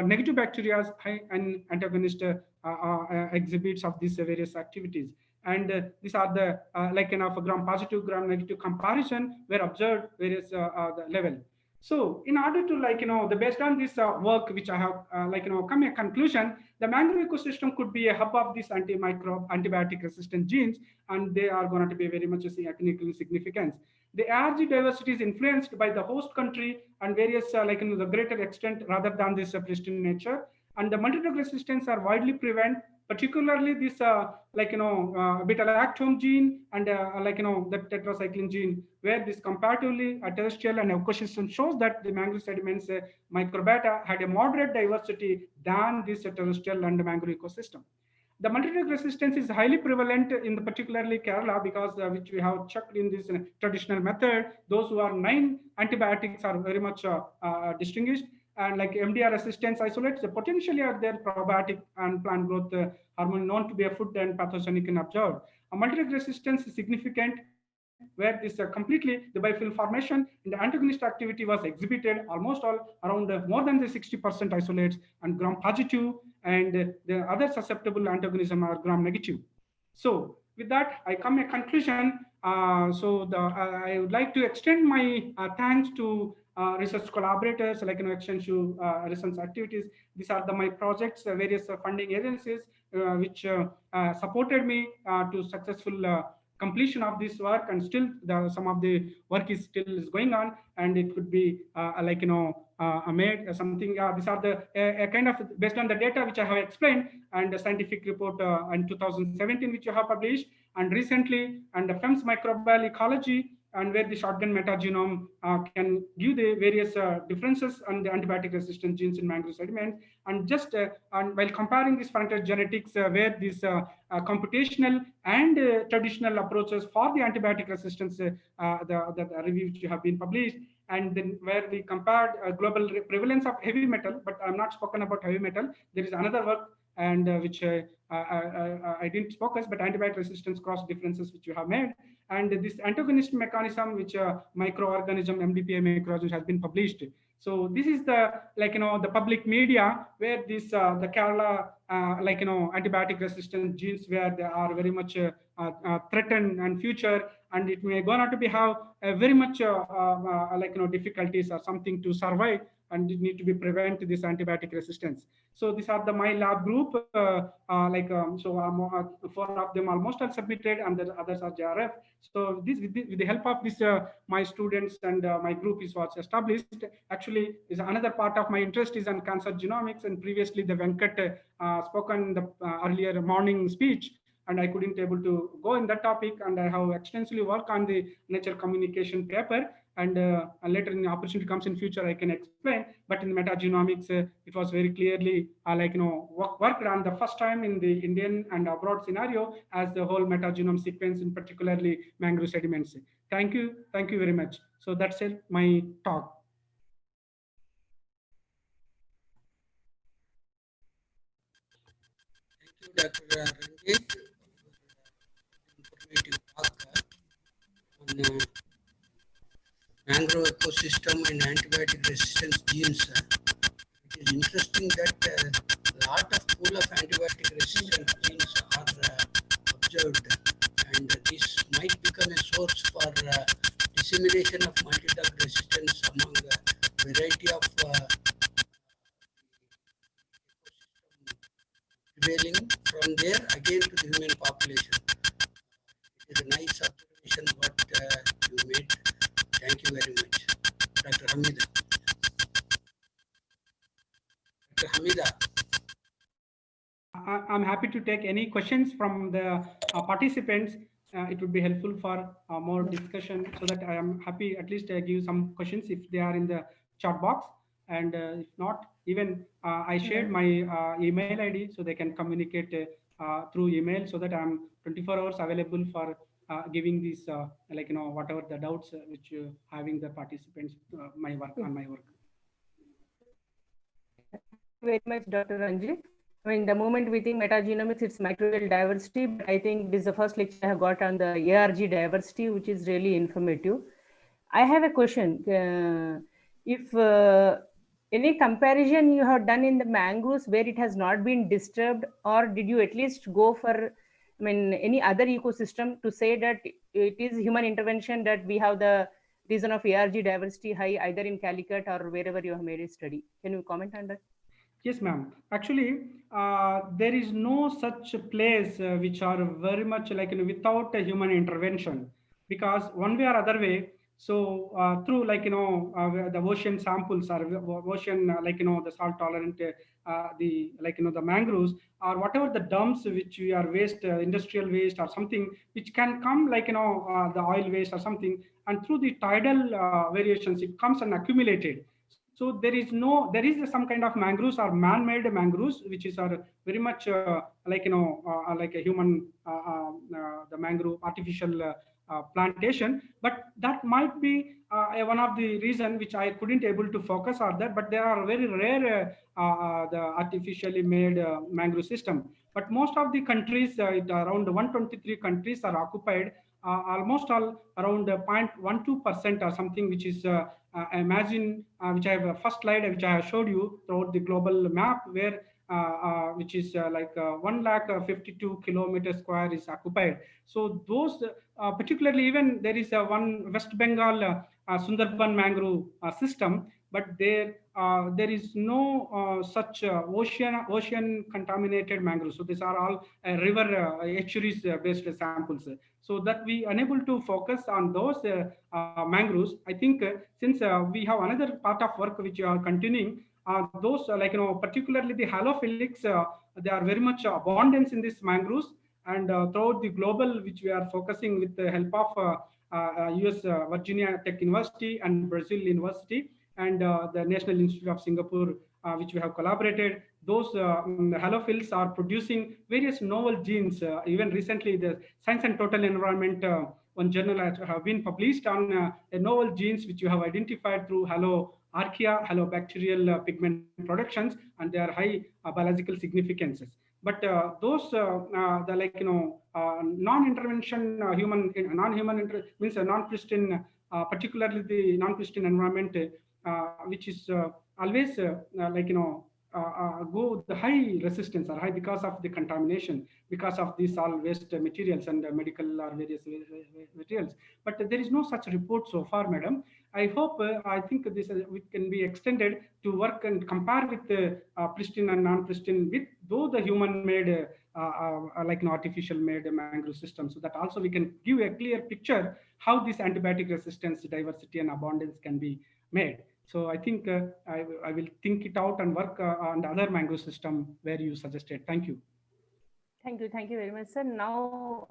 negative bacteria high and antagonist exhibits of these various activities. And these are the gram positive, gram negative comparison were observed various the level. So in order to the based on this work which I have come a conclusion, the mangrove ecosystem could be a hub of these antibiotic resistant genes, and they are going to be very much clinically significant. The ARG diversity is influenced by the host country and various the greater extent rather than this pristine nature. And the multi-drug resistance are widely prevalent, particularly this beta-lactome gene and the tetracycline gene, where this comparatively terrestrial and ecosystem shows that the mangrove sediments microbiota had a moderate diversity than this terrestrial and mangrove ecosystem. The multi-drug resistance is highly prevalent in the particularly Kerala, because which we have checked in this traditional method. Those who are 9 antibiotics are very much distinguished, and like MDR resistance isolates, the potentially are there probiotic and plant growth hormone known to be a food and pathogenic and observed. A multi-drug resistance is significant, where this completely the biofilm formation and the antagonist activity was exhibited almost all around more than the 60% isolates and gram positive, and the other susceptible antagonism are gram negative. So with that, I come a conclusion. I would like to extend my thanks to research collaborators, extensive research activities. These are my projects, various funding agencies which supported me to successful completion of this work, and still some of the work is still is going on, and it could be made something. These are the kind of based on the data which I have explained, and the scientific report in 2017 which you have published, and recently, and the FEMS microbial ecology, and where the shotgun metagenome can give the various differences on the antibiotic resistant genes in mangrove sediment. And just and while comparing this frontier genetics, where this computational and traditional approaches for the antibiotic resistance, the review which have been published, and then where we compared global prevalence of heavy metal, but I'm not spoken about heavy metal. There is another work, and which I didn't focus, but antibiotic resistance cross differences which you have made, and this antagonist mechanism which microorganism MDPA microorganism has been published. So this is the the public media where this the Kerala antibiotic resistant genes, where they are very much threatened and future, and it may gonna to be have very much difficulties or something to survive, and it need to be prevent this antibiotic resistance. So these are the my lab group, four of them almost are submitted, and the others are JRF. So this with the help of this my students and my group is what's established. Actually, is another part of my interest is on cancer genomics, and previously the Venkat spoken the earlier morning speech, and I couldn't able to go in that topic, and I have extensively worked on the Nature Communication paper, and later in the opportunity comes in future, I can explain. But in metagenomics, it was very clearly worked on the first time in the Indian and abroad scenario as the whole metagenome sequence, in particularly mangrove sediments. Thank you very much. So that's it, my talk. Thank you, Dr. Ranjit, informative talk on mangrove ecosystem and antibiotic resistance genes. It is interesting that a lot of pool of antibiotic resistant genes are observed, and this might become a source for dissemination of multi-drug resistance among a variety of prevailing from there again to the human population. It is a nice observation what you made. Thank you very much. Dr. Hamida. Dr. Hamida. I'm happy to take any questions from the participants. It would be helpful for more discussion, so that I am happy at least give some questions if they are in the chat box. And if not, even I shared my email ID, so they can communicate through email, so that I'm 24 hours available for giving these whatever the doubts which having the participants my work on my work. Very much, Dr. Ranjit. I mean, the moment we think metagenomics, it's microbial diversity, but I think this is the first lecture I have got on the ARG diversity, which is really informative. I have a question. If any comparison you have done in the mangroves where it has not been disturbed, or did you at least go for, I mean, any other ecosystem to say that it is human intervention that we have the reason of ARG diversity high, either in Calicut or wherever you have made a study? Can you comment on that? Yes, ma'am. Actually, there is no such place which are very much without a human intervention, because one way or other way. So through the ocean samples or ocean the salt tolerant the the mangroves or whatever the dumps which we are waste industrial waste or something which can come the oil waste or something, and through the tidal variations it comes and accumulated. So there is some kind of mangroves or man-made mangroves which is are very much like a human the mangrove artificial plantation, but that might be one of the reason which I couldn't able to focus on that. But there are very rare the artificially made mangrove system. But most of the countries, around 123 countries are occupied, almost all around 0.12% or something, which is imagine which I have a first slide which I have showed you throughout the global map, where which is 152 kilometers square is occupied. So those particularly, even there is one West Bengal Sundarban mangrove system, but there is no such ocean contaminated mangroves. So these are all river estuaries based samples, so that we unable to focus on those mangroves. I think since we have another part of work which we are continuing, those particularly the halophilics, they are very much abundance in these mangroves. And throughout the global, which we are focusing with the help of US Virginia Tech University and Brazil University and the National Institute of Singapore, which we have collaborated. Those halophils are producing various novel genes. Even recently, the Science and Total Environment one journal have been published on a novel genes which you have identified through Archaea, halobacterial pigment productions, and they are high biological significances. But those the non-intervention non-human means a non-pristine, particularly the non-pristine environment, which is always go the high resistance or high because of the contamination, because of these all waste materials and medical or various materials. But there is no such report so far, madam. I hope, I think this can be extended to work and compare with the pristine and non-pristine with though the human-made artificial made mangrove system, so that also we can give a clear picture how this antibiotic resistance, diversity and abundance can be made. So I think I will think it out and work on the other mangrove system where you suggested. Thank you. Thank you very much, sir. Now,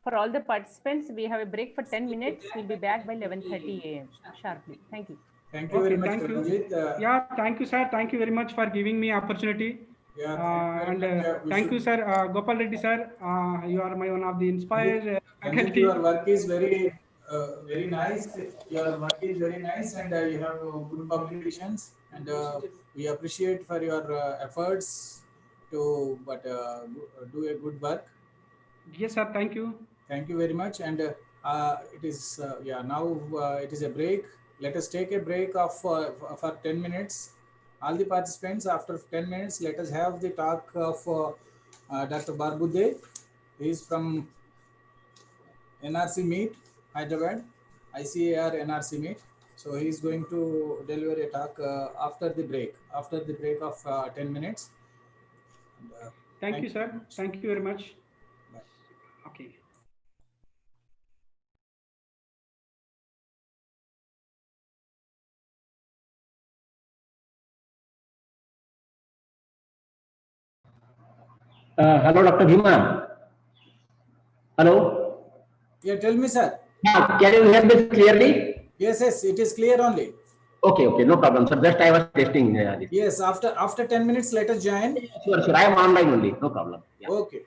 For all the participants, we have a break for 10 minutes. We'll be back by 11:30 a.m. sharply. Thank you. Thank you very much, Thank you. Ranjit. Yeah, thank you, sir. Thank you very much for giving me opportunity. Yeah, thank you very much. Thank you, sir. Gopal Reddy, sir. You are my one of the inspired Ranjit, faculty. your work is very nice. Your work is very nice, and you have good publications. And we appreciate for your efforts to do a good work. Yes, sir. Thank you. Thank you very much. And it is now it is a break. Let us take a break of for 10 minutes. All the participants, after 10 minutes, let us have the talk of Dr. Barbude. He is from NRC Meet, Hyderabad, ICAR NRC Meet. So he is going to deliver a talk after the break of 10 minutes. And, thank you, sir. Thank you very much. Bye. Okay. Hello, Dr. Bhima. Hello. Yeah, tell me, sir. Can you hear this clearly? Yes, it is clear only. Okay, no problem. So just I was testing. Yes, after 10 minutes, let us join. Sure. I am online only. No problem. Yeah. Okay.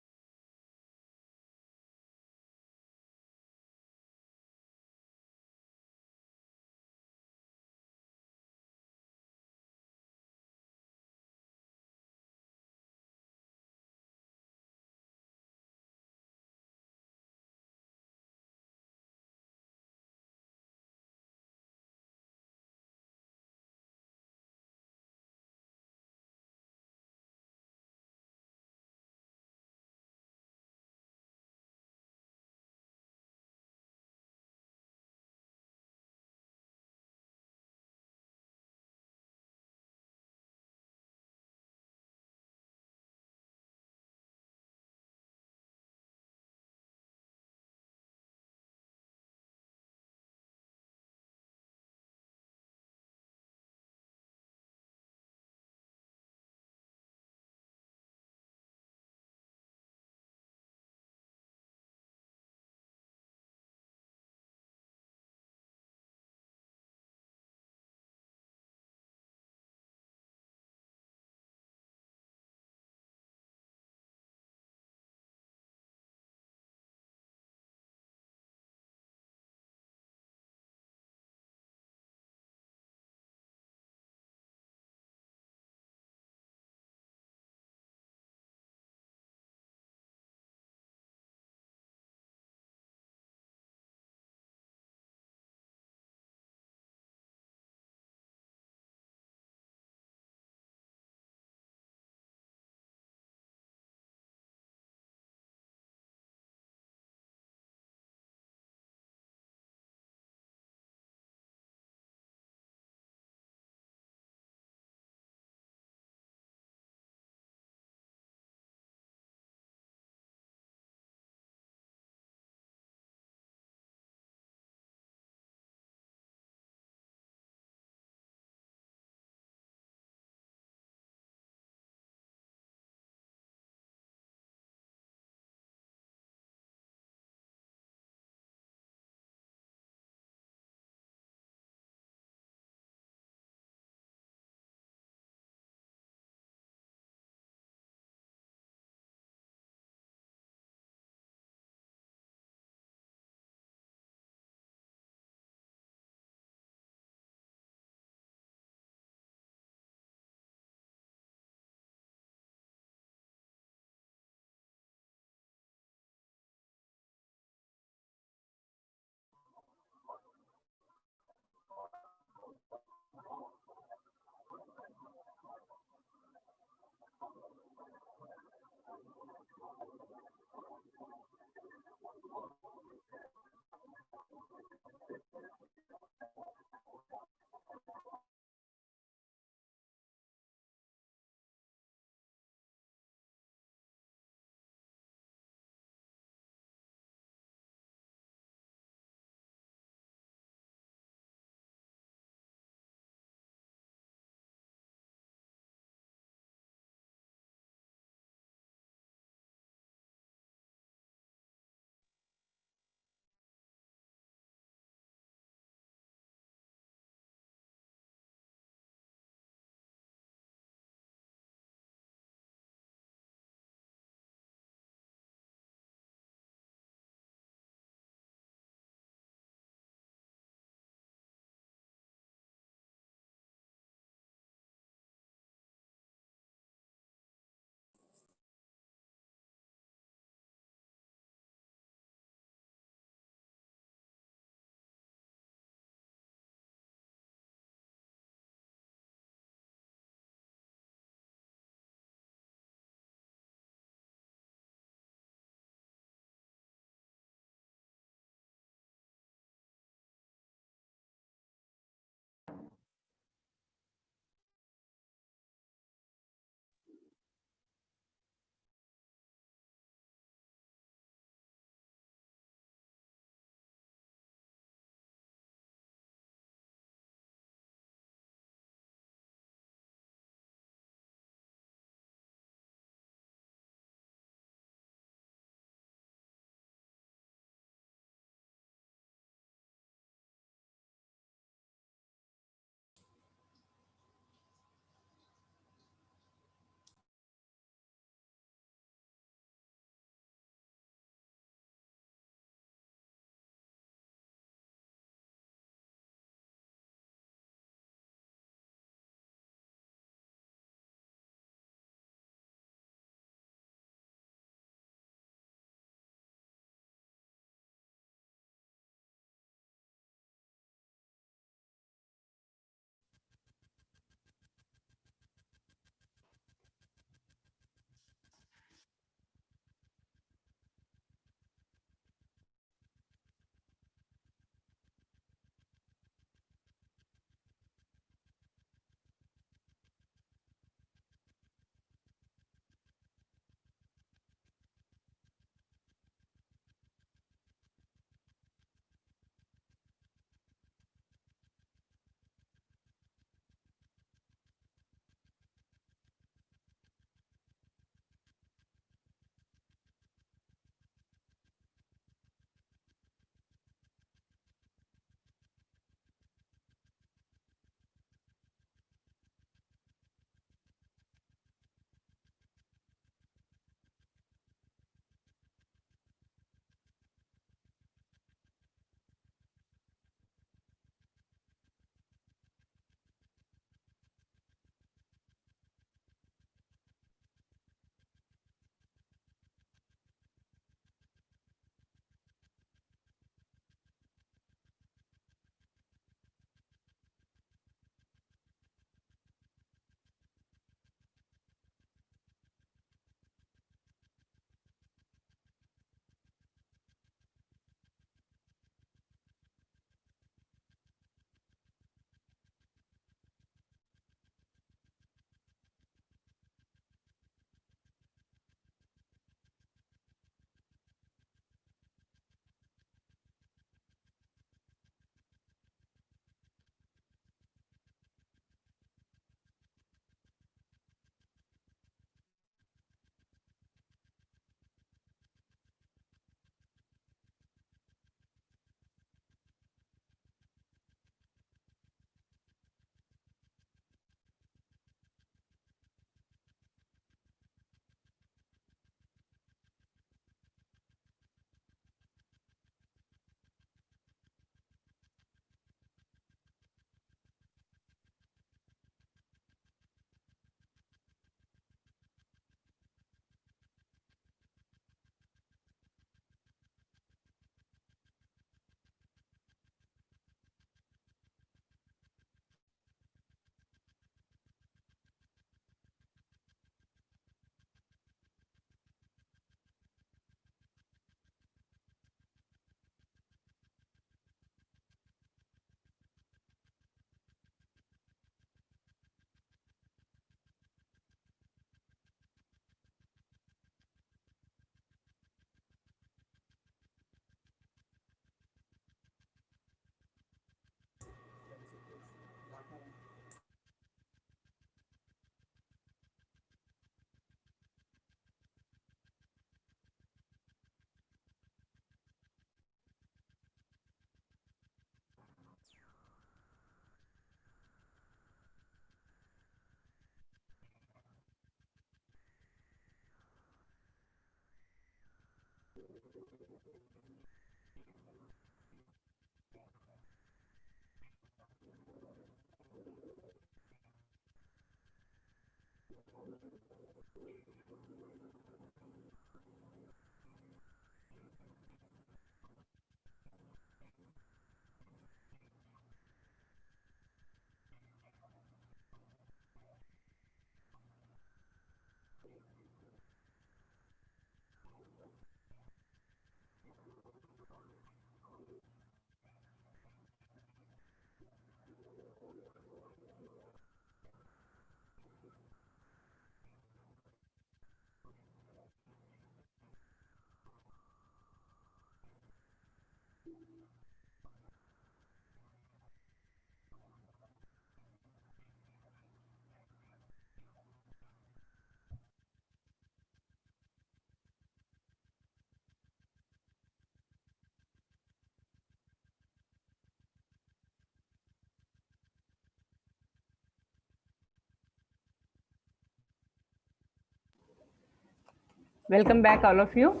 Welcome back, all of you.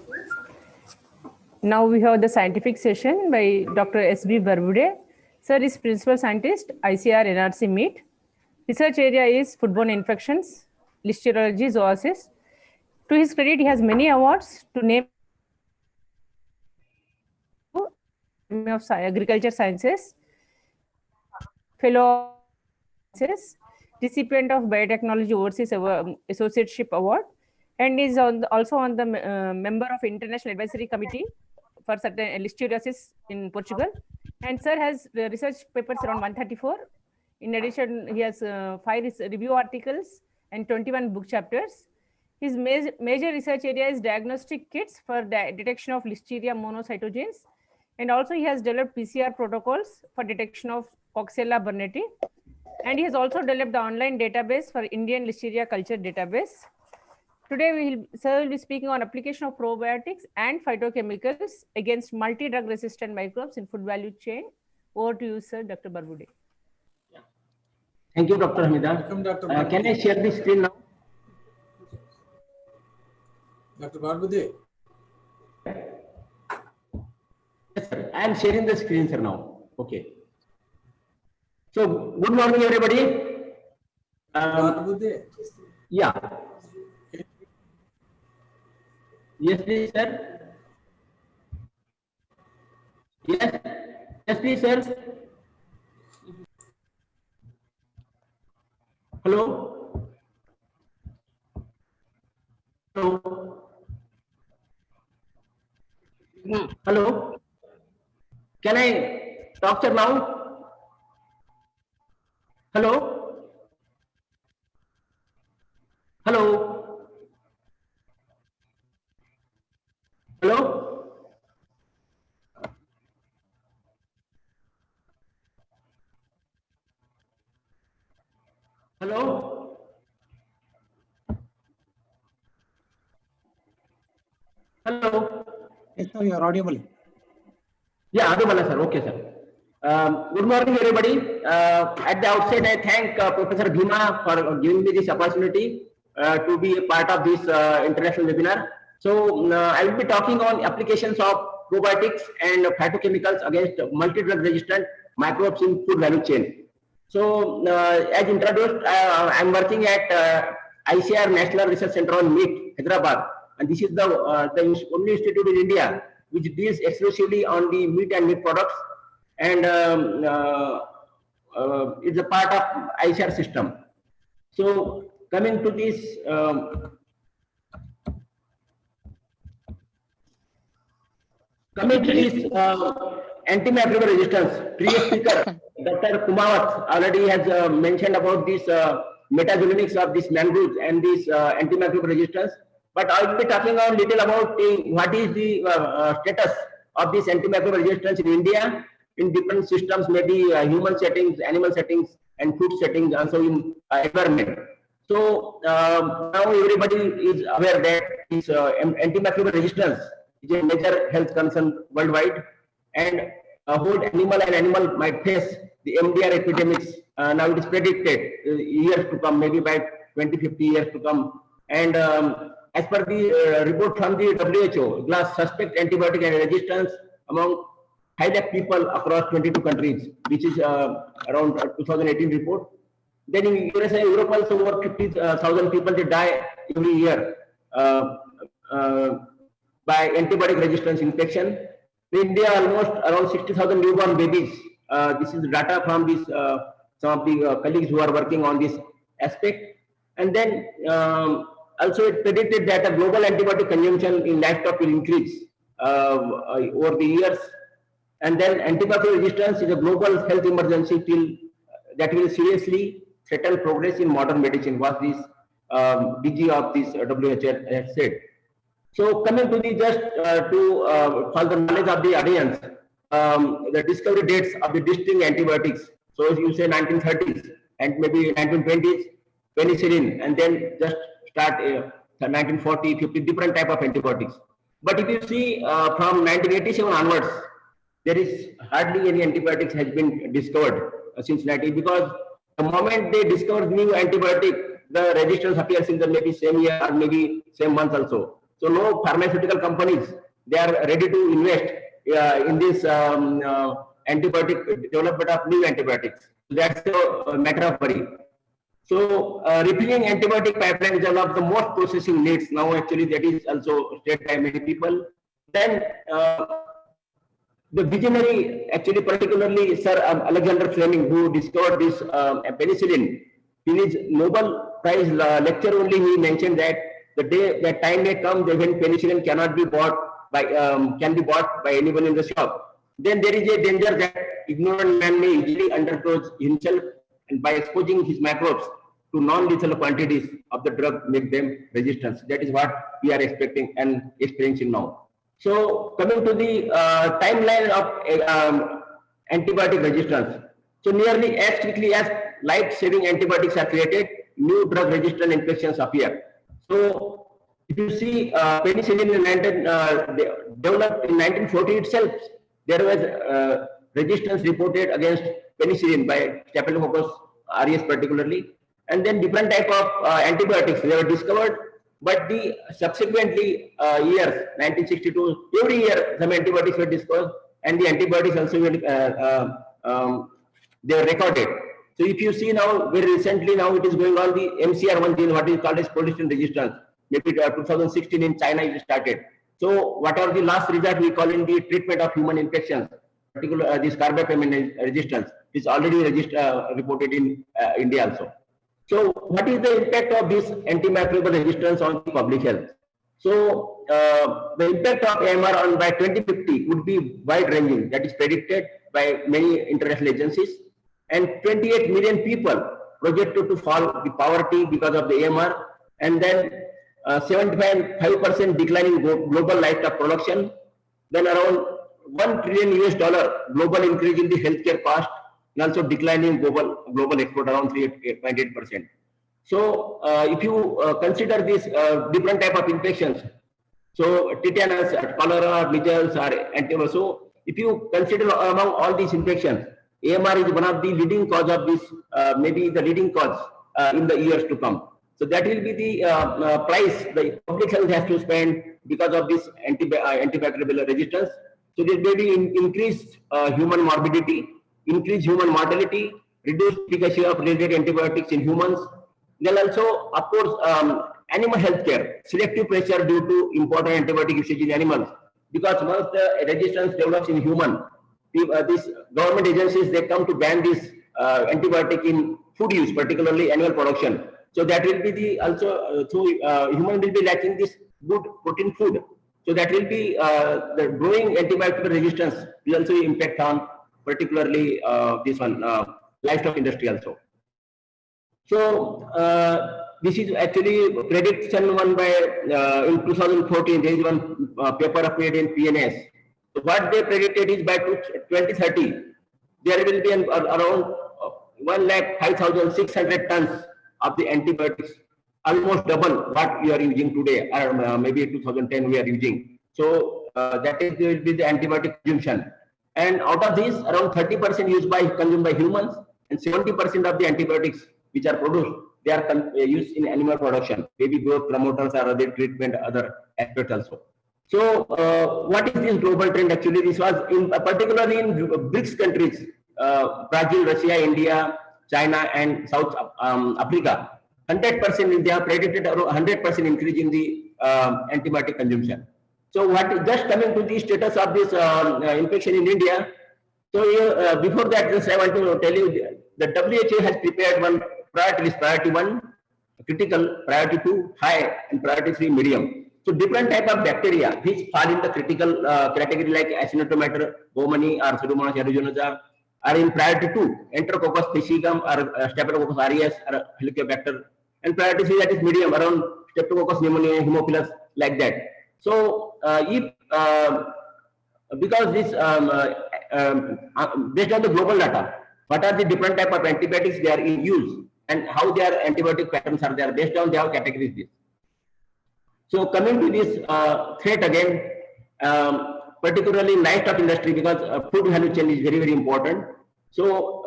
Now we have the scientific session by Dr. S.B. Barbude. Sir is Principal Scientist, ICR NRC MEET. Research area is foodborne infections, listerology, zoonosis. To his credit, he has many awards. To name of Agriculture Sciences, Fellow Sciences, recipient of Biotechnology Overseas Associateship Award, and is also on the member of International Advisory Committee for certain listeriosis in Portugal. And sir has research papers around 134. In addition, he has 5 review articles and 21 book chapters. His major research area is diagnostic kits for the detection of Listeria monocytogenes. And also he has developed PCR protocols for detection of Coxiella burnetii. And he has also developed the online database for Indian Listeria culture database. Today, sir will be speaking on application of probiotics and phytochemicals against multi-drug resistant microbes in food value chain. Over to you, sir, Dr. Barbude. Thank you, Dr. Hamida. Welcome, Dr. Can I share the screen now? Dr. Barbude. Yes, sir. I am sharing the screen, sir, now. Okay. So, good morning, everybody. Barbude. Yeah. Yes, please, sir. Yes. Yes, please, sir. Hello. Hello. Hello. Can I talk, sir, now? Hello. Hello. Hello. Hello. Hello. Yes, sir, you are audible. Yeah, audible, sir. Okay, sir. Good morning, everybody. At the outset, I thank Professor Bhima for giving me this opportunity to be a part of this international webinar. So, I will be talking on applications of probiotics and phytochemicals against multi-drug resistant microbes in food value chain. So, as introduced, I am working at ICR National Research Center on Meat, Hyderabad, and this is the only institute in India which deals exclusively on the meat and meat products, and it's a part of ICR system. So, coming to this. Coming to this antimicrobial resistance, previous speaker, Dr. Kumawat, already has mentioned about this metagenomics of these mangroves and this antimicrobial resistance. But I will be talking a little about what is the status of this antimicrobial resistance in India in different systems, maybe human settings, animal settings, and food settings, also in environment. So now everybody is aware that this antimicrobial resistance is a major health concern worldwide, and a whole animal might face the MDR epidemics. Now it is predicted years to come, maybe by 20-50 years to come. And as per the report from the WHO, glass suspect antibiotic and resistance among 5 lakh people across 22 countries, which is around 2018 report. Then in USA, Europe also over 50,000 people they die every year by antibiotic resistance infection. In India, almost around 60,000 newborn babies. This is data from this some of the colleagues who are working on this aspect. And then also it predicted that a global antibiotic consumption in livestock will increase over the years. And then antibiotic resistance is a global health emergency that will seriously threaten progress in modern medicine, what this DG of this WHO has said. So coming to the just for the knowledge of the audience, the discovery dates of the distinct antibiotics. So you say 1930s and maybe 1920s, penicillin, and then just start 1940, 50 different type of antibiotics. But if you see from 1987 onwards, there is hardly any antibiotics has been discovered since 19, because the moment they discover new antibiotic, the resistance appears in the maybe same year or maybe same month also. So no pharmaceutical companies, they are ready to invest in this antibiotic development of new antibiotics. That's a matter of worry. So refilling antibiotic pipeline is one of the most processing needs now. Actually, that is also stated by many people. Then the visionary, actually particularly Sir Alexander Fleming, who discovered this penicillin, in his Nobel Prize lecture only he mentioned that the day that time may come when penicillin cannot be bought by can be bought by anyone in the shop. Then there is a danger that ignorant man may easily underdose himself, and by exposing his microbes to non-lethal quantities of the drug, make them resistant. That is what we are expecting and experiencing now. So coming to the timeline of antibiotic resistance. So nearly as quickly as life-saving antibiotics are created, new drug-resistant infections appear. So if you see penicillin developed in 1940 itself, there was resistance reported against penicillin by Staphylococcus aureus particularly, and then different type of antibiotics they were discovered. But the subsequently years, 1962, every year some antibiotics were discovered, and the antibiotics also were they were recorded. So if you see now, very recently now it is going on the MCR1 gene, what is called as colistin resistance. Maybe 2016 in China it started. So what are the last result we call in the treatment of human infections, particularly this carbapenem resistance is already reported in India also. So what is the impact of this antimicrobial resistance on the public health? So the impact of AMR on by 2050 would be wide ranging, that is predicted by many international agencies, and 28 million people projected to fall the poverty because of the AMR, and then 75% decline in global livestock production, then around $1 trillion global increase in the healthcare cost, and also declining global export around 3.8%. So if you consider these different type of infections, so tetanus, cholera, measles, or antivirus. So if you consider among all these infections, AMR is one of the leading cause of this, maybe the leading cause in the years to come. So that will be the price the public health has to spend because of this antibacterial resistance. So there may be increased human morbidity, increased human mortality, reduced efficacy of related antibiotics in humans. Then also, of course, animal healthcare, selective pressure due to important antibiotic usage in animals. Because once the resistance develops in human, these government agencies, they come to ban this antibiotic in food use, particularly animal production. So that will be the also human will be lacking this good protein food. So that will be the growing antibiotic resistance will also impact on particularly this one livestock industry also. So this is actually prediction one by in 2014. There is one paper appeared in PNS. So what they predicted is by 2030 there will be around 1,05,600 tons of the antibiotics, almost double what we are using today, or maybe 2010 we are using. So that is will be the antibiotic consumption, and out of this around 30% consumed by humans, and 70% of the antibiotics which are produced, they are used in animal production, maybe growth promoters or other treatment, other aspects also. So what is this global trend? Actually, this was particularly in BRICS countries, Brazil, Russia, India, China, and South Africa. 100% they have predicted 100% increase in the antibiotic consumption. So what just coming to the status of this infection in India. So before that, just I want to tell you the WHO has prepared one priority list: priority 1, critical; priority 2, high; and priority 3, medium. So different type of bacteria which fall in the critical category like Acinetobacter baumannii or Pseudomonas aeruginosa are in priority 2, Enterococcus faecicum or Staphylococcus aureus or Helicobacter, and priority 3, that is medium, around Streptococcus pneumoniae, Haemophilus, like that. So if because this based on the global data, what are the different type of antibiotics they are in use and how their antibiotic patterns are there, based on their categories. This. So coming to this threat again, particularly in livestock industry, because food value chain is very, very important. So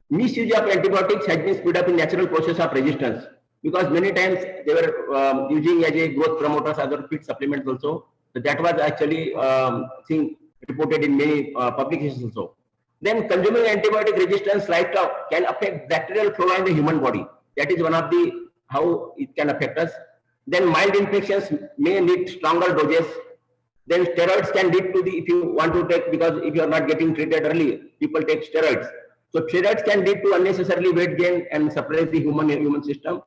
misuse of antibiotics has been speed up in natural process of resistance, because many times they were using as a growth promoters, other feed supplements also. So that was actually reported in many publications also. Then consuming antibiotic resistance livestock can affect bacterial flora in the human body. That is one of the how it can affect us. Then mild infections may need stronger doses. Then steroids can lead to the, if you want to take, because if you are not getting treated early, people take steroids. So steroids can lead to unnecessarily weight gain and suppress the human system.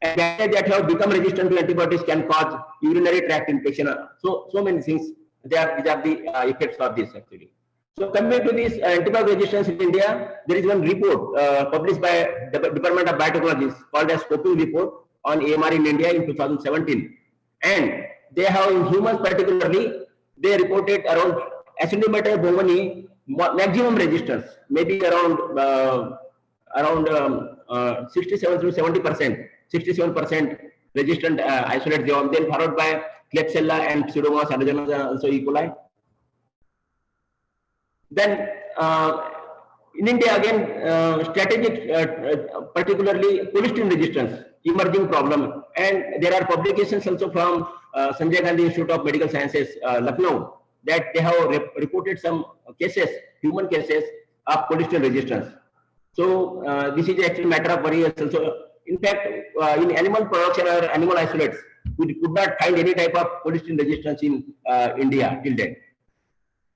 And bacteria that have become resistant to antibiotics can cause urinary tract infection. So many things. These are the effects of this actually. So coming to this antibiotic resistance in India, there is one report published by the Department of Biotechnology called as Scoping report on AMR in India in 2017. And they have in humans particularly, they reported around Acinetobacter baumannii maximum resistance, maybe around 67 to 70%, 67% resistant isolate geom, then followed by Klebsiella and Pseudomonas aeruginosa, also E. coli. Then in India again, strategic, particularly colistin resistance, emerging problem, and there are publications also from Sanjay Gandhi Institute of Medical Sciences, Lucknow, that they have reported some cases, human cases of colistin resistance. So this is actually a matter of worry also. In fact, in animal production or animal isolates, we could not find any type of colistin resistance in India till then.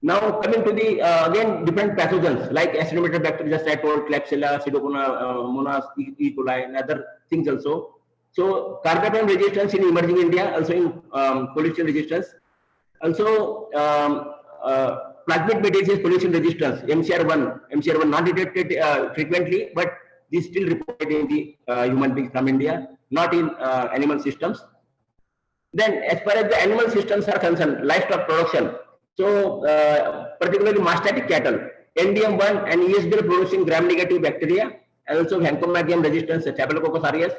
Now coming to the again different pathogens like Acinetobacter bacteria, just I told, Klebsiella, Pseudomonas, E. coli, and other things also. So carbapenem resistance in emerging India, also in colistin resistance. Also plasmid mediated colistin resistance, MCR1 not detected frequently, but this still reported in the human beings from India, not in animal systems. Then as far as the animal systems are concerned, livestock production. So particularly mastitic cattle, NDM1 and ESBL producing gram-negative bacteria, and also Vancomycin resistance, Staphylococcus aureus.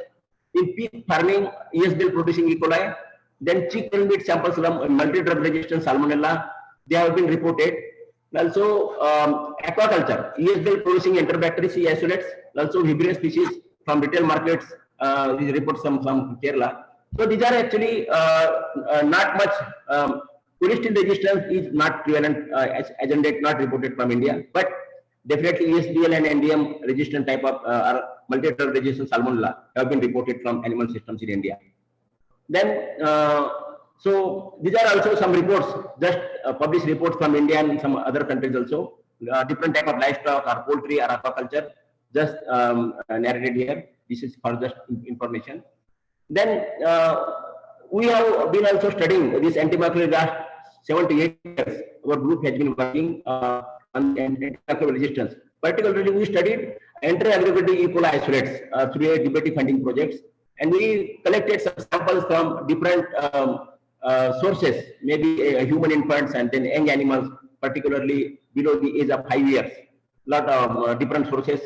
In pig farming, ESBL producing E. coli. Then chicken meat samples from multi-drug resistant Salmonella, they have been reported. Also aquaculture, ESBL producing Enterobacter C isolates, also Vibrio species from retail markets, these reports from Kerala. So these are actually not much. Colistin resistance is not prevalent as on date, not reported from India, but definitely ESBL and NDM resistant type of multi-drug resistant Salmonella have been reported from animal systems in India. Then, so these are also some reports, just published reports from India and some other countries also, different type of livestock or poultry or aquaculture, just narrated here. This is for just information. Then we have been also studying this antimicrobial last 7 to 8 years. Our group has been working on antimicrobial resistance. Particularly, we studied inter-aggregated E. coli isolates through a debate funding projects, and we collected some samples from different sources, maybe human infants and then young animals, particularly below the age of 5 years. Lot of different sources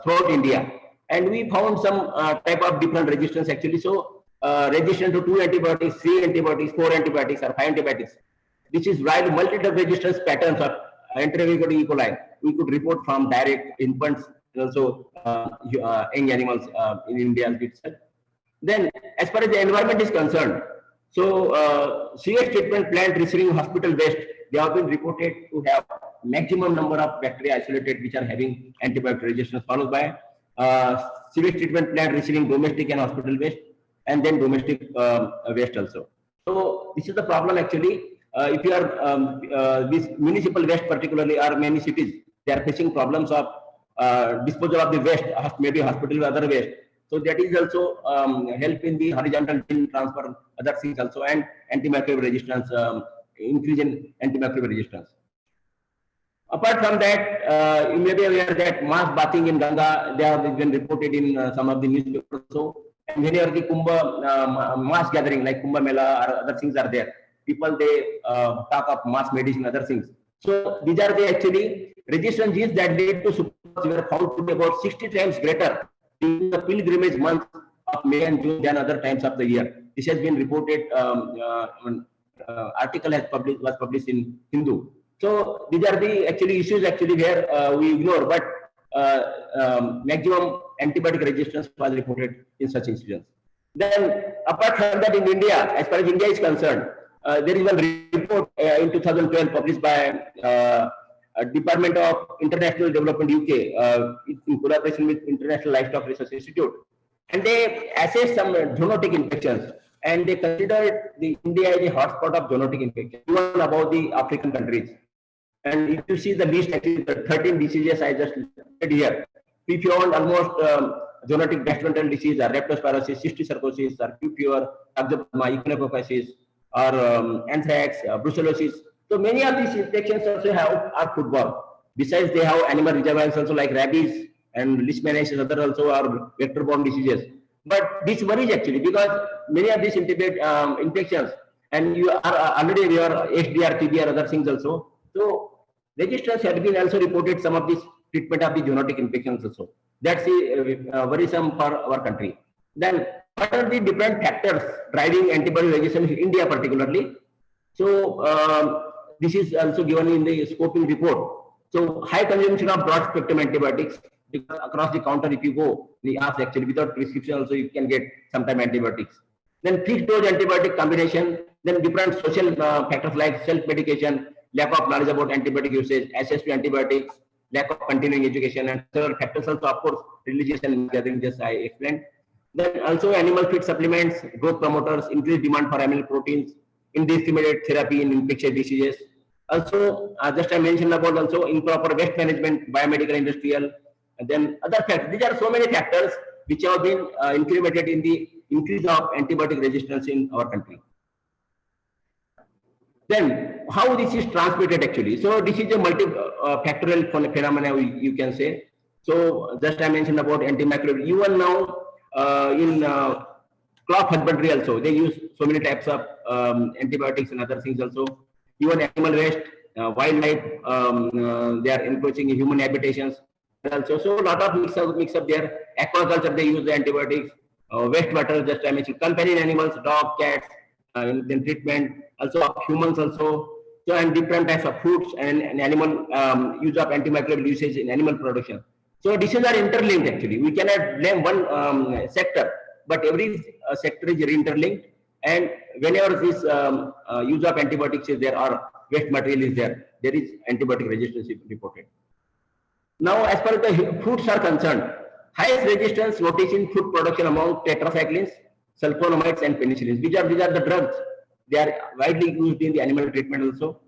throughout India, and we found some type of different resistance actually. So resistant to 2 antibiotics, 3 antibiotics, 4 antibiotics, or 5 antibiotics. This is why the multi-drug resistance patterns of inter-aggregated E. coli we could report from direct infants and also young animals in India itself. Then, as far as the environment is concerned, so sewage treatment plant receiving hospital waste, they have been reported to have maximum number of bacteria isolated which are having antibiotic resistance, followed by sewage treatment plant receiving domestic and hospital waste, and then domestic waste also. So this is the problem actually. If you are this municipal waste particularly, or many cities, they are facing problems of disposal of the waste, maybe hospital or other waste. So that is also help in the horizontal gene transfer, other things also, and antimicrobial resistance, increase in antimicrobial resistance. Apart from that, you may be aware that mass bathing in Ganga, they have been reported in some of the newspapers. So, and whenever the Kumbh mass gathering like Kumbh Mela or other things are there, people they talk of mass medicine, other things. So these are the actually resistant genes that lead to superbugs were found to be about 60 times greater in the pilgrimage months of May and June than other times of the year. This has been reported. Article was published in Hindu. So these are the actually issues actually where we ignore, but maximum antibiotic resistance was reported in such incidents. Then apart from that, in India, as far as India is concerned, there is one report in 2012 published by Department of International Development UK in collaboration with International Livestock Research Institute, and they assessed some zoonotic infections, and they considered the India as a hotspot of zoonotic infection, even above the African countries. And if you see the list, actually the 13 diseases I just said here, we found almost zoonotic gastrointestinal disease, or leptospirosis, cysticercosis, or Q fever, toxoplasma, echinococcosis, or anthrax, brucellosis. So many of these infections also are foodborne. Besides, they have animal reservoirs also like rabies and leishmaniasis, other also are vector-borne diseases. But this worries actually, because many of these infections, and you are already aware HDR, TB, or other things also. So resistance had been also reported some of this treatment of the zoonotic infections also. That's worrisome for our country. Then what are the different factors driving antibiotic resistance in India particularly? So this is also given in the scoping report. So high consumption of broad spectrum antibiotics, because across the counter if you go, we ask actually without prescription also you can get sometime antibiotics. Then fixed dose antibiotic combination, then different social factors like self-medication, lack of knowledge about antibiotic usage, access to antibiotics, lack of continuing education, and several factors also, of course, religious and gathering, just I explained. Then also animal feed supplements, growth promoters, increased demand for animal proteins, indiscriminate therapy in infectious diseases. Also, just I mentioned about also improper waste management, biomedical, industrial, and then other factors. These are so many factors which have been incremented in the increase of antibiotic resistance in our country. Then, how this is transmitted actually? So, this is a multi-factorial phenomena, you can say. So, just I mentioned about antimicrobial. Even now, in crop husbandry also, they use so many types of antibiotics and other things also. Even animal waste, wildlife, they are encroaching in human habitations also. So, a lot of mix up there. Aquaculture, they use the antibiotics. Wastewater, just I mentioned, companion animals, dog, cats, then treatment, also of humans also. So, and different types of foods and animal use of antimicrobial usage in animal production. So, diseases are interlinked actually. We cannot blame one sector, but every sector is interlinked. And whenever this use of antibiotics is there or waste material is there, there is antibiotic resistance reported. Now, as far as the foods are concerned, highest resistance noticed in food production among tetracyclines, sulfonamides, and penicillins. These are the drugs. They are widely used in the animal treatment also.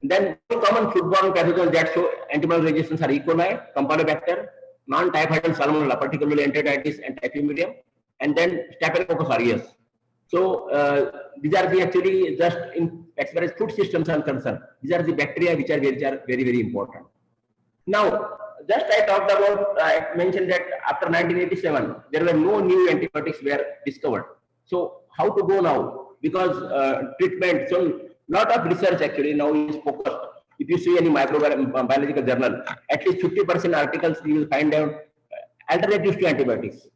Then common foodborne pathogens that show antibiotic resistance are E. coli, Campylobacter, non-typhoid salmonella, particularly enteritis and typhimurium, and then Staphylococcus aureus. So these are the actually just in as far as food systems are concerned. These are the bacteria which are very important. Now, just I talked about, I mentioned that after 1987, there were no new antibiotics were discovered. So how to go now? Because treatment, so lot of research actually now is focused. If you see any microbiological journal, at least 50% articles you will find out alternatives to antibiotics.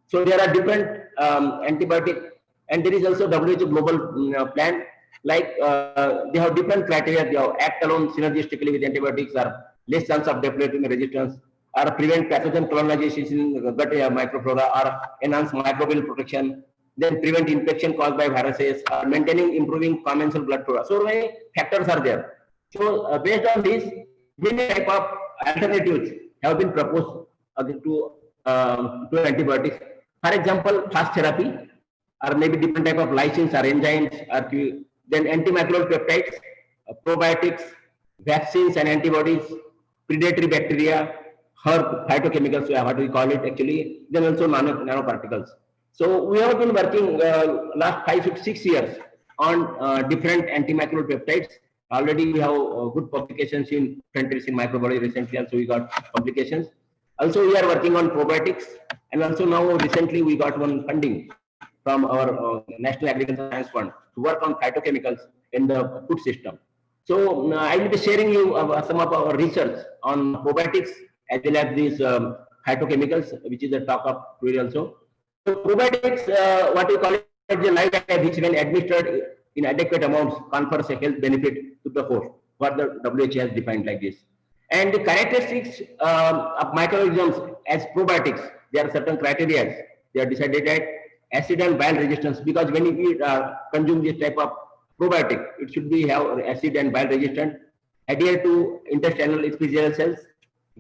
So there are different antibiotic, and there is also WHO global plan. Like they have different criteria. They have act alone synergistically with antibiotics, or less chance of developing resistance, or prevent pathogen colonization in gut microflora, or enhance microbial protection, then prevent infection caused by viruses, or maintaining, improving commensal blood flora. So many factors are there. So based on this, many type of alternatives have been proposed to antibiotics. For example, fast therapy, or maybe different type of lysins or enzymes, or then antimicrobial peptides, probiotics, vaccines and antibodies, predatory bacteria, herb phytochemicals, what we call it actually, then also nanoparticles. So we have been working last 5 to 6 years on different antimicrobial peptides. Already we have good publications in countries in microbiology. Recently also we got publications. Also we are working on probiotics, and also now recently we got one funding from our National Agricultural Science Fund to work on phytochemicals in the food system. So I will be sharing you some of our research on probiotics as well as these phytochemicals, which is a talk of today also. So probiotics, what we call it, is a live active which when administered in adequate amounts confers a health benefit to the host, what the WHO has defined like this. And the characteristics of microorganisms as probiotics, there are certain criteria. They are decided at acid and bile resistance, because when you consume this type of probiotic, it should be have acid and bile resistant, adhere to intestinal epithelial cells,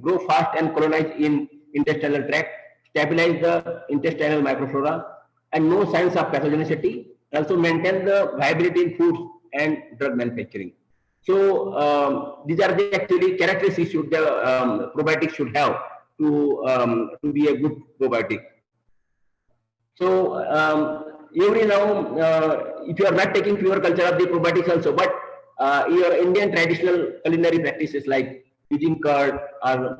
grow fast and colonize in intestinal tract, stabilize the intestinal microflora, and no signs of pathogenicity, also maintain the viability in foods and drug manufacturing. So these are the actually characteristics should the probiotic should have to be a good probiotic. So every now, if you are not taking pure culture of the probiotics also, but your Indian traditional culinary practices like using curd or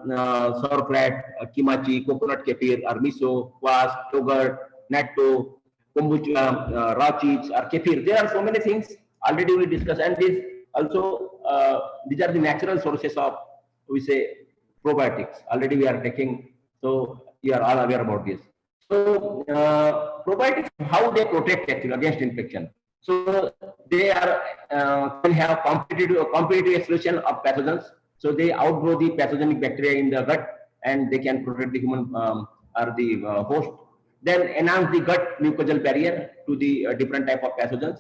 sauerkraut, kimachi, coconut kefir, or miso, kvass, yogurt, natto, kombucha, raw cheese, or kefir. There are so many things already we discussed, and this also these are the natural sources of, we say, probiotics. Already we are taking, so we are all aware about this. So probiotics, how they protect actually against infection. So they are can have competitive exclusion of pathogens. So they outgrow the pathogenic bacteria in the gut, and they can protect the human or the host. Then enhance the gut mucosal barrier to the different type of pathogens.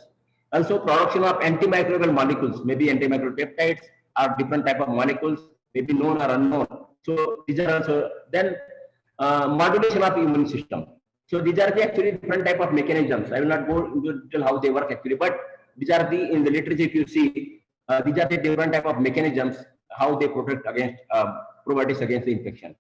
Also production of antimicrobial molecules, maybe antimicrobial peptides or different type of molecules, maybe known or unknown. So these are also then modulation of immune system. So these are the actually different type of mechanisms. I will not go into detail how they work actually, but these are the, in the literature if you see, these are the different type of mechanisms, how they protect against probiotics against the infection.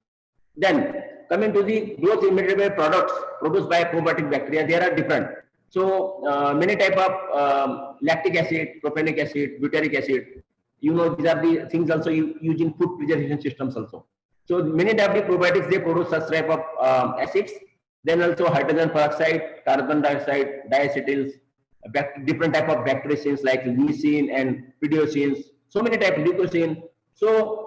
Then coming to the growth inhibitor products produced by probiotic bacteria, they are different. So many type of lactic acid, propionic acid, butyric acid, you know, these are the things also used in food preservation systems also. So many type of probiotics, they produce such type of acids. Then also hydrogen peroxide, carbon dioxide, diacetyls, different type of bactericins like lysine and pidiocins, so many type of leucocin. So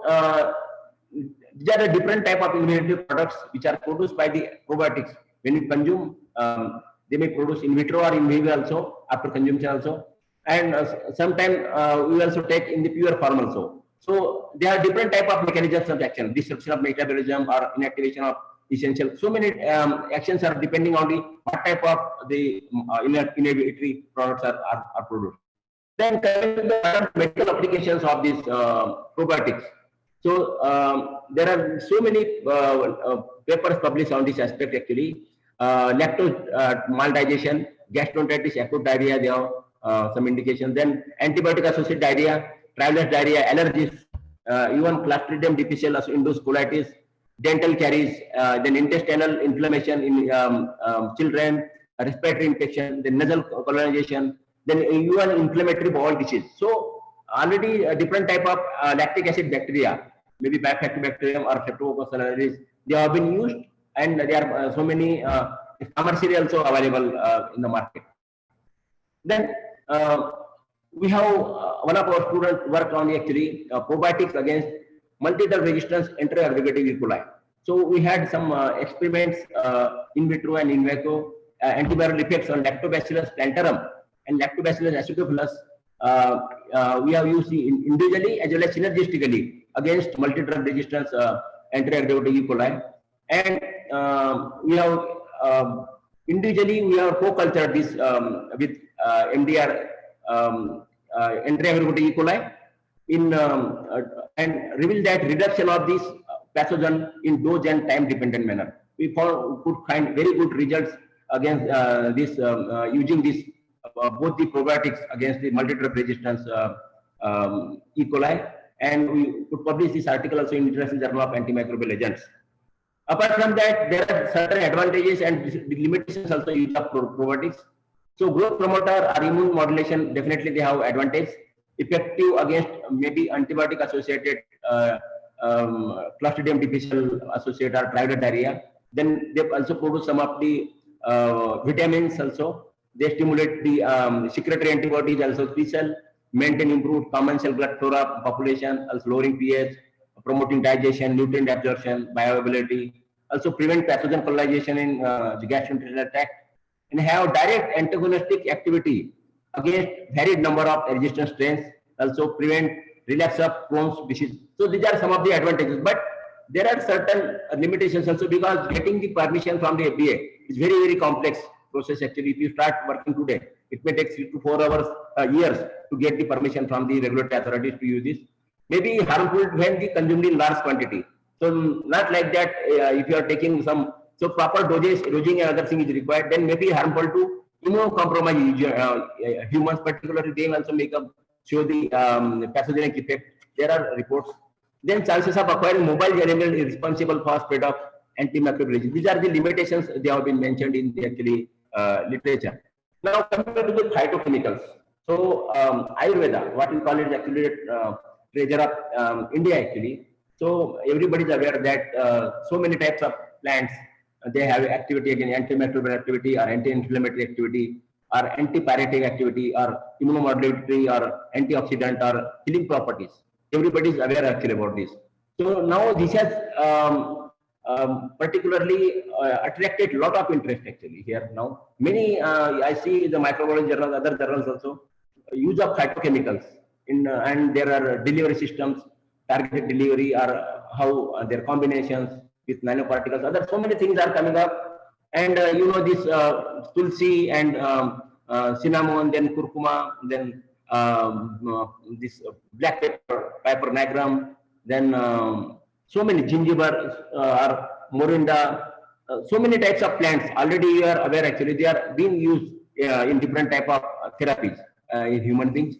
these are the different type of innovative products which are produced by the probiotics. When you consume, they may produce in vitro or in vivo also, after consumption also. And sometimes we also take in the pure form also. So there are different type of mechanisms of action, disruption of metabolism or inactivation of essential. So many actions are depending on the what type of the inhibitory products are produced. Then coming to the medical applications of these probiotics. So there are so many papers published on this aspect actually. Lactose maldigestion, gastroenteritis, acute diarrhea, they have some indication. Then antibiotic associated diarrhea, traveler's diarrhea, allergies, even Clostridium difficile induced colitis, dental caries, then intestinal inflammation in children, respiratory infection, then nasal colonization, then even inflammatory bowel disease. So already a different type of lactic acid bacteria, maybe Bifidobacterium or Streptococcus aureus, they have been used, and there are so many commercially also available in the market. Then we have one of our students worked on actually probiotics against multi-drug resistance enteroaggregative E. coli. So we had some experiments in vitro and in vivo, antiviral effects on Lactobacillus plantarum and Lactobacillus acidophilus. We have used individually as well as synergistically against multi-drug resistance anti-aggravative E. coli. And we have individually we have co-cultured this with MDR anti-aggravative E. coli in and revealed that reduction of this pathogen in dose and time dependent manner. We could find very good results against this using this both the probiotics against the multi-drug resistance E. coli, and we could publish this article also in International Journal of Antimicrobial Agents. Apart from that, there are certain advantages and limitations also use of probiotics. So growth promoter or immune modulation, definitely they have advantage. Effective against maybe antibiotic associated Clostridium difficile associated or triad diarrhea. Then they also produce some of the vitamins also. They stimulate the secretory antibodies also T-cell, maintain improved common cell blood flora population, also lowering pH, promoting digestion, nutrient absorption, bioavailability, also prevent pathogen colonization in the gastrointestinal tract, and have direct antagonistic activity against varied number of resistant strains, also prevent relapse of Crohn's disease. So these are some of the advantages, but there are certain limitations also, because getting the permission from the FDA is very, very complex process actually. If you start working today, it may take 3 to 4 hours, years to get the permission from the regulatory authorities to use this. Maybe harmful when the consumed in large quantity. So not like that, if you are taking some, so proper dosing and other thing is required, then maybe harmful to immunocompromised humans, particularly they also show the pathogenic effect. There are reports. Then chances of acquiring mobile animal is responsible for spread of antimicrobial resistance. These are the limitations they have been mentioned in the actually literature. Now coming to the phytochemicals. So Ayurveda, what we call it actually treasure of India actually. So everybody is aware that so many types of plants, they have activity against antimicrobial activity or anti-inflammatory activity or antipyretic activity or immunomodulatory or antioxidant or healing properties. Everybody is aware actually about this. So now this has particularly attracted a lot of interest actually here now. Many I see the microbiology journals, other journals also, use of phytochemicals in and there are delivery systems, targeted delivery, or how their combinations with nanoparticles. Other so many things are coming up, and you know this tulsi and cinnamon, then curcuma, then this black pepper nigrum, then so many ginger or morinda, so many types of plants. Already you are aware actually they are being used in different type of therapies in human beings,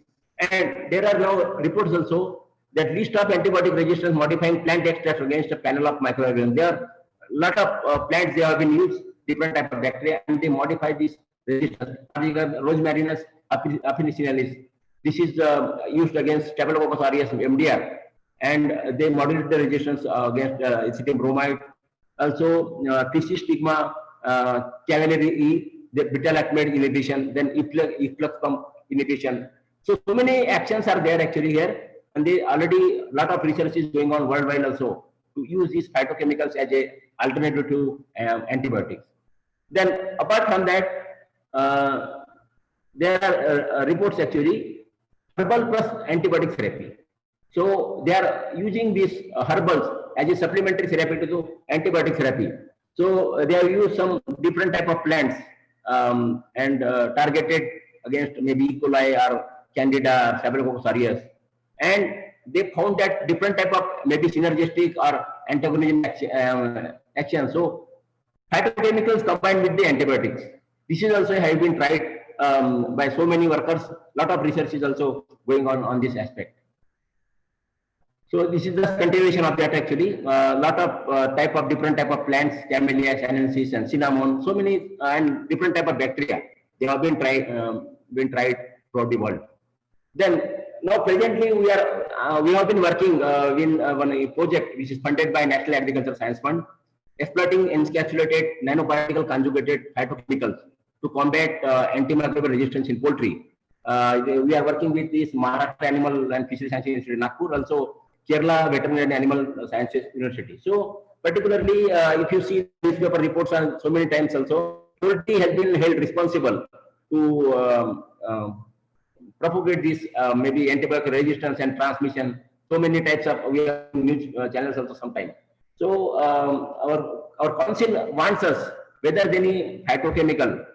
and there are now reports also that list of antibiotic resistance modifying plant extracts against a panel of microorganisms. There are lot of plants they have been used, different type of bacteria, and they modify this resistance. Rosmarinus officinalis. This is used against Staphylococcus aureus MDR, and they modulate the resistance against acidum bromide. Also, Stigma, Cavalieri E, the beta lactamate inhibition, then efflux pump inhibition. So many actions are there actually here. And they already lot of research is going on worldwide also to use these phytochemicals as a alternative to antibiotics. Then apart from that, there are reports actually herbal plus antibiotic therapy. So they are using these herbals as a supplementary therapy to antibiotic therapy. So they have used some different type of plants and targeted against maybe E. coli or Candida or Staphylococcus aureus. And they found that different type of maybe synergistic or antagonism action. So phytochemicals combined with the antibiotics. This is also have been tried by so many workers. Lot of research is also going on this aspect. So this is the continuation of that actually. Lot of type of different type of plants, camellia, sinensis, and cinnamon. So many and different type of bacteria. They have been tried throughout the world. Then now presently we have been working in one project which is funded by National Agricultural Science Fund, exploiting encapsulated nanoparticle conjugated phytochemicals to combat antimicrobial resistance in poultry. We are working with this Maharashtra Animal and Fisheries Sciences Institute, Nagpur, also Kerala Veterinary and Animal Sciences University. So particularly, if you see newspaper reports on so many times also, poultry has been held responsible to propagate this maybe antibiotic resistance and transmission. So many types of we have news channels also sometimes. So our council wants us whether any phytochemical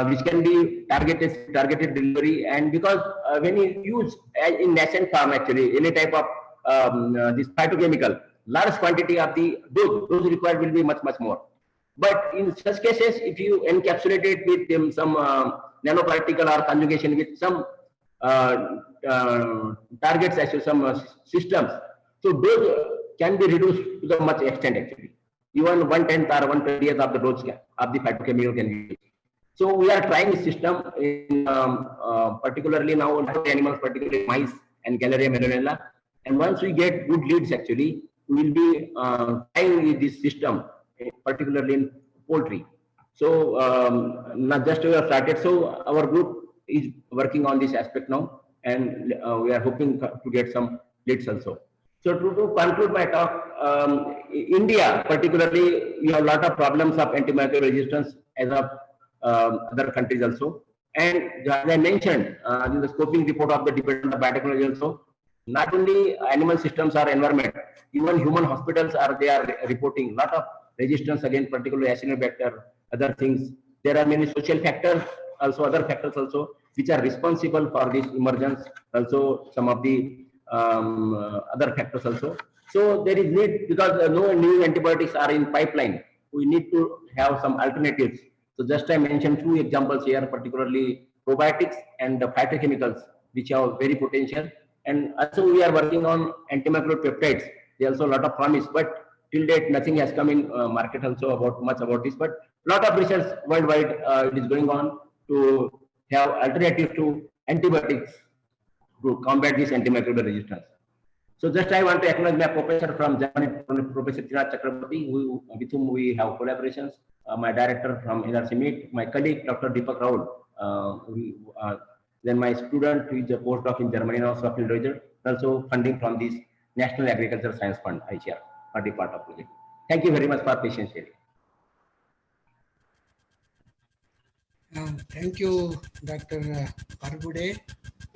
which can be targeted delivery, and because when you use in nascent farm actually any type of this phytochemical, large quantity of the dose required will be much more. But in such cases, if you encapsulate it with some nanoparticle or conjugation with some targets, actually some systems, so those can be reduced to the much extent actually. Even 1/10th or 1/20th of the dose of the phytochemical can be used. So we are trying this system in particularly now animals, particularly mice and Galleria melonella. And once we get good leads, actually, we will be trying this system, particularly in poultry. So not just we have started. So our group is working on this aspect now, and we are hoping to get some leads also. So to conclude my talk, India particularly, we have a lot of problems of antimicrobial resistance as of other countries also. And as I mentioned in the scoping report of the Department of Biotechnology also, not only animal systems or environment, even human hospitals they are reporting a lot of resistance against particularly Acinetobacter, other things. There are many social factors, also other factors also, which are responsible for this emergence, also some of the other factors also. So there is need, because no new antibiotics are in pipeline, we need to have some alternatives. So just I mentioned two examples here, particularly probiotics and the phytochemicals, which have very potential. And also we are working on antimicrobial peptides. There also a lot of promise, but till date nothing has come in market also much about this. But a lot of research worldwide it is going on to have alternative to antibiotics to combat this antimicrobial resistance. So just I want to acknowledge my professor from Germany, Professor Tina Chakraborty, with whom we have collaborations. My director from NRC Meet, my colleague Dr. Deepak Raul, then my student who is a postdoc in Germany now, Swapnil Roger, also funding from this National Agriculture Science Fund, ICR, for the part of project. Thank you very much for patience sharing. Thank you, Dr. Barbude,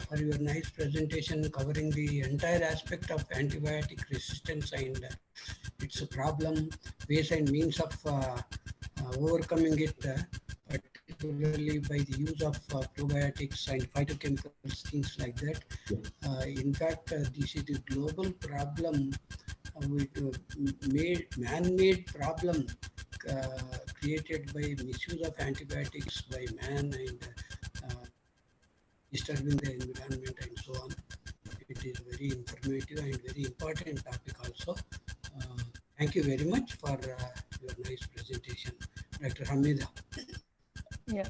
for your nice presentation covering the entire aspect of antibiotic resistance and its problem, ways and means of overcoming it, particularly by the use of probiotics and phytochemicals, things like that. In fact, this is a global problem with man-made problem created by misuse of antibiotics by man and disturbing the environment and so on. It is very informative and very important topic also. Thank you very much for your nice presentation, Dr. Hamida. Yeah.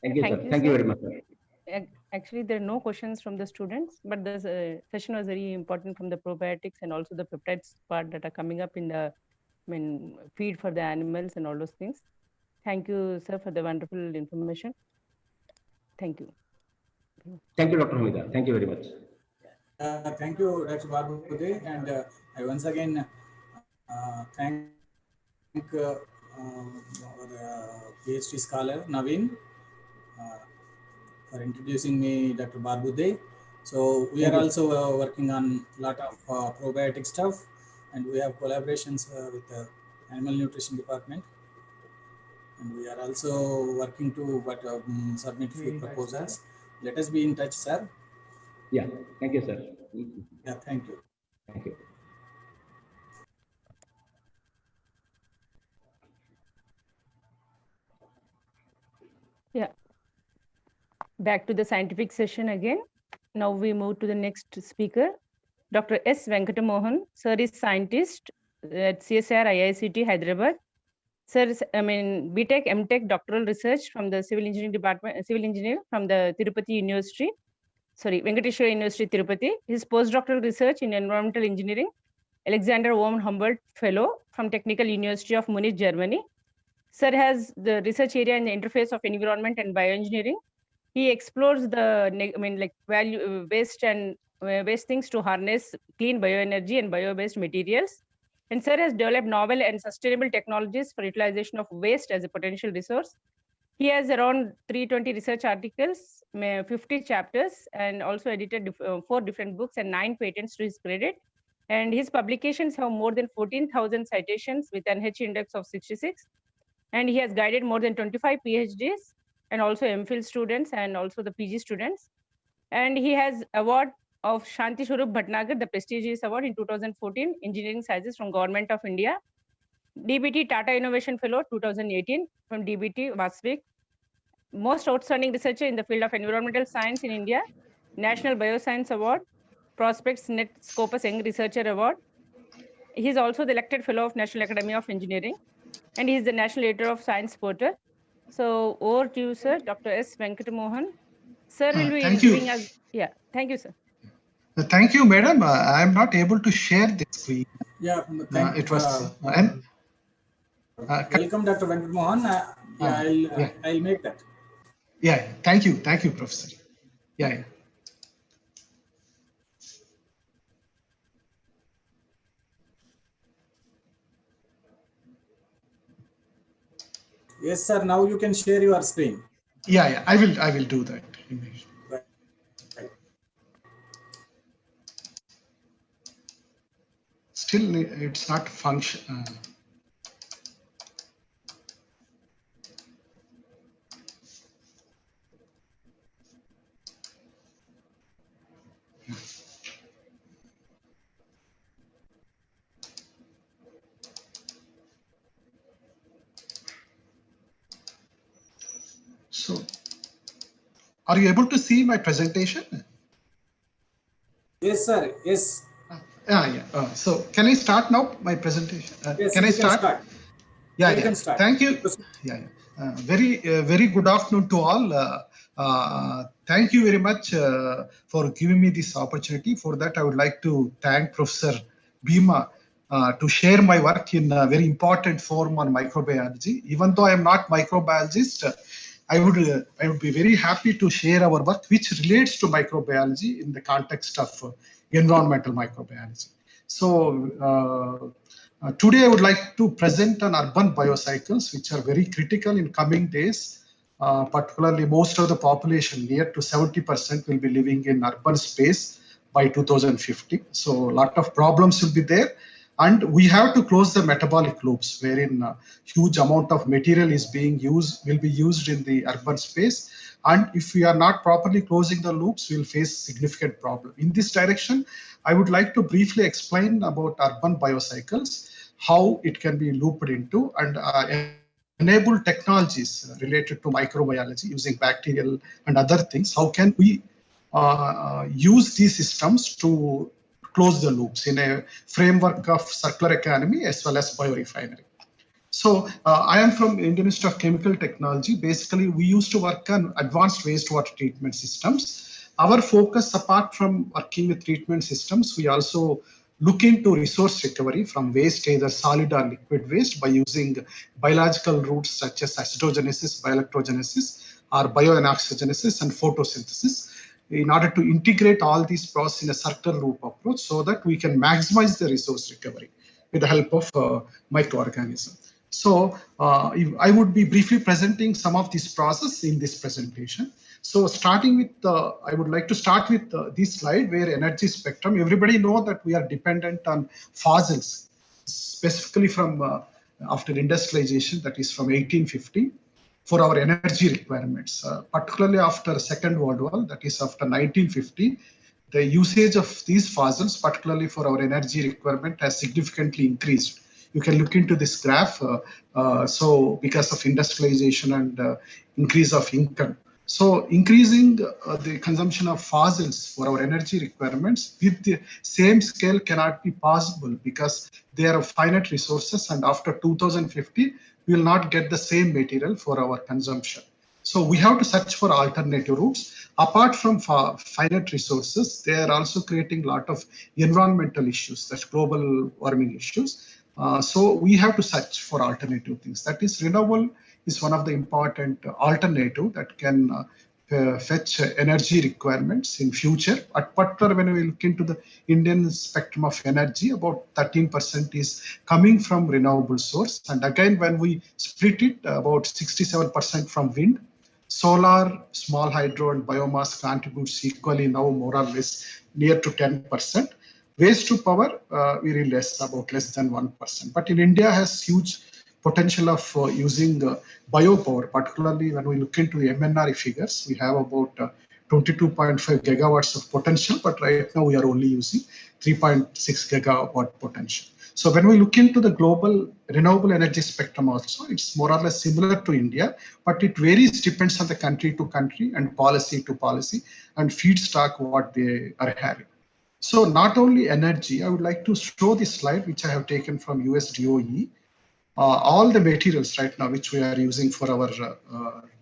Thank you, sir. Thank you very much, sir. Actually, there are no questions from the students, but the session was very important from the probiotics and also the peptides part that are coming up in the feed for the animals and all those things. Thank you, sir, for the wonderful information. Thank you. Thank you, Dr. Hamida. Thank you very much. Thank you, Dr. Barbude, and I once again thank our PhD scholar Naveen for introducing me, Dr. Barbude. So we are also working on a lot of probiotic stuff, and we have collaborations with the Animal Nutrition Department. And we are also working to submit few proposals. Let us be in touch, sir. Yeah, thank you, sir. Yeah, thank you. Thank you. Yeah. Back to the scientific session again. Now we move to the next speaker, Dr. S. Venkatamohan. Sir is scientist at CSIR IICT Hyderabad. Sir, BTech, MTech doctoral research from the Civil Engineering Department, Civil Engineer from the Tirupati University, Venkateshwara University, Tirupati. His postdoctoral research in Environmental Engineering, Alexander von Humboldt Fellow from Technical University of Munich, Germany. Sir has the research area in the interface of environment and bioengineering. He explores the waste things to harness clean bioenergy and bio-based materials. And sir has developed novel and sustainable technologies for utilization of waste as a potential resource. He has around 320 research articles, 50 chapters, and also edited 4 different books and 9 patents to his credit. And his publications have more than 14,000 citations with an H index of 66. And he has guided more than 25 PhDs and also MPhil students and also the PG students. And he has award of Shanti Swarup Bhatnagar, the prestigious award in 2014, Engineering Sciences from Government of India. DBT Tata Innovation Fellow 2018 from DBT Vasvik. Most outstanding researcher in the field of environmental science in India, National Bioscience Award, Prospects Net Scopus Young Researcher Award. He is also the elected fellow of National Academy of Engineering, and he is the national editor of Science Portal. So over to you, sir, Dr. S. Venkatamohan. Sir will be Thank you. giving us, yeah, thank you, sir. Thank you, madam. I am not able to share the screen. Yeah, It was. Welcome, Dr. Venkatamohan. I'll make that. Yeah, thank you, Professor. Yeah. Yes, sir. Now you can share your screen. Yeah. I will do that. Right. Still, it's not function. So, are you able to see my presentation? Yes, sir. Yes. Yeah. So, can I start now my presentation? Yes, can I start? Yeah. You can start. Thank you. Yeah. Very good afternoon to all. Thank you very much for giving me this opportunity. For that, I would like to thank Professor Bhima to share my work in a very important forum on microbiology. Even though I am not microbiologist, I would be very happy to share our work, which relates to microbiology in the context of environmental microbiology. So. Today, I would like to present on urban biocycles, which are very critical in coming days. Particularly, most of the population, near to 70%, will be living in urban space by 2050. So, a lot of problems will be there. And we have to close the metabolic loops, wherein a huge amount of material will be used in the urban space. And if we are not properly closing the loops, we'll face significant problem. In this direction, I would like to briefly explain about urban biocycles, how it can be looped into, and enable technologies related to microbiology using bacterial and other things. How can we use these systems to close the loops in a framework of circular economy as well as biorefinery? So I am from Indian Institute of Chemical Technology. Basically, we used to work on advanced wastewater treatment systems. Our focus, apart from working with treatment systems, we also look into resource recovery from waste, either solid or liquid waste, by using biological routes such as acidogenesis, bioelectrogenesis, or bioanoxygenesis and photosynthesis, in order to integrate all these processes in a circular loop approach so that we can maximize the resource recovery with the help of microorganisms. So I would be briefly presenting some of these processes in this presentation. So starting with, I would like to start with this slide where energy spectrum, everybody know that we are dependent on fossils, specifically from after industrialization, that is from 1850, for our energy requirements, particularly after Second World War, that is after 1950, the usage of these fossils, particularly for our energy requirement, has significantly increased. You can look into this graph. So because of industrialization and increase of income. So increasing the consumption of fossils for our energy requirements with the same scale cannot be possible because they are finite resources, and after 2050, we will not get the same material for our consumption. So we have to search for alternative routes. Apart from finite resources, they are also creating a lot of environmental issues, that's global warming issues. So we have to search for alternative things. That is, renewable is one of the important alternative that can fetch energy requirements in future. At particular, when we look into the Indian spectrum of energy, about 13% is coming from renewable source. And again, when we split it, about 67% from wind. Solar, small hydro, and biomass contributes equally now, more or less near to 10%. Waste to power, very less, about less than 1%. But in India has huge potential of using biopower, particularly when we look into the MNRE figures. We have about 22.5 gigawatts of potential, but right now we are only using 3.6 gigawatt potential. So when we look into the global renewable energy spectrum also, it's more or less similar to India, but it varies, depends on the country to country and policy to policy and feedstock what they are having. So not only energy, I would like to show this slide, which I have taken from US DOE. All the materials right now which we are using for our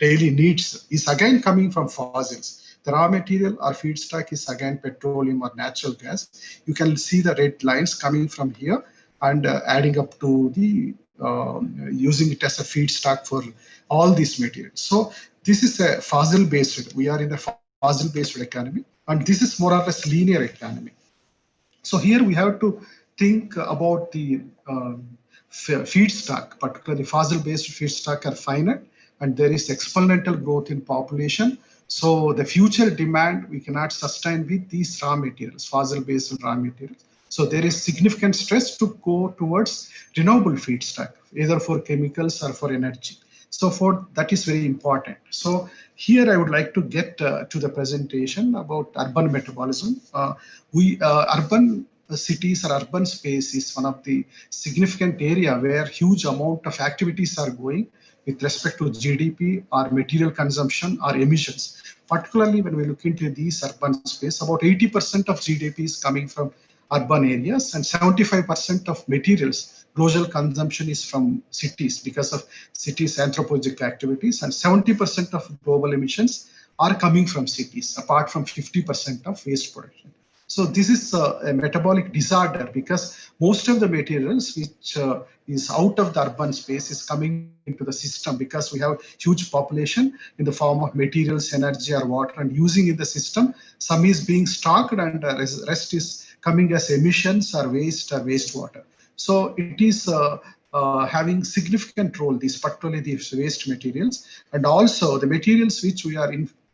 daily needs is again coming from fossils. The raw material or feedstock is again petroleum or natural gas. You can see the red lines coming from here and adding up to the using it as a feedstock for all these materials. So this is a fossil based. We are in a fossil based economy, and this is more or less linear economy. So here we have to think about the feedstock, particularly fossil-based feedstock are finite, and there is exponential growth in population. So the future demand we cannot sustain with these raw materials, fossil-based raw materials. So there is significant stress to go towards renewable feedstock, either for chemicals or for energy. So for that is very important. So here I would like to get to the presentation about urban metabolism. Urban cities or urban space is one of the significant area where huge amount of activities are going with respect to GDP or material consumption or emissions. Particularly when we look into these urban space, about 80% of GDP is coming from urban areas, and 75% of materials global consumption is from cities because of cities anthropogenic activities, and 70% of global emissions are coming from cities, apart from 50% of waste production. So this is a metabolic disorder because most of the materials which is out of the urban space is coming into the system because we have huge population in the form of materials, energy or water, and using in the system. Some is being stocked and rest is coming as emissions or wastewater. So it is having significant role, these particularly these waste materials, and also the materials which we are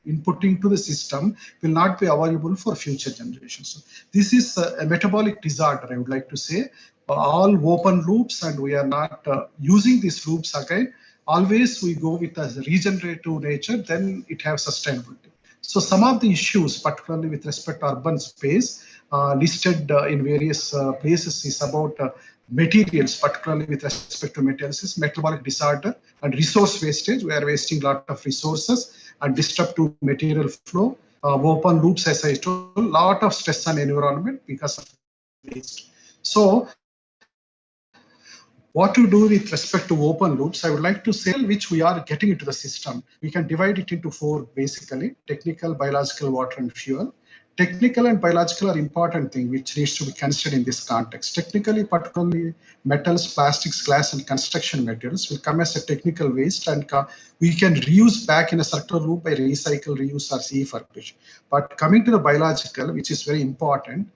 inputting to the system will not be available for future generations. So this is a metabolic disorder, I would like to say. All open loops, and we are not using these loops again. Always we go with a regenerative nature, then it has sustainability. So some of the issues, particularly with respect to urban space, listed in various places is about materials, particularly with respect to materials, is metabolic disorder and resource wastage. We are wasting a lot of resources and disruptive material flow, open loops, as I told, a lot of stress on environment because of waste. So what to do with respect to open loops, I would like to say which we are getting into the system. We can divide it into four basically: technical, biological, water, and fuel. Technical and biological are important thing which needs to be considered in this context. Technically, particularly metals, plastics, glass, and construction materials will come as a technical waste, and we can reuse back in a circular loop by recycle, reuse, or refurbish. But coming to the biological, which is very important,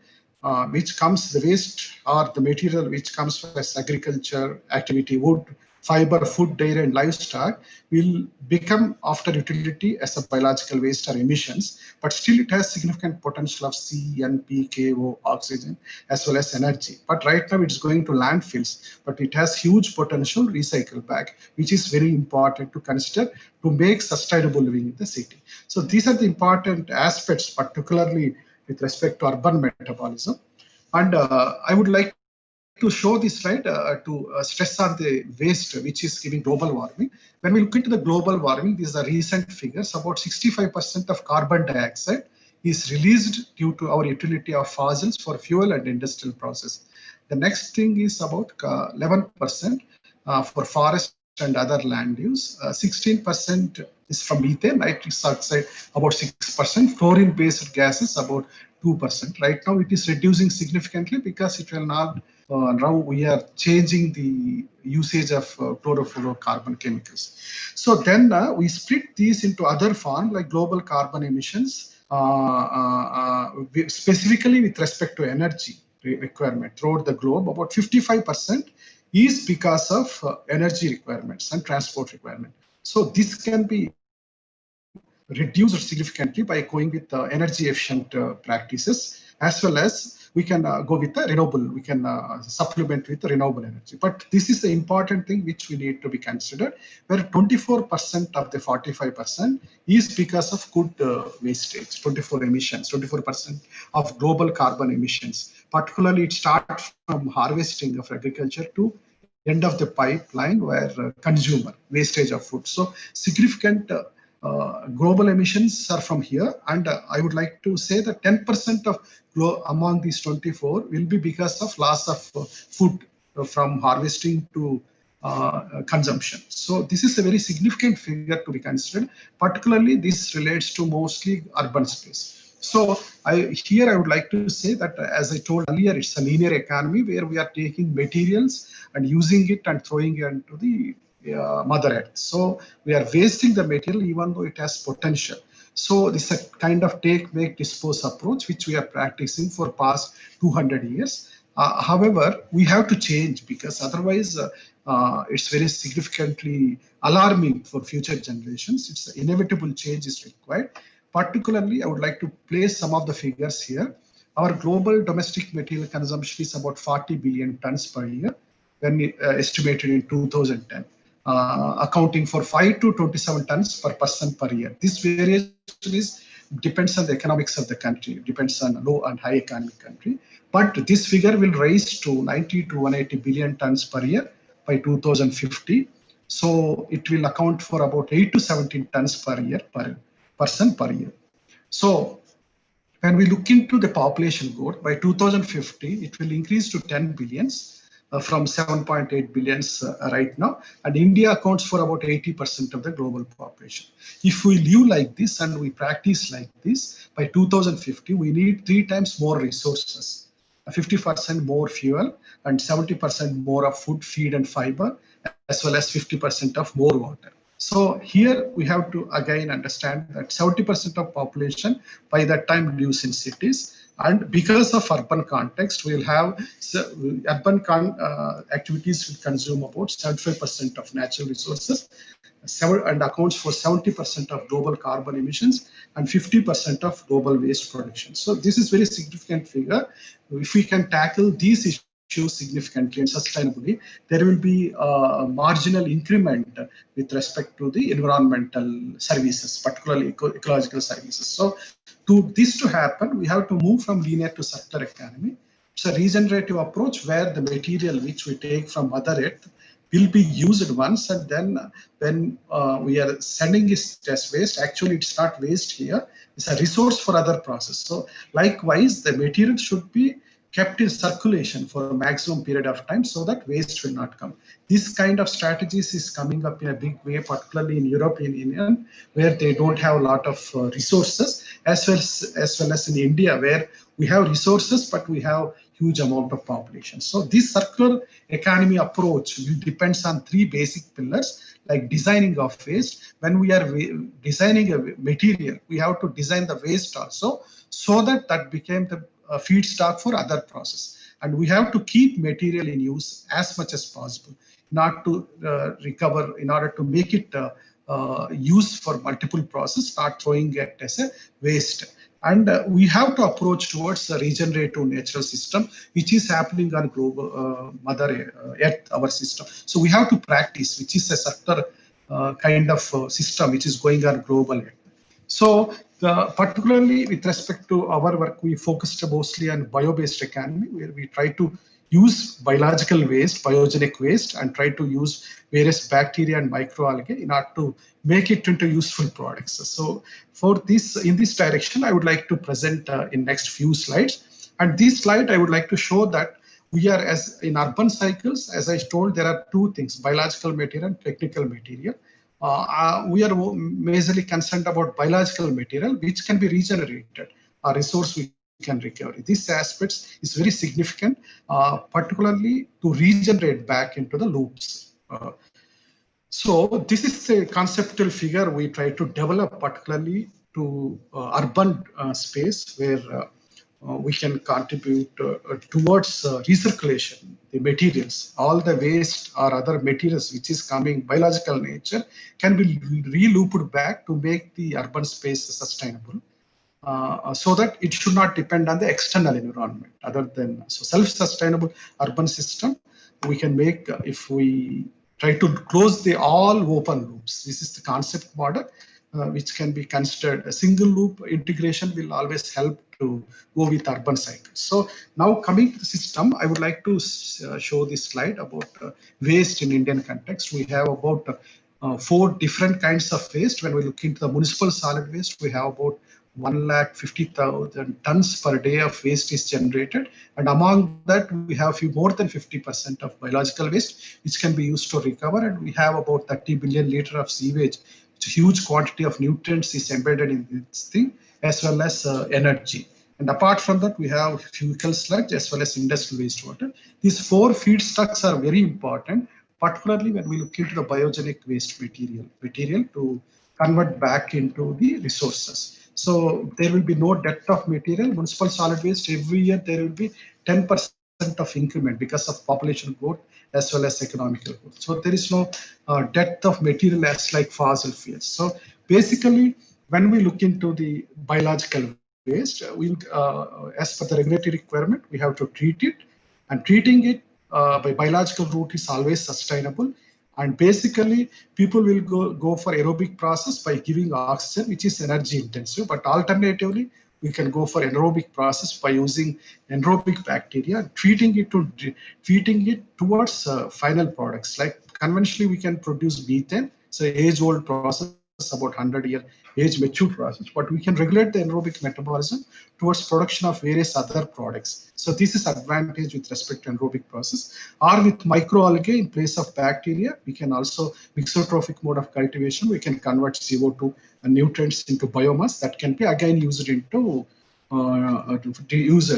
which comes the waste or the material which comes from agriculture activity, wood, fiber, food, dairy, and livestock will become after utility as a biological waste or emissions, but still it has significant potential of C, N, P, KO, oxygen, as well as energy. But right now it's going to landfills, but it has huge potential recycle back, which is very important to consider to make sustainable living in the city. So these are the important aspects, particularly with respect to urban metabolism. And I would like to show this slide to stress on the waste, which is giving global warming. When we look into the global warming, these are recent figures. About 65% of carbon dioxide is released due to our utility of fossils for fuel and industrial process. The next thing is about 11% for forest and other land use. 16% is from methane, nitrous oxide about 6%, fluorine-based gases about 2%. Right now it is reducing significantly because it will not, now we are changing the usage of chlorofluorocarbon chemicals. So then we split these into other form like global carbon emissions, specifically with respect to energy requirement throughout the globe. About 55% is because of energy requirements and transport requirement. So this can be reduced significantly by going with energy efficient practices, as well as we can go with the renewable, we can supplement with the renewable energy. But this is the important thing which we need to be considered, where 24% of the 45% is because of good wastage, 24 emissions, 24% of global carbon emissions. Particularly, it starts from harvesting of agriculture to end of the pipeline where consumer wastage of food. So significant global emissions are from here, and I would like to say that 10% of among these 24 will be because of loss of food from harvesting to consumption. So this is a very significant figure to be considered. Particularly, this relates to mostly urban space. So here I would like to say that, as I told earlier, it's a linear economy where we are taking materials and using it and throwing it into the Mother Earth. So we are wasting the material even though it has potential. So this is a kind of take, make, dispose approach which we are practicing for past 200 years. However, we have to change, because otherwise it's very significantly alarming for future generations. It's inevitable change is required. Particularly, I would like to place some of the figures here. Our global domestic material consumption is about 40 billion tons per year, when estimated in 2010. Accounting for 5 to 27 tons per person per year. This variation depends on the economics of the country, depends on low and high economic country. But this figure will rise to 90 to 180 billion tons per year by 2050. So it will account for about 8 to 17 tons per year per person per year. So when we look into the population growth, by 2050, it will increase to 10 billions. From 7.8 billions right now, and India accounts for about 80% of the global population. If we live like this and we practice like this, by 2050 we need 3 times more resources, 50% more fuel, and 70% more of food, feed, and fiber, as well as 50% of more water. So here we have to again understand that 70% of population by that time lives in cities. And because of urban context, we'll have urban activities will consume about 75% of natural resources, and accounts for 70% of global carbon emissions and 50% of global waste production. So this is very significant figure. If we can tackle these issues significantly and sustainably, there will be a marginal increment with respect to the environmental services, particularly ecological services. So this to happen, we have to move from linear to circular economy. It's a regenerative approach where the material which we take from Mother Earth will be used once, and then when we are sending it as waste, actually it's not waste here, it's a resource for other process. So likewise, the material should be kept in circulation for a maximum period of time so that waste will not come. This kind of strategies is coming up in a big way, particularly in European Union, where they don't have a lot of resources, as well as in India, where we have resources, but we have huge amount of population. So this circular economy approach will depends on 3 basic pillars, like designing of waste. When we are designing a material, we have to design the waste also, so that became the feedstock for other process. And we have to keep material in use as much as possible, not to recover, in order to make it used for multiple process, start throwing it as a waste. And we have to approach towards a regenerative natural system, which is happening on global Mother Earth, our system. So we have to practice, which is a circular kind of system which is going on globally. So particularly with respect to our work, we focused mostly on bio-based economy, where we try to use biological waste, biogenic waste, and try to use various bacteria and microalgae in order to make it into useful products. So for this, in this direction, I would like to present in next few slides. And this slide, I would like to show that we are, as in urban cycles, as I told, there are 2 things, biological material and technical material. We are majorly concerned about biological material, which can be regenerated, a resource we can recover. This aspect is very significant, particularly to regenerate back into the loops. So this is a conceptual figure we try to develop, particularly to urban space, where we can contribute towards recirculation, the materials, all the waste or other materials which is coming biological nature can be re-looped back to make the urban space sustainable. so that it should not depend on the external environment. Other than self-sustainable urban system, we can make if we try to close the all open loops. This is the concept model, which can be considered a single loop integration will always help to go with urban cycles. So now coming to the system, I would like to show this slide about waste in Indian context. We have about 4 different kinds of waste. When we look into the municipal solid waste, we have about 150,000 tons per day of waste is generated, and among that we have more than 50% of biological waste which can be used to recover, and we have about 30 billion liter of sewage. It's a huge quantity of nutrients is embedded in this thing, as well as energy. And apart from that, we have fecal sludge as well as industrial wastewater. These 4 feedstocks are very important, particularly when we look into the biogenic waste material to convert back into the resources. So there will be no dearth of material. Municipal solid waste, every year there will be 10% of increment because of population growth as well as economical growth. So there is no dearth of material as like fossil fuels. So basically, when we look into the biological waste, as per the regulatory requirement, we have to treat it, and treating it by biological route is always sustainable. And basically, people will go for aerobic process by giving oxygen, which is energy intensive. But alternatively, we can go for anaerobic process by using anaerobic bacteria and treating it towards final products. Like conventionally, we can produce methane. It's an age-old process, about 100-year age mature process, but we can regulate the anaerobic metabolism towards production of various other products. So this is advantage with respect to anaerobic process. Or with microalgae in place of bacteria, we can also mixotrophic mode of cultivation. We can convert CO2 and nutrients into biomass that can be again used into reuse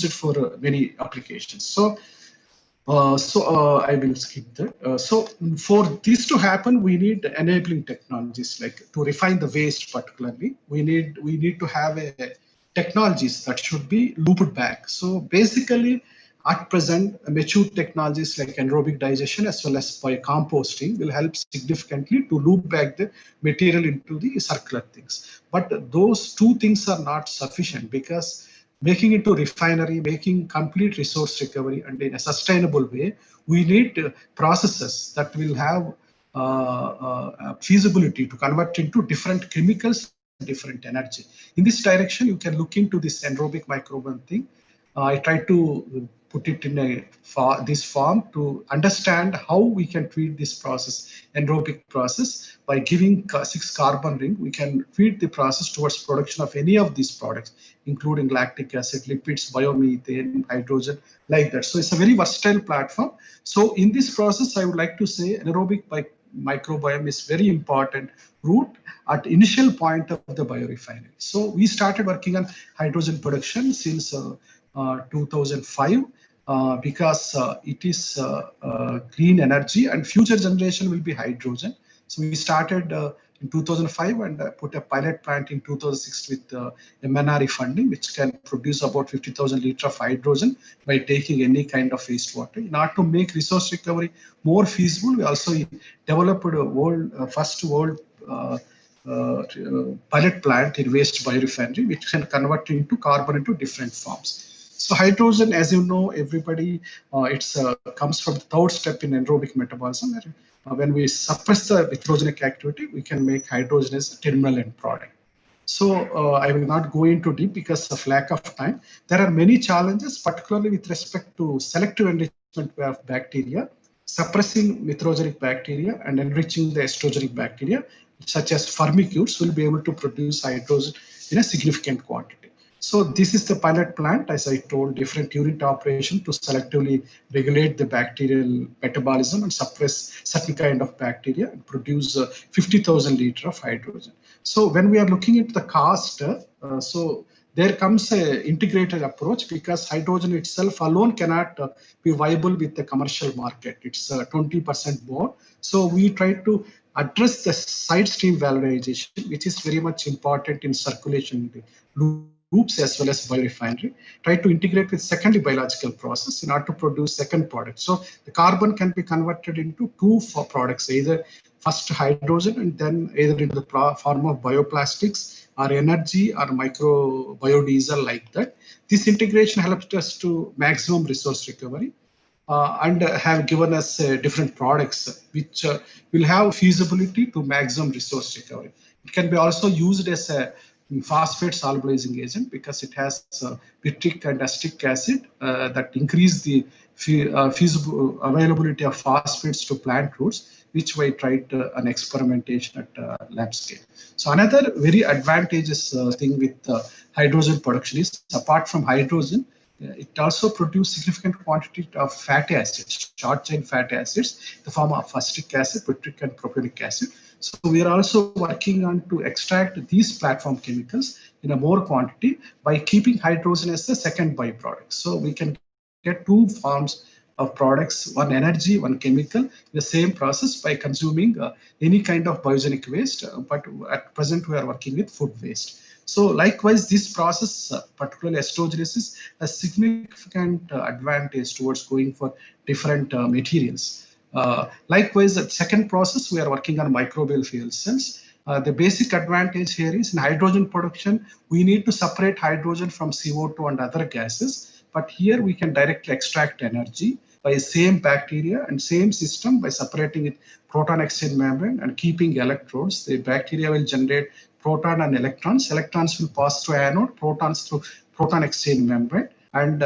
it for many applications. So I will skip that. So for this to happen, we need enabling technologies, like to refine the waste particularly. We need to have technologies that should be looped back. So basically, at present, mature technologies like anaerobic digestion as well as by composting will help significantly to loop back the material into the circular things. But those 2 things are not sufficient, because making it to refinery, making complete resource recovery and in a sustainable way, we need processes that will have feasibility to convert into different chemicals and different energy. In this direction, you can look into this anaerobic microbiome thing. I try to put it in this form to understand how we can treat this process, anaerobic process, by giving 6 carbon ring. We can feed the process towards production of any of these products, including lactic acid, lipids, biomethane, hydrogen, like that. So it's a very versatile platform. So in this process, I would like to say anaerobic microbiome is very important route at initial point of the biorefinery. So we started working on hydrogen production since 2005. Because it is clean energy and future generation will be hydrogen. So we started in 2005 and put a pilot plant in 2006 with MNRE funding, which can produce about 50,000 liters of hydrogen by taking any kind of wastewater. In order to make resource recovery more feasible, we also developed a first world pilot plant in waste biorefinery, which can convert into carbon into different forms. So hydrogen, as you know, everybody, it comes from the 3rd step in anaerobic metabolism. When we suppress the nitrogenic activity, we can make hydrogen as a terminal end product. So I will not go into deep because of lack of time. There are many challenges, particularly with respect to selective enrichment of bacteria, suppressing nitrogenic bacteria and enriching the estrogenic bacteria, such as firmicutes, will be able to produce hydrogen in a significant quantity. So this is the pilot plant, as I told, different unit operation to selectively regulate the bacterial metabolism and suppress certain kind of bacteria and produce 50,000 liters of hydrogen. So when we are looking at the cost, so there comes a integrated approach, because hydrogen itself alone cannot be viable with the commercial market. It's 20% more. So we try to address the side stream valorization, which is very much important in circulation loops as well as biorefinery, try to integrate with secondary biological process in order to produce second product. So the carbon can be converted into 2 products, either first hydrogen and then either into the form of bioplastics or energy or micro biodiesel like that. This integration helps us to maximum resource recovery. And have given us different products which will have feasibility to maximum resource recovery. It can be also used as a phosphate solubilizing agent because it has pitric and acetic acid that increase the feasible availability of phosphates to plant roots, which we tried an experimentation at lab scale. So another very advantageous thing with hydrogen production is, apart from hydrogen, it also produces significant quantity of fatty acids, short chain fatty acids, in the form of acetic acid, pitric and propionic acid. So we are also working on to extract these platform chemicals in a more quantity by keeping hydrogen as the second byproduct. So we can get two forms of products, one energy, one chemical, in the same process by consuming any kind of biogenic waste. But at present we are working with food waste. So likewise, this process, particularly estrogenesis, has significant advantage towards going for different materials. Likewise, the second process, we are working on microbial fuel cells. The basic advantage here is in hydrogen production, we need to separate hydrogen from CO2 and other gases. But here we can directly extract energy by same bacteria and same system by separating it proton exchange membrane and keeping electrodes. The bacteria will generate proton and electrons. Electrons will pass through anode, protons through proton exchange membrane. And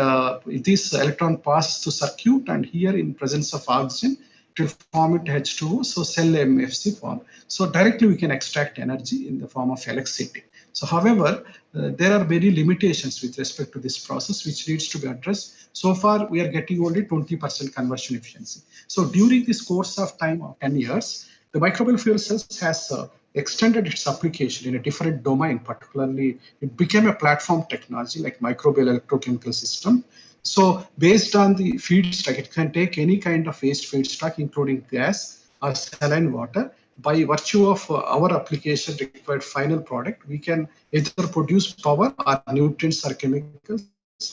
this electron passes to circuit, and here in presence of oxygen, it will form it H2O, so cell MFC form. So directly we can extract energy in the form of electricity. So however, there are many limitations with respect to this process which needs to be addressed. So far, we are getting only 20% conversion efficiency. So during this course of time of 10 years, the microbial fuel cells has extended its application in a different domain. Particularly, it became a platform technology like microbial electrochemical system. So based on the feedstock, it can take any kind of waste feedstock, including gas or saline water. By virtue of our application required final product, we can either produce power or nutrients or chemicals,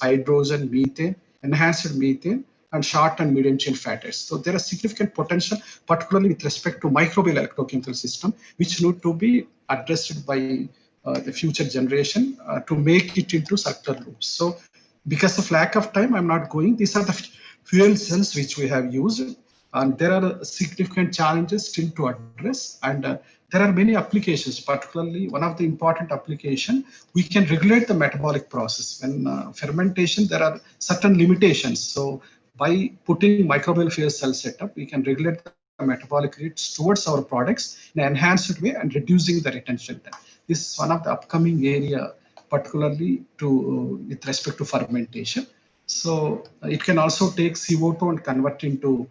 hydrogen, methane, enhanced methane, and short and medium chain fatty acids. So there is significant potential, particularly with respect to microbial electrochemical system, which need to be addressed by the future generation to make it into circular loops. So because of lack of time, I'm not going. These are the fuel cells which we have used. And there are significant challenges still to address. And there are many applications, particularly one of the important application, we can regulate the metabolic process. When fermentation, there are certain limitations. So by putting microbial fuel cell setup, we can regulate the metabolic rates towards our products in an enhanced way and reducing the retention time. This is one of the upcoming area, particularly with respect to fermentation. So it can also take CO2 and convert into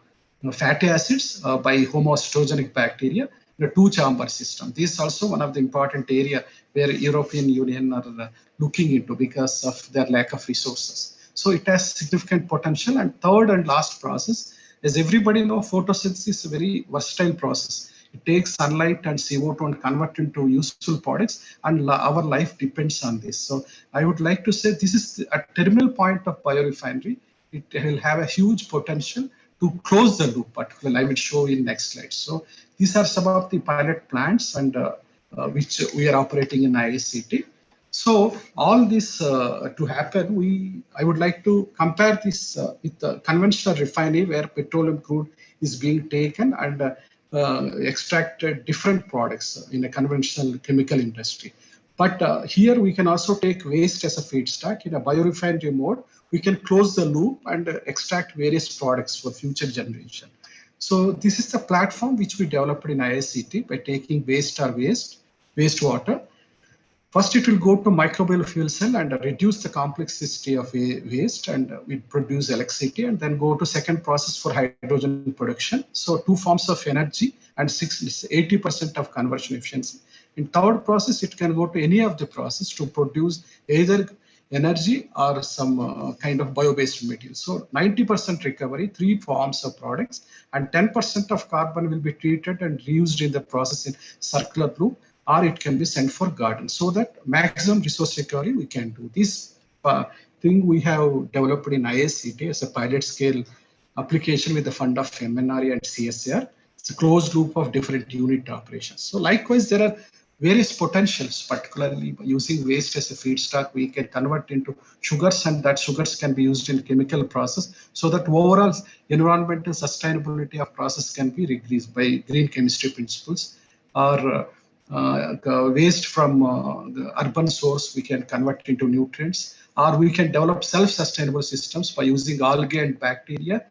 fatty acids by homoestrogenic bacteria in a two-chamber system. This is also one of the important area where European Union are looking into because of their lack of resources. So it has significant potential. And third and last process, as everybody knows, photosynthesis is a very versatile process. It takes sunlight and CO2 and convert into useful products, and our life depends on this. So I would like to say this is a terminal point of biorefinery. It will have a huge potential to close the loop, particularly I will show in next slide. So these are some of the pilot plants and which we are operating in ISCT. So all this to happen, I would like to compare this with the conventional refinery where petroleum crude is being taken and extracted different products in a conventional chemical industry. But here we can also take waste as a feedstock. In a biorefinery mode, we can close the loop and extract various products for future generation. So this is the platform which we developed in ISCT by taking wastewater. First, it will go to microbial fuel cell and reduce the complexity of waste, and we produce electricity, and then go to second process for hydrogen production. So two forms of energy and 80% of conversion efficiency. In third process, it can go to any of the process to produce either energy or some kind of bio-based material. So 90% recovery, three forms of products, and 10% of carbon will be treated and reused in the process in circular loop, or it can be sent for garden, so that maximum resource recovery we can do. This thing we have developed in ISCT as a pilot scale application with the fund of MNRE and CSR. It's a closed loop of different unit operations. So likewise, there are various potentials, particularly using waste as a feedstock, we can convert into sugars, and that sugars can be used in chemical process, so that overall environmental sustainability of process can be increased by green chemistry principles. Or waste from the urban source we can convert into nutrients, or we can develop self-sustainable systems by using algae and bacteria.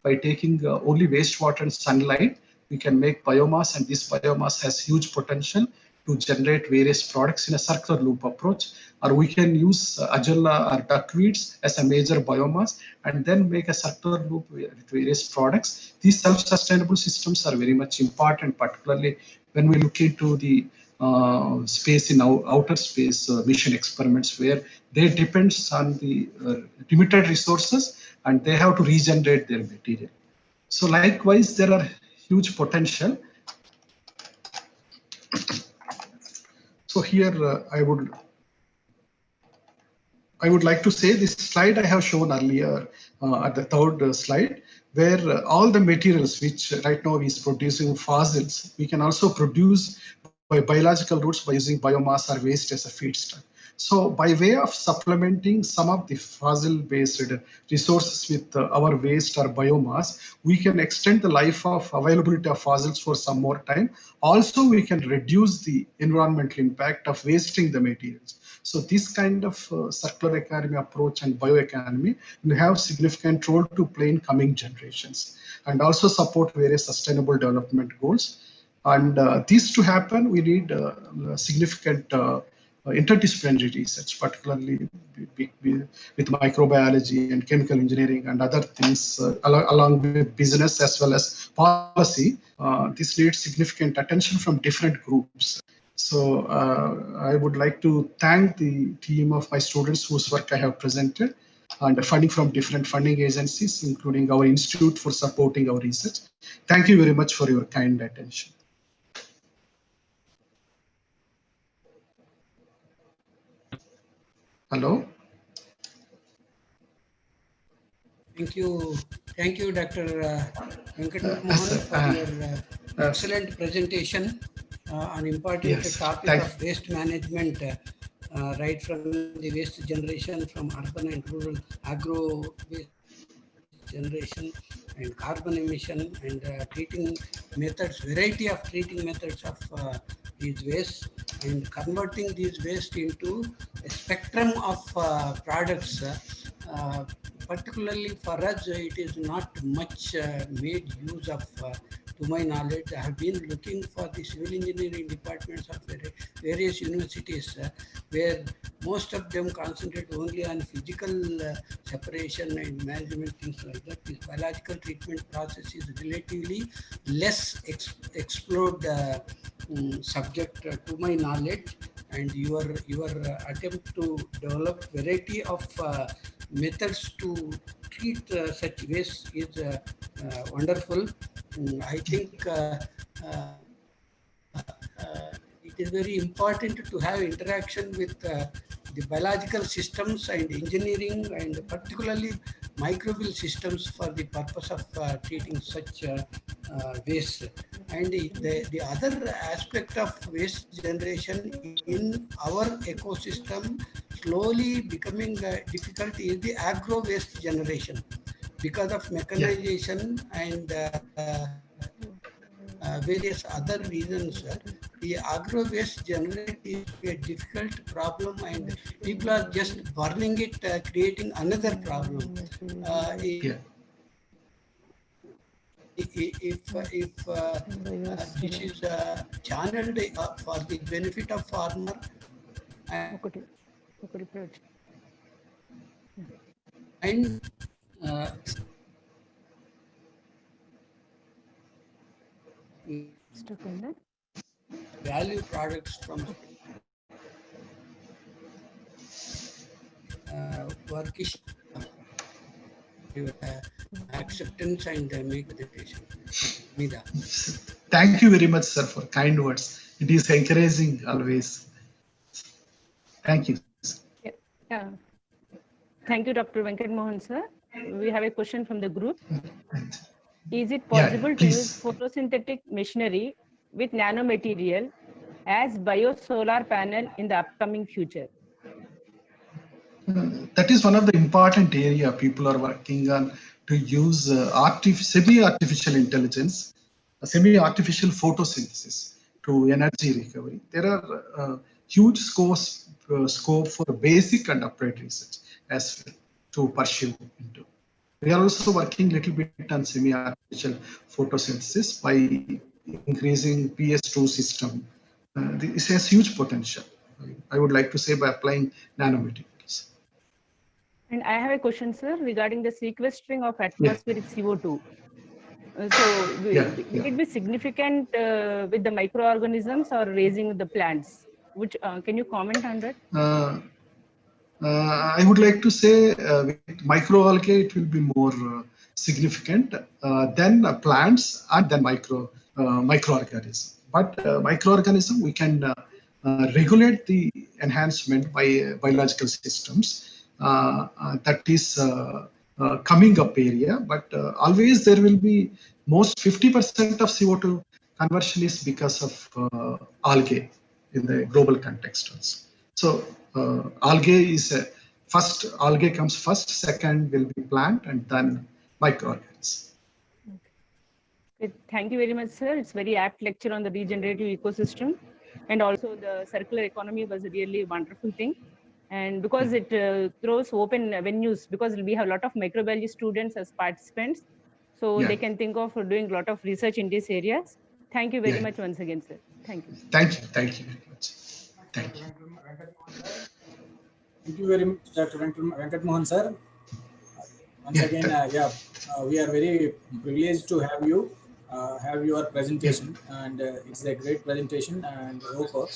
By taking only wastewater and sunlight, we can make biomass, and this biomass has huge potential to generate various products in a circular loop approach. Or we can use Agella or duckweeds as a major biomass and then make a circular loop with various products. These self-sustainable systems are very much important, particularly when we look into the space in outer space mission experiments, where they depends on the limited resources and they have to regenerate their material. So likewise, there are huge potential. So here I would like to say this slide I have shown earlier at the third slide, where all the materials which right now is producing fossils, we can also produce by biological routes by using biomass or waste as a feedstock. So by way of supplementing some of the fossil-based resources with our waste or biomass, we can extend the life of availability of fossils for some more time. Also, we can reduce the environmental impact of wasting the materials. So this kind of circular economy approach and bioeconomy will have significant role to play in coming generations, and also support various sustainable development goals. And this to happen, we need significant interdisciplinary research, particularly with microbiology and chemical engineering and other things, along with business as well as policy. This needs significant attention from different groups. So I would like to thank the team of my students whose work I have presented, and funding from different funding agencies, including our institute, for supporting our research. Thank you very much for your kind attention. Hello. Thank you, Dr. Venkat Mohan, for your excellent presentation on important topic of waste management, right from the waste generation from urban and rural agro waste generation and carbon emission and treating methods, variety of treating methods of these wastes, and converting these waste into a spectrum of products. Particularly for us, it is not much made use of. To my knowledge, I have been looking for the civil engineering departments of various universities where most of them concentrate only on physical separation and management, things like that. This biological treatment process is relatively less explored subject to my knowledge, and your attempt to develop variety of methods to treat such waste is wonderful. I think it is very important to have interaction with the biological systems and engineering, and particularly microbial systems for the purpose of treating such waste. And the other aspect of waste generation in our ecosystem slowly becoming difficult is the agro waste generation, because of mechanization and various other reasons. The agro waste generation is a difficult problem, and people are just burning it, creating another problem. If this is channeled for the benefit of farmer and value products from work is acceptance and make the presentation. Mida. Thank you very much, sir, for kind words. It is encouraging always. Thank you. Yeah. Thank you, Dr. Venkat Mohan, sir. We have a question from the group. Is it possible to use photosynthetic machinery with nanomaterial as biosolar panel in the upcoming future? That is one of the important area people are working on to use semi-artificial intelligence, semi-artificial photosynthesis to energy recovery. There are huge scope for basic and applied research as well to pursue into. We are also working a little bit on semi-artificial photosynthesis by increasing PS2 system. This has huge potential. I would like to say by applying nanomaterials. And I have a question, sir, regarding the sequestering of atmospheric CO2. Will it be significant with the microorganisms or raising the plants? Which can you comment on that? I would like to say with microalgae, it will be more significant than plants and then microorganism. But microorganism, we can regulate the enhancement by biological systems. That is coming up area, but always there will be most 50% of CO2 conversion is because of algae in the global context also. So algae is algae comes first, second will be plant, and then microorganisms. Okay. Thank you very much, sir. It's very apt lecture on the regenerative ecosystem, and also the circular economy was really a wonderful thing. And because it throws open avenues, because we have a lot of microbiology students as participants, so they can think of doing a lot of research in these areas. Thank you very much once again, sir. Thank you. Thank you. Thank you very much. Thank you. Thank you very much, Dr. Venkat Mohan, sir. Once again, we are very privileged to have you, have your presentation, and it's a great presentation, and hope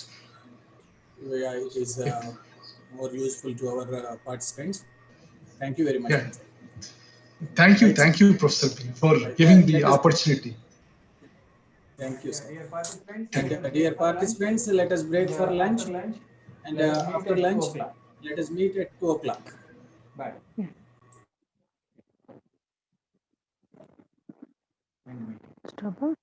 it is more useful to our participants. Thank you very much. Thank you, Professor P, for giving the opportunity. Thank you, sir. And dear participants, let us break for lunch, and after lunch, let us meet at 2 o'clock. Bye. Stop.